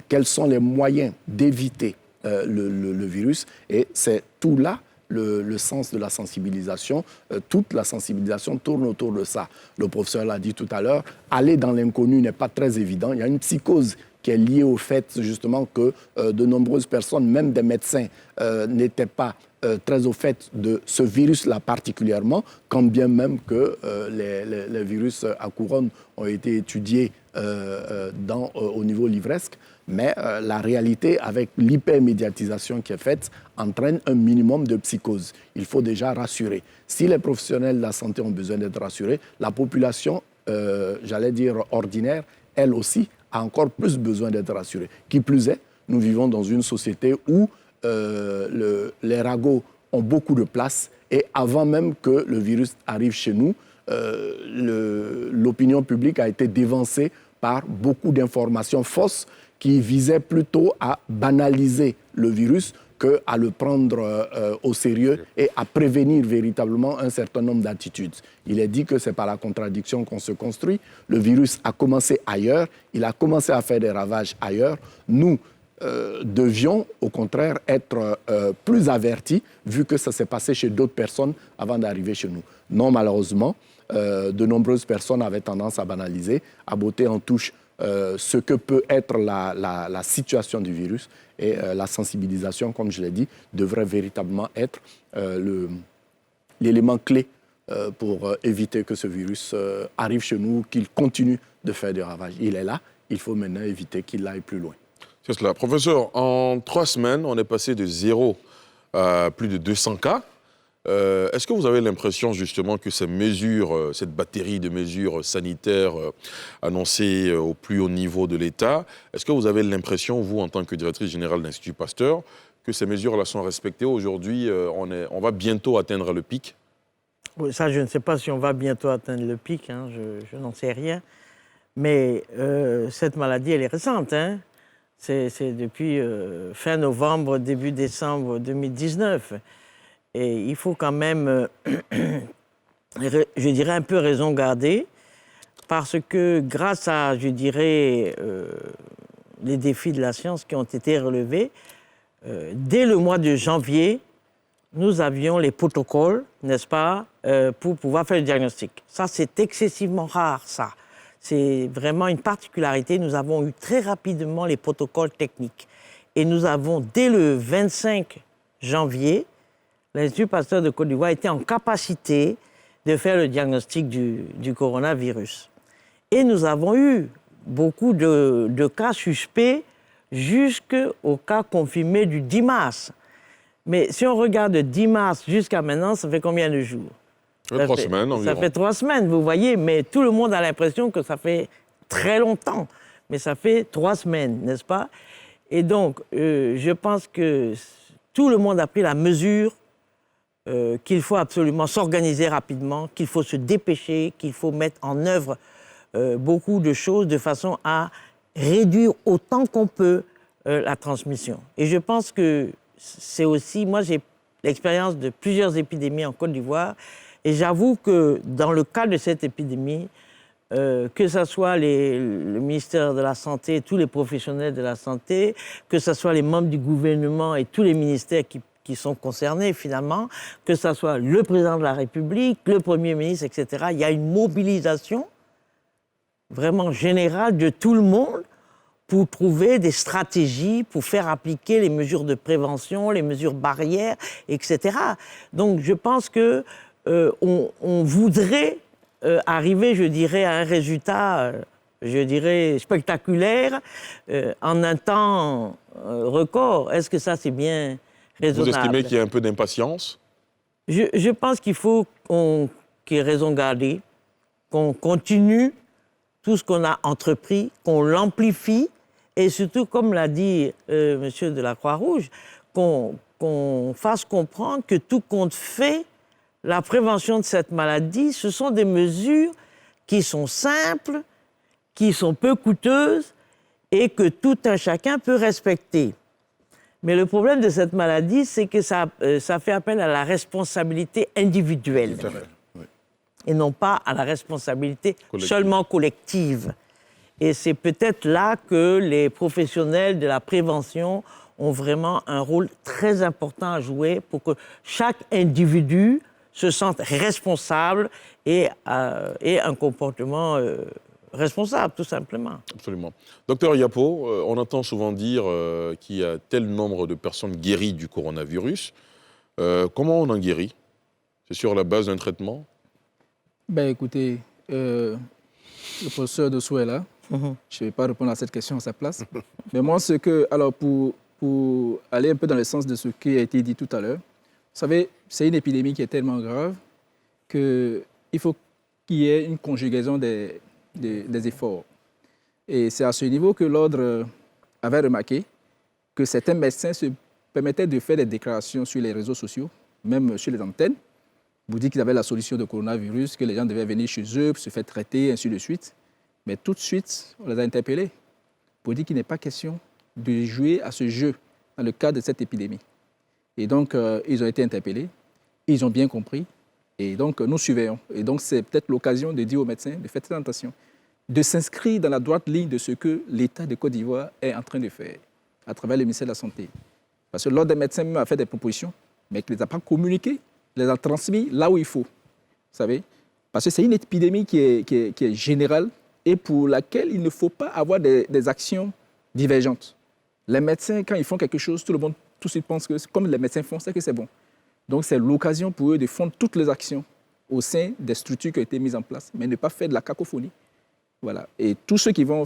S11: quels sont les moyens d'éviter le virus. Et c'est tout là le sens de la sensibilisation. Toute la sensibilisation tourne autour de ça. Le professeur l'a dit tout à l'heure, aller dans l'inconnu n'est pas très évident. Il y a une psychose qui est liée au fait justement que de nombreuses personnes, même des médecins, n'étaient pas très au fait de ce virus-là particulièrement, quand bien même que les virus à couronne ont été étudiés au niveau livresque. Mais la réalité, avec l'hypermédiatisation qui est faite, entraîne un minimum de psychose. Il faut déjà rassurer. Si les professionnels de la santé ont besoin d'être rassurés, la population, j'allais dire ordinaire, elle aussi, a encore plus besoin d'être rassurée. Qui plus est, nous vivons dans une société où les ragots ont beaucoup de place et avant même que le virus arrive chez nous, l'opinion publique a été dévancée par beaucoup d'informations fausses qui visaient plutôt à banaliser le virus qu'à le prendre au sérieux et à prévenir véritablement un certain nombre d'attitudes. Il est dit que c'est par la contradiction qu'on se construit. Le virus a commencé ailleurs, il a commencé à faire des ravages ailleurs. Nous devions, au contraire, être plus avertis, vu que ça s'est passé chez d'autres personnes avant d'arriver chez nous. Non, malheureusement, de nombreuses personnes avaient tendance à banaliser, à botter en touche ce que peut être la situation du virus. Et la sensibilisation, comme je l'ai dit, devrait véritablement être l'élément clé pour éviter que ce virus arrive chez nous, qu'il continue de faire des ravages. Il est là, il faut maintenant éviter qu'il aille plus loin.
S1: C'est cela. Professeur, en 3 semaines, on est passé de 0 à plus de 200 cas. Est-ce que vous avez l'impression justement que ces mesures, cette batterie de mesures sanitaires annoncées au plus haut niveau de l'État, est-ce que vous avez l'impression, vous, en tant que directrice générale de l'Institut Pasteur, que ces mesures-là sont respectées aujourd'hui? On va bientôt atteindre le pic?
S8: Oui, ça, je ne sais pas si on va bientôt atteindre le pic, hein, je n'en sais rien. Mais cette maladie, elle est récente. Hein. C'est depuis fin novembre, début décembre 2019. Et il faut quand même, je dirais, un peu raison garder, parce que grâce à, je dirais, les défis de la science qui ont été relevés, dès le mois de janvier, nous avions les protocoles, n'est-ce pas, pour pouvoir faire le diagnostic. Ça, c'est excessivement rare, ça. C'est vraiment une particularité. Nous avons eu très rapidement les protocoles techniques. Et nous avons, dès le 25 janvier, l'Institut Pasteur de Côte d'Ivoire était en capacité de faire le diagnostic du coronavirus. Et nous avons eu beaucoup de cas suspects jusqu'au cas confirmé du 10 mars. Mais si on regarde de 10 mars jusqu'à maintenant, ça fait combien de jours?
S1: 3 semaines environ.
S8: Ça fait 3 semaines, vous voyez, mais tout le monde a l'impression que ça fait très longtemps. Mais ça fait 3 semaines, n'est-ce pas? Et donc, je pense que tout le monde a pris la mesure qu'il faut absolument s'organiser rapidement, qu'il faut se dépêcher, qu'il faut mettre en œuvre beaucoup de choses de façon à réduire autant qu'on peut la transmission. Et je pense que c'est aussi... Moi, j'ai l'expérience de plusieurs épidémies en Côte d'Ivoire et j'avoue que dans le cas de cette épidémie, que ce soit le ministère de la Santé, tous les professionnels de la santé, que ce soit les membres du gouvernement et tous les ministères qui sont concernés finalement, que ce soit le président de la République, le Premier ministre, etc. Il y a une mobilisation vraiment générale de tout le monde pour trouver des stratégies, pour faire appliquer les mesures de prévention, les mesures barrières, etc. Donc je pense que on voudrait arriver, je dirais, à un résultat, je dirais, spectaculaire en un temps record. Est-ce que ça, c'est bien raisonnable?
S1: Vous estimez qu'il y a un peu d'impatience?
S8: Je pense qu'il faut qu'il y ait raison gardée, qu'on continue tout ce qu'on a entrepris, qu'on l'amplifie, et surtout, comme l'a dit monsieur de la Croix-Rouge, qu'on fasse comprendre que tout compte fait, la prévention de cette maladie, ce sont des mesures qui sont simples, qui sont peu coûteuses et que tout un chacun peut respecter. Mais le problème de cette maladie, c'est que ça fait appel à la responsabilité individuelle et non pas à la responsabilité seulement collective. Et c'est peut-être là que les professionnels de la prévention ont vraiment un rôle très important à jouer pour que chaque individu se sente responsable et ait un comportement responsable, tout simplement.
S1: Absolument. Docteur Yapo, on entend souvent dire qu'il y a tel nombre de personnes guéries du coronavirus. Comment on en guérit? C'est sur la base d'un traitement?
S10: Ben écoutez, le professeur Dosso est là. Je ne vais pas répondre à cette question à sa place. Mais moi, alors pour aller un peu dans le sens de ce qui a été dit tout à l'heure, vous savez, c'est une épidémie qui est tellement grave qu'il faut qu'il y ait une conjugaison des efforts. Et c'est à ce niveau que l'Ordre avait remarqué que certains médecins se permettaient de faire des déclarations sur les réseaux sociaux, même sur les antennes, pour dire qu'ils avaient la solution de coronavirus, que les gens devaient venir chez eux, se faire traiter, ainsi de suite. Mais tout de suite, on les a interpellés pour dire qu'il n'est pas question de jouer à ce jeu dans le cadre de cette épidémie. Et donc, ils ont été interpellés, ils ont bien compris, et donc nous surveillons. Et donc, c'est peut-être l'occasion de dire aux médecins de faire très attention, de s'inscrire dans la droite ligne de ce que l'État de Côte d'Ivoire est en train de faire à travers le ministère de la Santé. Parce que l'Ordre des médecins même a fait des propositions, mais qu'il ne les a pas communiquées, les a transmis là où il faut. Vous savez, parce que c'est une épidémie qui est générale et pour laquelle il ne faut pas avoir des actions divergentes. Les médecins, quand ils font quelque chose, tout le monde, tous ils pensent que comme les médecins font, c'est que c'est bon. Donc c'est l'occasion pour eux de fondre toutes les actions au sein des structures qui ont été mises en place, mais ne pas faire de la cacophonie. Voilà. Et tous ceux qui vont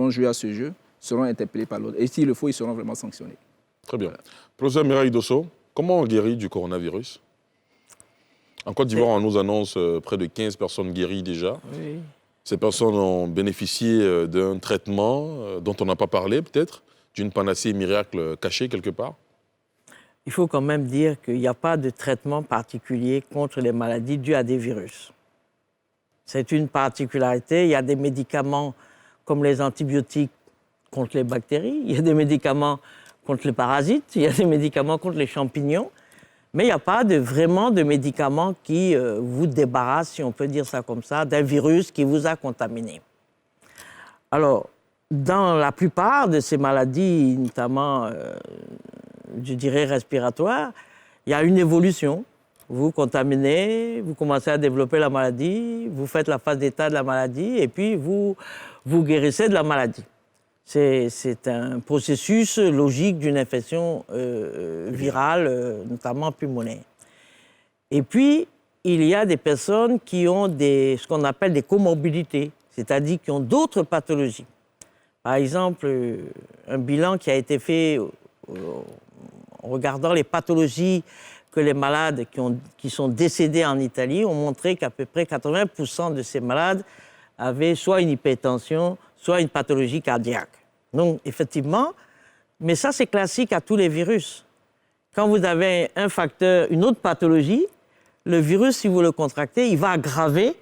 S10: jouer à ce jeu seront interpellés par l'ordre. Et s'il le faut, ils seront vraiment sanctionnés.
S1: Très bien. Voilà. Professeur Mireille Dosso, comment on guérit du coronavirus? En Côte d'Ivoire, on nous annonce près de 15 personnes guéries déjà.
S8: Oui.
S1: Ces personnes ont bénéficié d'un traitement dont on n'a pas parlé, peut-être, d'une panacée miracle cachée quelque part.
S8: Il faut quand même dire qu'il n'y a pas de traitement particulier contre les maladies dues à des virus. C'est une particularité. Il y a des médicaments comme les antibiotiques contre les bactéries, il y a des médicaments contre les parasites, il y a des médicaments contre les champignons, mais il n'y a pas vraiment de médicaments qui vous débarrassent, si on peut dire ça comme ça, d'un virus qui vous a contaminé. Alors, dans la plupart de ces maladies, notamment, je dirais, respiratoires, il y a une évolution. Vous contaminez, vous commencez à développer la maladie, vous faites la phase d'état de la maladie et puis vous guérissez de la maladie. C'est un processus logique d'une infection virale, notamment pulmonaire. Et puis, il y a des personnes qui ont ce qu'on appelle des comorbidités, c'est-à-dire qui ont d'autres pathologies. Par exemple, un bilan qui a été fait en regardant les pathologies que les malades qui sont décédés en Italie ont montré qu'à peu près 80% de ces malades avaient soit une hypertension, soit une pathologie cardiaque. Donc, effectivement, mais ça, c'est classique à tous les virus. Quand vous avez un facteur, une autre pathologie, le virus, si vous le contractez, il va aggraver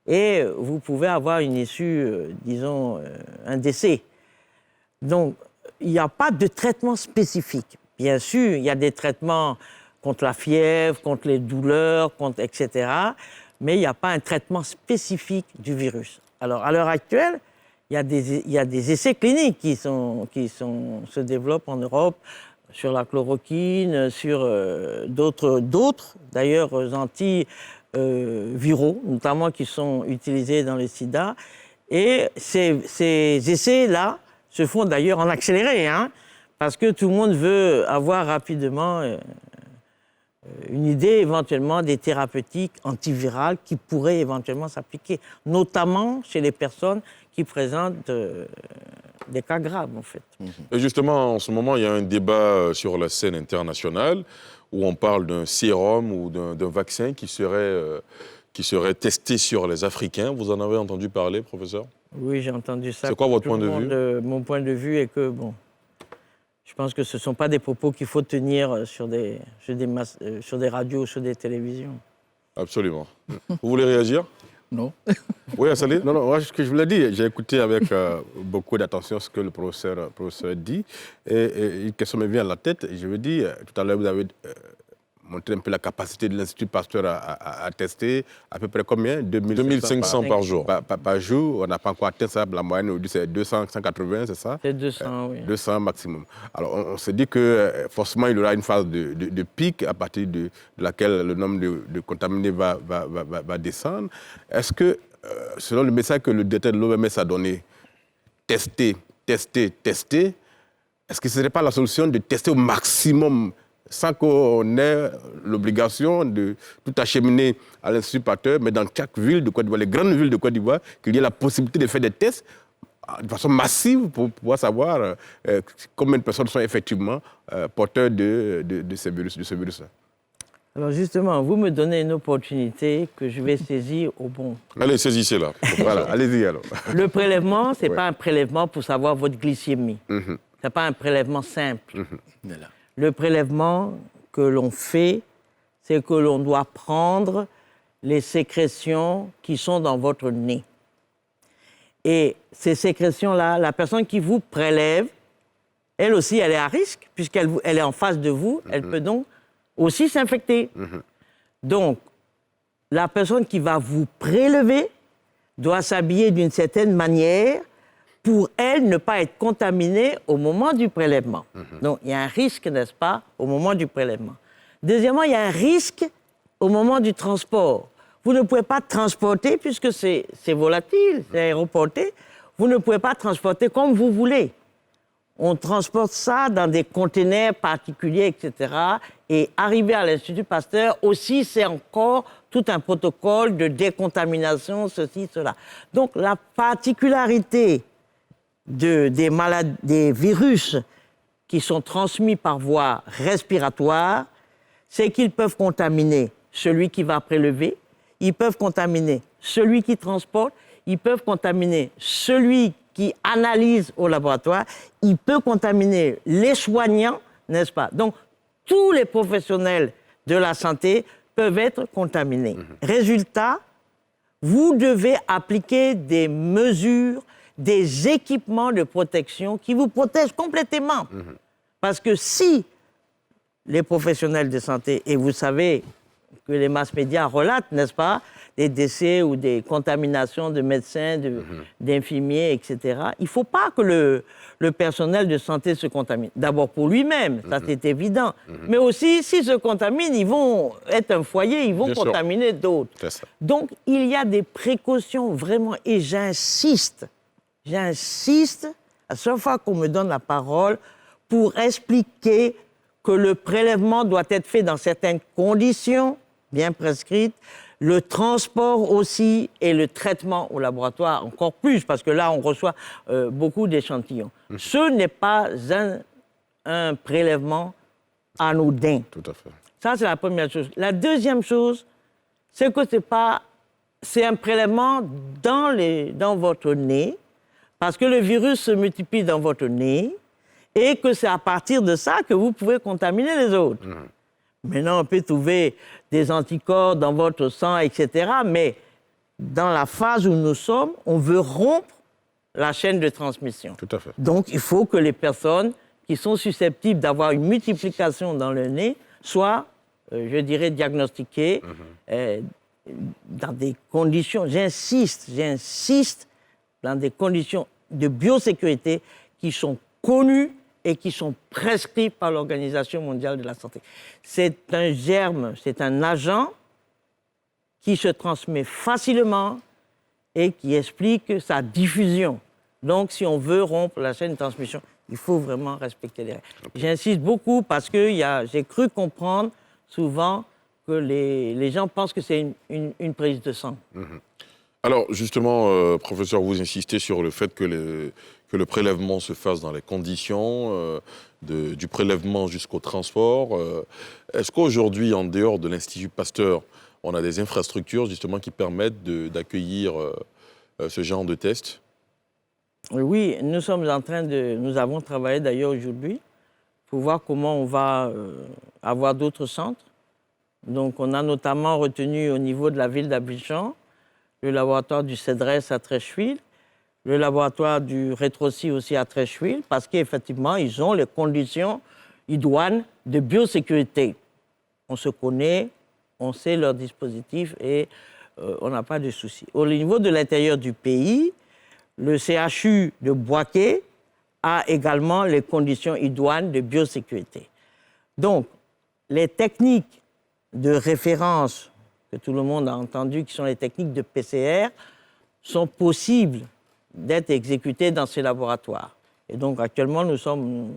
S8: et vous pouvez avoir une issue, disons, un décès. Donc, il n'y a pas de traitement spécifique. Bien sûr, il y a des traitements contre la fièvre, contre les douleurs, etc. Mais il n'y a pas un traitement spécifique du virus. Alors, à l'heure actuelle, il y a des essais cliniques qui se développent en Europe sur la chloroquine, sur d'autres d'ailleurs, antiviraux, notamment qui sont utilisés dans le sida. Et ces essais-là se font d'ailleurs en accéléré, parce que tout le monde veut avoir rapidement une idée éventuellement des thérapeutiques antivirales qui pourraient éventuellement s'appliquer, notamment chez les personnes qui présentent des cas graves, en fait.
S1: Et justement, en ce moment, il y a un débat sur la scène internationale où on parle d'un sérum ou d'un vaccin qui serait testé sur les Africains. Vous en avez entendu parler, professeur?
S8: Oui, j'ai entendu ça.
S1: C'est quoi votre point de vue?
S8: Mon point de vue est que, je pense que ce ne sont pas des propos qu'il faut tenir sur des radios ou sur des télévisions.
S1: Absolument. Vous voulez réagir?
S10: Non.
S7: Oui, Assalé? Non, moi, ce que je voulais dire, j'ai écouté avec beaucoup d'attention ce que le professeur dit. Et une question me vient à la tête. Je veux dire, tout à l'heure, vous avez montrer un peu la capacité de l'Institut Pasteur à tester. À peu près combien?
S1: 2500 par jour.
S7: Par jour. On n'a pas encore atteint ça. La moyenne aujourd'hui, c'est 200, 180, c'est ça?
S8: C'est 200, oui.
S7: 200 maximum. Alors, on se dit que forcément, il y aura une phase de pic à partir de laquelle le nombre de contaminés va descendre. Est-ce que, selon le message que le directeur de l'OMS a donné, tester, est-ce que ce ne serait pas la solution de tester au maximum sans qu'on ait l'obligation de tout acheminer à l'Institut Pasteur, mais dans chaque ville de Côte d'Ivoire, les grandes villes de Côte d'Ivoire, qu'il y ait la possibilité de faire des tests de façon massive pour pouvoir savoir combien de personnes sont effectivement porteurs de ce virus-là.
S8: Alors justement, vous me donnez une opportunité que je vais saisir au bon.
S1: Allez, saisissez-la.
S7: Voilà, allez-y alors.
S8: Le prélèvement, ce n'est pas un prélèvement pour savoir votre glycémie. Ce n'est pas un prélèvement simple. Le prélèvement que l'on fait, c'est que l'on doit prendre les sécrétions qui sont dans votre nez. Et ces sécrétions-là, la personne qui vous prélève, elle aussi, elle est à risque, puisqu'elle est en face de vous, elle peut donc aussi s'infecter. Donc, la personne qui va vous prélever doit s'habiller d'une certaine manière pour elle ne pas être contaminée au moment du prélèvement. Donc, il y a un risque, n'est-ce pas, au moment du prélèvement. Deuxièmement, il y a un risque au moment du transport. Vous ne pouvez pas transporter, puisque c'est volatile, c'est aéroporté, vous ne pouvez pas transporter comme vous voulez. On transporte ça dans des containers particuliers, etc. Et arriver à l'Institut Pasteur aussi, c'est encore tout un protocole de décontamination, ceci, cela. Donc, la particularité des virus qui sont transmis par voie respiratoire, c'est qu'ils peuvent contaminer celui qui va prélever, ils peuvent contaminer celui qui transporte, ils peuvent contaminer celui qui analyse au laboratoire, il peut contaminer les soignants, n'est-ce pas? Donc, tous les professionnels de la santé peuvent être contaminés. Résultat, vous devez appliquer des mesures, des équipements de protection qui vous protègent complètement. Parce que si les professionnels de santé, et vous savez que les masses médias relatent, n'est-ce pas, des décès ou des contaminations de médecins, d'infirmiers, etc. Il ne faut pas que le personnel de santé se contamine. D'abord pour lui-même, ça c'est évident. Mais aussi, s'ils se contaminent, ils vont être un foyer, ils vont contaminer d'autres. Donc, il y a des précautions vraiment, et j'insiste, à chaque fois qu'on me donne la parole, pour expliquer que le prélèvement doit être fait dans certaines conditions bien prescrites, le transport aussi et le traitement au laboratoire encore plus, parce que là, on reçoit beaucoup d'échantillons. Ce n'est pas un prélèvement anodin.
S7: Tout à fait.
S8: Ça, c'est la première chose. La deuxième chose, c'est que c'est un prélèvement dans votre nez, parce que le virus se multiplie dans votre nez, et que c'est à partir de ça que vous pouvez contaminer les autres. Maintenant, on peut trouver des anticorps dans votre sang, etc. Mais dans la phase où nous sommes, on veut rompre la chaîne de transmission.
S7: Tout à fait.
S8: Donc, il faut que les personnes qui sont susceptibles d'avoir une multiplication dans le nez soient, je dirais, diagnostiquées dans des conditions, j'insiste, dans des conditions de biosécurité qui sont connues et qui sont prescrits par l'Organisation mondiale de la santé. C'est un germe, c'est un agent qui se transmet facilement et qui explique sa diffusion. Donc, si on veut rompre la chaîne de transmission, il faut vraiment respecter les règles. J'insiste beaucoup parce que j'ai cru comprendre souvent que les gens pensent que c'est une prise de sang.
S1: Alors, justement, professeur, vous insistez sur le fait que le prélèvement se fasse dans les conditions, du prélèvement jusqu'au transport. Est-ce qu'aujourd'hui, en dehors de l'Institut Pasteur, on a des infrastructures justement qui permettent d'accueillir ce genre de tests?
S8: Oui, nous avons travaillé d'ailleurs aujourd'hui pour voir comment on va avoir d'autres centres. Donc, on a notamment retenu au niveau de la ville d'Abidjan le laboratoire du CEDRES à Treichville, le laboratoire du Rétroci aussi à Treichville, parce qu'effectivement, ils ont les conditions idoines de biosécurité. on se connaît, on sait leur dispositif et on n'a pas de soucis. Au niveau de l'intérieur du pays, le CHU de Bouaké a également les conditions idoines de biosécurité. Donc, les techniques de référence que tout le monde a entendues, qui sont les techniques de PCR, sont possibles d'être exécutées dans ces laboratoires. Et donc, actuellement, nous sommes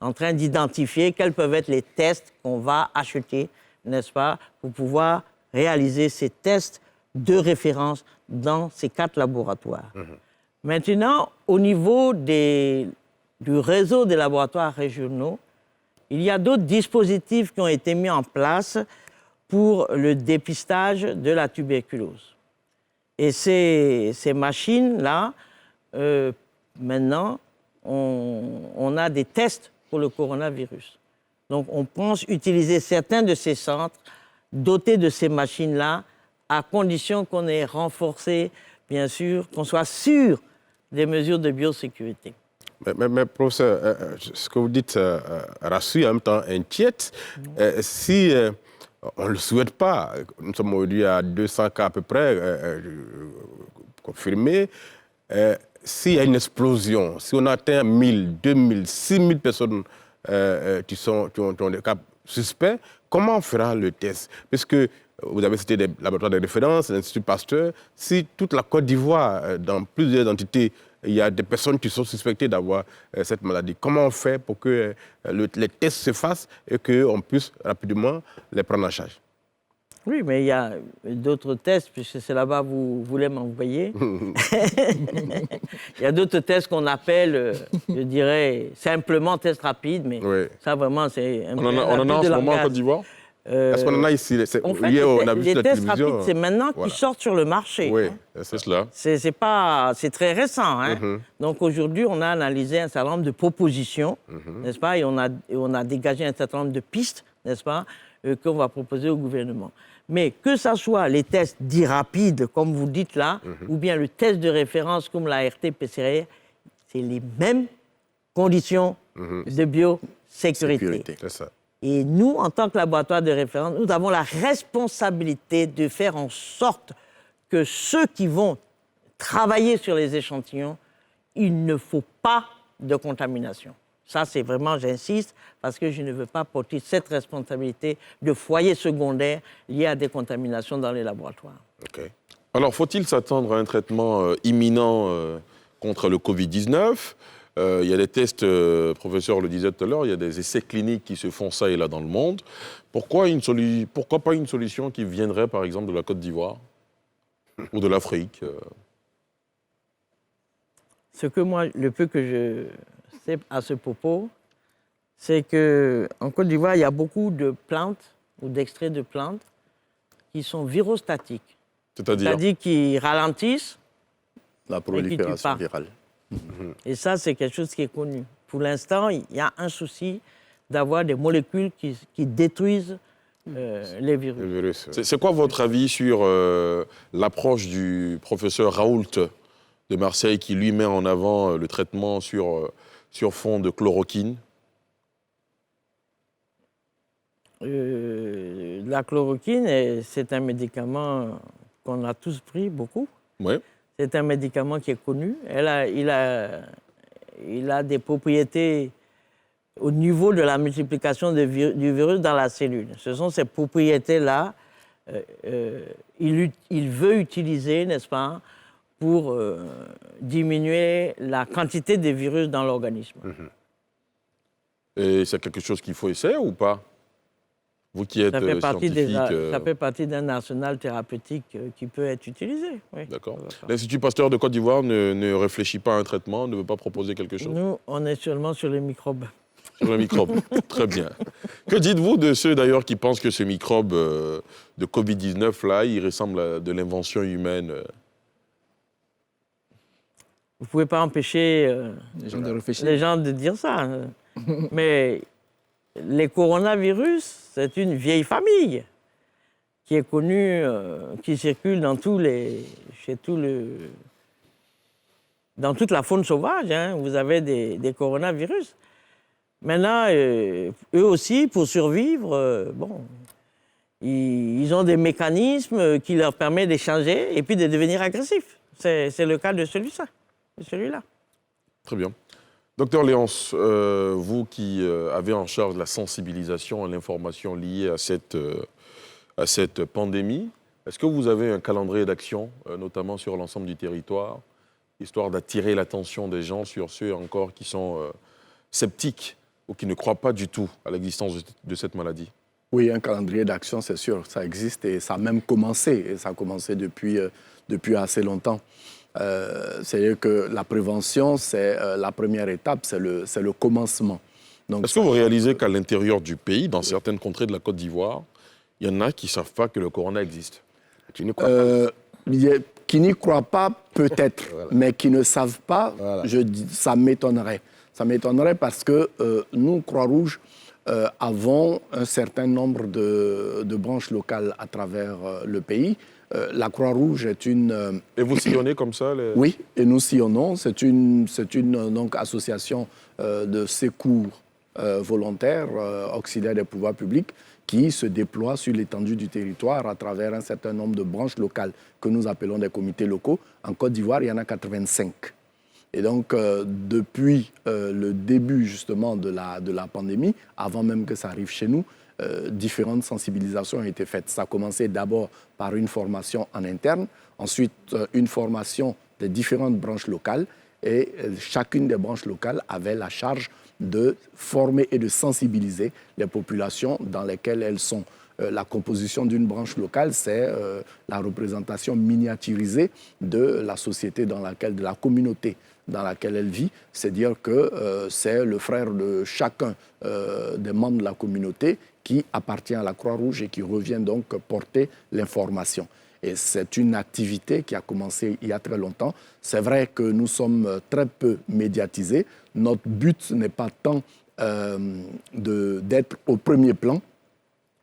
S8: en train d'identifier quels peuvent être les tests qu'on va acheter, n'est-ce pas, pour pouvoir réaliser ces tests de référence dans ces 4 laboratoires. Maintenant, au niveau du réseau des laboratoires régionaux, il y a d'autres dispositifs qui ont été mis en place pour le dépistage de la tuberculose. Et ces machines-là, maintenant, on a des tests pour le coronavirus. Donc, on pense utiliser certains de ces centres dotés de ces machines-là, à condition qu'on ait renforcé, bien sûr, qu'on soit sûr des mesures de biosécurité.
S7: Mais professeur, ce que vous dites rassure, en même temps inquiète. Si on ne le souhaite pas, nous sommes aujourd'hui à 200 cas à peu près confirmés, s'il y a une explosion, si on atteint 1000, 2000, 6000 personnes qui ont des cas suspects, comment on fera le test? Parce que vous avez cité des laboratoires de référence, l'Institut Pasteur. Si toute la Côte d'Ivoire, dans plusieurs entités, il y a des personnes qui sont suspectées d'avoir cette maladie, comment on fait pour que les tests se fassent et qu'on puisse rapidement les prendre en charge?
S8: Oui, mais il y a d'autres tests, puisque c'est là-bas que vous voulez m'envoyer. Il y a d'autres tests qu'on appelle, je dirais, simplement tests rapides, mais ça vraiment, c'est un peu...
S1: On en a en ce moment en Côte d'Ivoire?
S7: Est-ce qu'on en a ici?
S8: En fait, les tests rapides, c'est maintenant qu'ils sortent sur le marché.
S1: Oui, c'est cela.
S8: C'est très récent. Hein? Donc aujourd'hui, on a analysé un certain nombre de propositions, n'est-ce pas? Et on a dégagé un certain nombre de pistes, n'est-ce pas, qu'on va proposer au gouvernement. Mais que ce soit les tests dits rapides, comme vous dites là, ou bien le test de référence comme la RT-PCR, c'est les mêmes conditions de biosécurité.
S7: C'est ça.
S8: Et nous, en tant que laboratoire de référence, nous avons la responsabilité de faire en sorte que ceux qui vont travailler sur les échantillons, il ne faut pas de contamination. Ça, c'est vraiment, j'insiste, parce que je ne veux pas porter cette responsabilité de foyers secondaires liés à des contaminations dans les laboratoires.
S1: Okay. Alors, faut-il s'attendre à un traitement imminent contre le Covid-19 ? Il y a des tests, le professeur le disait tout à l'heure, il y a des essais cliniques qui se font ça et là dans le monde. Pourquoi pas une solution qui viendrait, par exemple, de la Côte d'Ivoire ou de l'Afrique
S8: Ce que moi, le peu que je sais à ce propos, c'est qu'en Côte d'Ivoire, il y a beaucoup de plantes ou d'extraits de plantes qui sont virostatiques. C'est-à-dire qui ralentissent
S11: la prolifération virale.
S8: Et ça, c'est quelque chose qui est connu. Pour l'instant, il y a un souci d'avoir des molécules qui détruisent les virus.
S1: C'est quoi votre avis sur l'approche du professeur Raoult de Marseille qui lui met en avant le traitement sur fond de chloroquine?
S8: La chloroquine, c'est un médicament qu'on a tous pris beaucoup.
S1: Oui.
S8: C'est un médicament qui est connu. Il a des propriétés au niveau de la multiplication du virus dans la cellule. Ce sont ces propriétés-là il veut utiliser, n'est-ce pas, pour diminuer la quantité de virus dans l'organisme.
S1: Et c'est quelque chose qu'il faut essayer ou pas? Vous qui êtes scientifique...
S8: Ça fait partie d'un arsenal thérapeutique qui peut être utilisé. Oui.
S1: D'accord. L'Institut Pasteur de Côte d'Ivoire ne réfléchit pas à un traitement, ne veut pas proposer quelque chose?
S8: Nous, on est seulement sur les microbes.
S1: Sur les microbes, très bien. Que dites-vous de ceux d'ailleurs qui pensent que ce microbe de Covid-19, là, il ressemble à de l'invention humaine?
S8: Vous ne pouvez pas empêcher les gens de dire ça. Mais les coronavirus, c'est une vieille famille qui est connue, qui circule dans toute la faune sauvage. Hein. Vous avez des coronavirus. Maintenant, eux aussi, pour survivre, ils ont des mécanismes qui leur permettent d'échanger et puis de devenir agressifs. C'est le cas de celui-là.
S1: Très bien. Docteur Léonce, vous qui avez en charge la sensibilisation à l'information liée à cette pandémie, est-ce que vous avez un calendrier d'action, notamment sur l'ensemble du territoire, histoire d'attirer l'attention des gens sur ceux encore qui sont sceptiques ou qui ne croient pas du tout à l'existence de cette maladie?
S11: Oui, un calendrier d'action, c'est sûr, ça existe et ça a même commencé. Et ça a commencé depuis assez longtemps. C'est-à-dire que la prévention, c'est la première étape, c'est le commencement.
S1: Est-ce que vous réalisez qu'à l'intérieur du pays, dans certaines contrées de la Côte d'Ivoire, il y en a qui ne savent pas que le corona existe?
S7: Tu n'y crois pas?
S11: Qui n'y croient pas, peut-être, voilà. Mais qui ne savent pas, voilà. Ça m'étonnerait. Ça m'étonnerait parce que nous, Croix-Rouge, avons un certain nombre de branches locales à travers le pays. La Croix-Rouge est une...
S1: Et vous sillonnez comme ça
S11: Oui, et nous sillonnons. C'est une donc, association de secours volontaires, auxiliaires des pouvoirs publics, qui se déploie sur l'étendue du territoire à travers un certain nombre de branches locales que nous appelons des comités locaux. En Côte d'Ivoire, il y en a 85. Et donc, depuis le début justement de la pandémie, avant même que ça arrive chez nous, différentes sensibilisations ont été faites. Ça a commencé d'abord par une formation en interne, ensuite une formation des différentes branches locales, et chacune des branches locales avait la charge de former et de sensibiliser les populations dans lesquelles elles sont. La composition d'une branche locale, c'est la représentation miniaturisée de la société de la communauté dans laquelle elle vit. C'est-à-dire que c'est le frère de chacun des membres de la communauté qui appartient à la Croix-Rouge et qui revient donc porter l'information. Et c'est une activité qui a commencé il y a très longtemps. C'est vrai que nous sommes très peu médiatisés. Notre but n'est pas tant d'être au premier plan,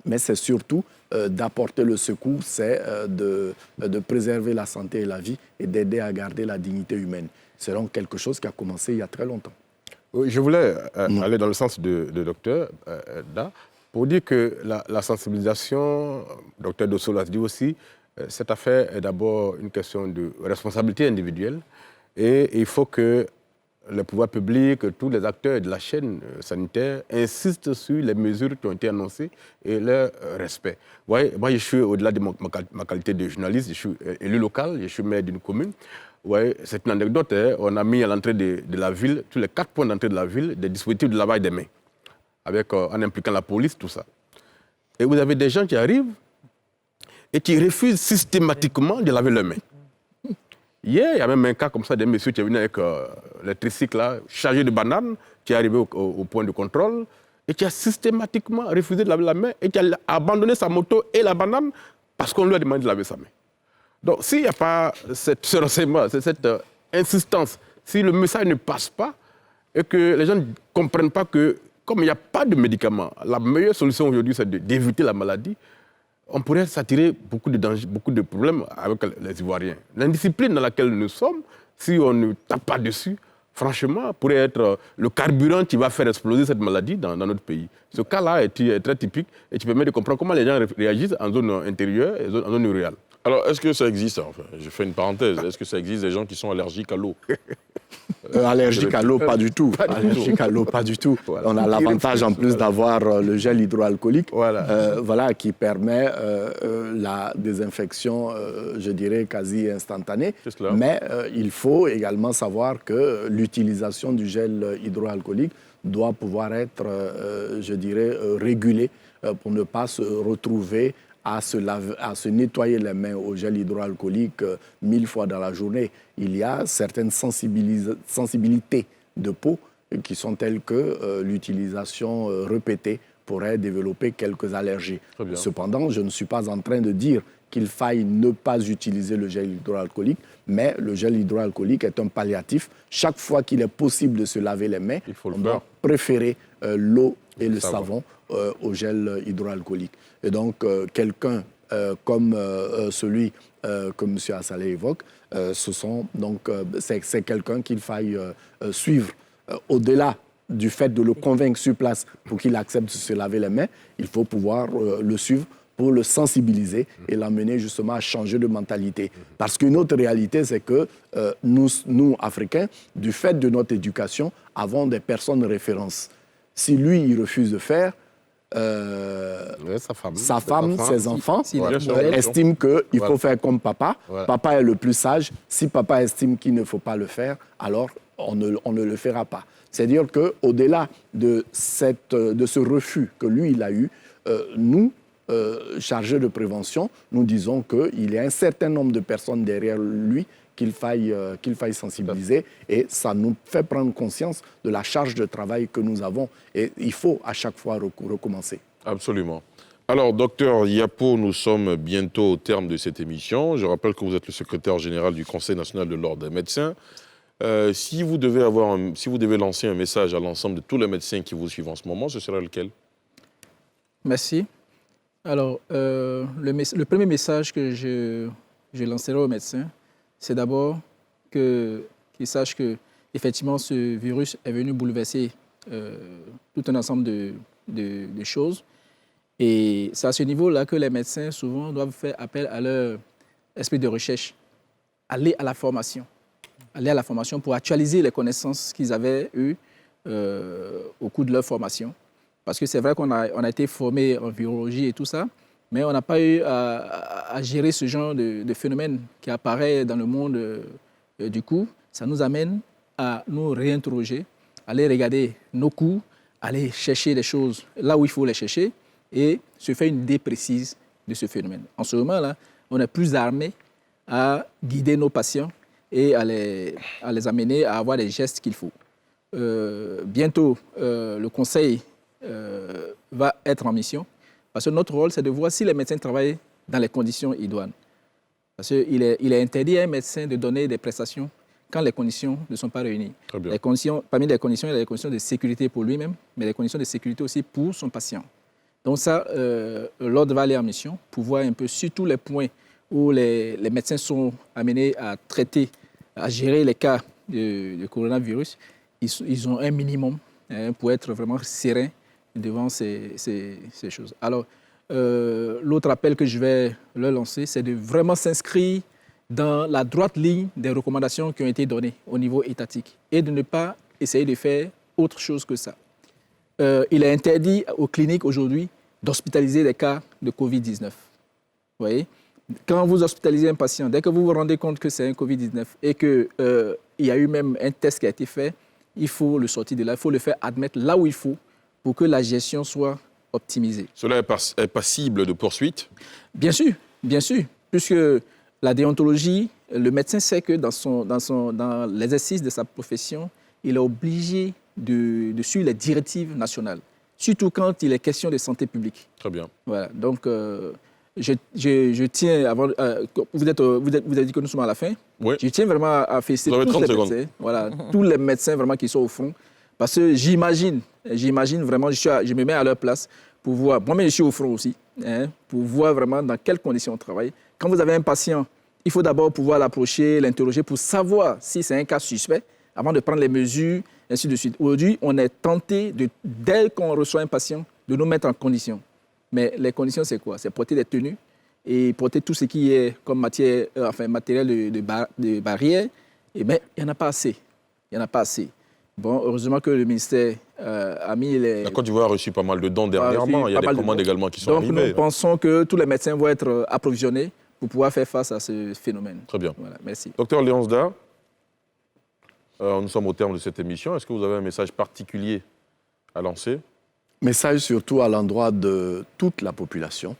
S11: mais c'est surtout d'apporter le secours, c'est de préserver la santé et la vie et d'aider à garder la dignité humaine. C'est donc quelque chose qui a commencé il y a très longtemps.
S7: Oui, je voulais aller dans le sens de docteur Da, pour dire que la sensibilisation, docteur Dosso l'a dit aussi, cette affaire est d'abord une question de responsabilité individuelle et il faut que le pouvoir public, tous les acteurs de la chaîne sanitaire insistent sur les mesures qui ont été annoncées et leur respect. Vous voyez, moi, je suis au-delà de ma qualité de journaliste, je suis élu local, je suis maire d'une commune. Ouais, c'est une anecdote, hein. On a mis à l'entrée de la ville, tous les 4 points d'entrée de la ville, des dispositifs de lavage des mains, en impliquant la police, tout ça. Et vous avez des gens qui arrivent et qui refusent systématiquement de laver leurs mains. Hier, il y a même un cas comme ça d'un monsieur qui est venu avec le tricycle là, chargé de bananes, qui est arrivé au point de contrôle et qui a systématiquement refusé de laver la main et qui a abandonné sa moto et la banane parce qu'on lui a demandé de laver sa main. Donc, s'il n'y a pas ce renseignement, cette insistance, si le message ne passe pas et que les gens ne comprennent pas que, comme il n'y a pas de médicaments, la meilleure solution aujourd'hui, c'est d'éviter la maladie, on pourrait s'attirer beaucoup de dangers, beaucoup de problèmes avec les Ivoiriens. L'indiscipline dans laquelle nous sommes, si on ne tape pas dessus, franchement, pourrait être le carburant qui va faire exploser cette maladie dans notre pays. Ce cas-là est très typique et qui permet de comprendre comment les gens réagissent en zone intérieure et en zone rurale.
S1: Alors, est-ce que ça existe, enfin, je fais une parenthèse, est-ce que ça existe des gens qui sont allergiques à l'eau?
S11: Allergiques à l'eau, pas du tout. Allergiques à l'eau, pas du tout. Voilà. On a l'avantage en plus d'avoir le gel hydroalcoolique voilà, qui permet la désinfection, je dirais, quasi instantanée. Mais il faut également savoir que l'utilisation du gel hydroalcoolique doit pouvoir être, je dirais, régulée pour ne pas se retrouver à se nettoyer les mains au gel hydroalcoolique 1000 fois dans la journée. Il y a certaines sensibilités de peau qui sont telles que l'utilisation répétée pourrait développer quelques allergies. Cependant, je ne suis pas en train de dire qu'il faille ne pas utiliser le gel hydroalcoolique, mais le gel hydroalcoolique est un palliatif. Chaque fois qu'il est possible de se laver les mains, on doit préférer l'eau et le savon au gel hydroalcoolique. Et donc, quelqu'un comme celui que M. Assalé évoque, c'est quelqu'un qu'il faille suivre. Au-delà du fait de le convaincre sur place pour qu'il accepte de se laver les mains, il faut pouvoir le suivre pour le sensibiliser et l'amener justement à changer de mentalité. Parce qu'une autre réalité, c'est que nous, Africains, du fait de notre éducation, avons des personnes références. Si lui, il refuse de faire, sa femme, ses enfants estiment qu'il faut faire comme papa. Voilà. Papa est le plus sage. Si papa estime qu'il ne faut pas le faire, alors on ne le fera pas. C'est-à-dire qu'au-delà de ce refus que lui, il a eu, nous, chargés de prévention, nous disons qu'il y a un certain nombre de personnes derrière lui qu'il faille sensibiliser, et ça nous fait prendre conscience de la charge de travail que nous avons, et il faut à chaque fois recommencer.
S1: Absolument. Alors, docteur Yapo, nous sommes bientôt au terme de cette émission. Je rappelle que vous êtes le secrétaire général du Conseil national de l'Ordre des médecins. Si vous devez lancer un message à l'ensemble de tous les médecins qui vous suivent en ce moment, ce sera lequel?
S10: Merci. Alors, le premier message que je lancerai aux médecins, c'est d'abord qu'ils sachent qu'effectivement, ce virus est venu bouleverser tout un ensemble de choses. Et c'est à ce niveau-là que les médecins, souvent, doivent faire appel à leur esprit de recherche, aller à la formation pour actualiser les connaissances qu'ils avaient eues au cours de leur formation. Parce que c'est vrai qu'on a été formé en virologie et tout ça, mais on n'a pas eu à gérer ce genre de phénomène qui apparaît dans le monde. Du coup, ça nous amène à nous réinterroger, aller regarder nos cours, aller chercher les choses là où il faut les chercher et se faire une idée précise de ce phénomène. En ce moment-là, on est plus armé à guider nos patients et à les amener à avoir les gestes qu'il faut. Bientôt, le Conseil va être en mission, parce que notre rôle, c'est de voir si les médecins travaillent dans les conditions idoines. Parce qu'il est interdit à un médecin de donner des prestations quand les conditions ne sont pas réunies. Parmi les conditions, il y a les conditions de sécurité pour lui-même, mais les conditions de sécurité aussi pour son patient. Donc ça, l'ordre va aller en mission pour voir un peu sur tous les points où les médecins sont amenés à traiter, à gérer les cas de coronavirus. Ils ont un minimum pour être vraiment sereins devant ces choses. Alors, l'autre appel que je vais leur lancer, c'est de vraiment s'inscrire dans la droite ligne des recommandations qui ont été données au niveau étatique et de ne pas essayer de faire autre chose que ça. Il est interdit aux cliniques aujourd'hui d'hospitaliser des cas de Covid-19. Vous voyez ? Quand vous hospitalisez un patient, dès que vous vous rendez compte que c'est un Covid-19 et qu'il y a eu même un test qui a été fait, il faut le sortir de là, il faut le faire admettre là où il faut pour que la gestion soit optimisée.
S1: Cela est passible de poursuite? Bien
S10: sûr, puisque la déontologie, le médecin sait que dans l'exercice de sa profession, il est obligé de suivre les directives nationales, surtout quand il est question de santé publique.
S1: Très bien.
S10: Voilà, donc je tiens, vous avez dit que nous sommes à la fin.
S1: Oui.
S10: Je tiens vraiment à féliciter tous les médecins, voilà, tous les médecins vraiment qui sont au front, parce que j'imagine vraiment, je me mets à leur place pour voir, moi-même je suis au front aussi, pour voir vraiment dans quelles conditions on travaille. Quand vous avez un patient, il faut d'abord pouvoir l'approcher, l'interroger pour savoir si c'est un cas suspect, avant de prendre les mesures, et ainsi de suite. Aujourd'hui, on est tenté, dès qu'on reçoit un patient, de nous mettre en condition. Mais les conditions, c'est quoi? C'est porter des tenues et porter tout ce qui est comme matériel de barrière. Et bien, il n'y en a pas assez. Bon, heureusement que le ministère a mis les...
S1: La Côte d'Ivoire a reçu pas mal de dons dernièrement. Il y a des commandes également qui sont arrivées.
S10: Donc, nous pensons que tous les médecins vont être approvisionnés pour pouvoir faire face à ce phénomène.
S1: Très bien.
S10: Voilà, merci.
S1: Docteur Léonsda, nous sommes au terme de cette émission. Est-ce que vous avez un message particulier à lancer?
S11: Message surtout à l'endroit de toute la population.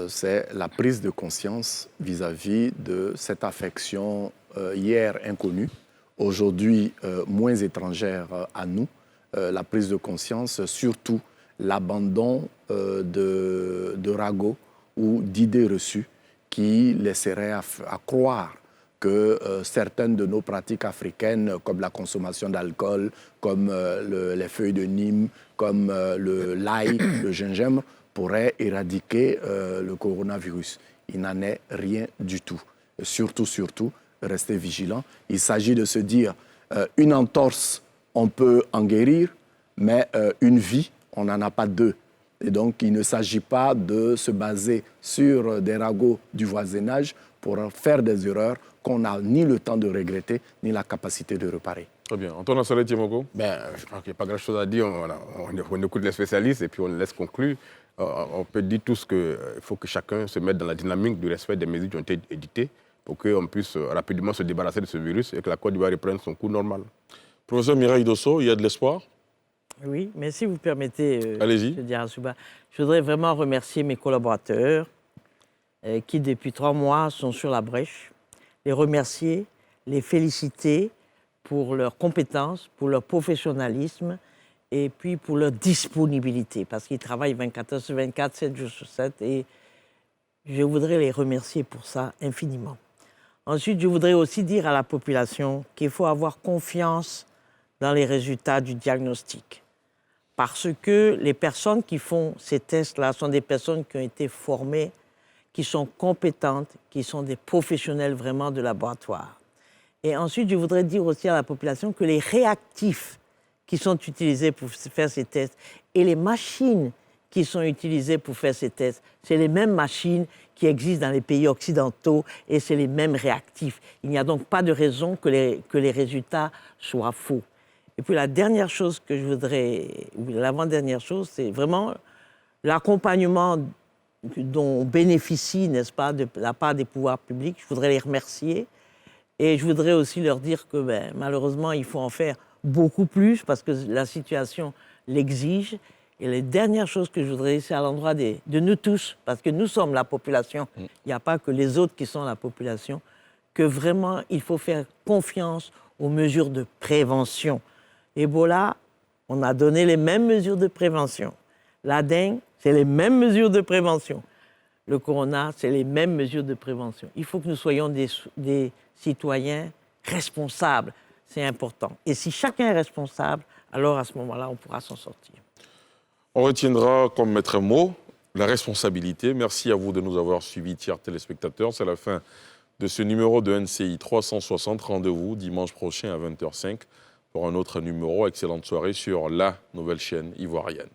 S11: C'est la prise de conscience vis-à-vis de cette affection hier inconnue, aujourd'hui moins étrangère à nous. La prise de conscience, surtout l'abandon de ragots ou d'idées reçues qui laisseraient à croire que certaines de nos pratiques africaines, comme la consommation d'alcool, comme les feuilles de Nîmes, comme l'ail, le gingembre, pourraient éradiquer le coronavirus. Il n'en est rien du tout. Surtout, restez vigilants. Il s'agit de se dire, une entorse, on peut en guérir, mais une vie, on n'en a pas deux. Et donc, il ne s'agit pas de se baser sur des ragots du voisinage pour faire des erreurs qu'on n'a ni le temps de regretter, ni la capacité de réparer.
S1: Très bien. Antoine Assalé Tiemoko.
S7: Je pense qu'il n'y a pas grand-chose à dire. On écoute les spécialistes et puis on les laisse conclure. On peut dire tous qu'il faut que chacun se mette dans la dynamique du respect des mesures qui ont été éditées pour qu'on puisse rapidement se débarrasser de ce virus et que la Côte d'Ivoire reprenne son cours normal.
S1: Professeur Mireille Dosso, il y a de l'espoir?
S8: Oui, mais si vous permettez,
S1: allez-y.
S8: M. Diarra-Souba, je voudrais vraiment remercier mes collaborateurs qui, depuis 3 mois, sont sur la brèche. Les remercier, les féliciter pour leurs compétences, pour leur professionnalisme et puis pour leur disponibilité, parce qu'ils travaillent 24 heures sur 24, 7 jours sur 7, et je voudrais les remercier pour ça infiniment. Ensuite, je voudrais aussi dire à la population qu'il faut avoir confiance dans les résultats du diagnostic, parce que les personnes qui font ces tests-là sont des personnes qui ont été formées, qui sont compétentes, qui sont des professionnels vraiment de laboratoire. Et ensuite, je voudrais dire aussi à la population que les réactifs qui sont utilisés pour faire ces tests et les machines qui sont utilisées pour faire ces tests, c'est les mêmes machines qui existent dans les pays occidentaux et c'est les mêmes réactifs. Il n'y a donc pas de raison que les résultats soient faux. Et puis la dernière chose que je voudrais, ou l'avant-dernière chose, c'est vraiment l'accompagnement dont on bénéficie, n'est-ce pas, de la part des pouvoirs publics. Je voudrais les remercier. Et je voudrais aussi leur dire que malheureusement, il faut en faire beaucoup plus parce que la situation l'exige. Et les dernières choses que je voudrais dire, c'est à l'endroit de nous tous, parce que nous sommes la population. Il n'y a pas que les autres qui sont la population, que vraiment, il faut faire confiance aux mesures de prévention. Ebola, on a donné les mêmes mesures de prévention. La dengue, c'est les mêmes mesures de prévention. Le corona, c'est les mêmes mesures de prévention. Il faut que nous soyons des citoyens responsables. C'est important. Et si chacun est responsable, alors à ce moment-là, on pourra s'en sortir.
S1: On retiendra comme maître mot la responsabilité. Merci à vous de nous avoir suivis, chers téléspectateurs. C'est la fin de ce numéro de NCI 360. Rendez-vous dimanche prochain à 20h05 pour un autre numéro. Excellente soirée sur la nouvelle chaîne ivoirienne.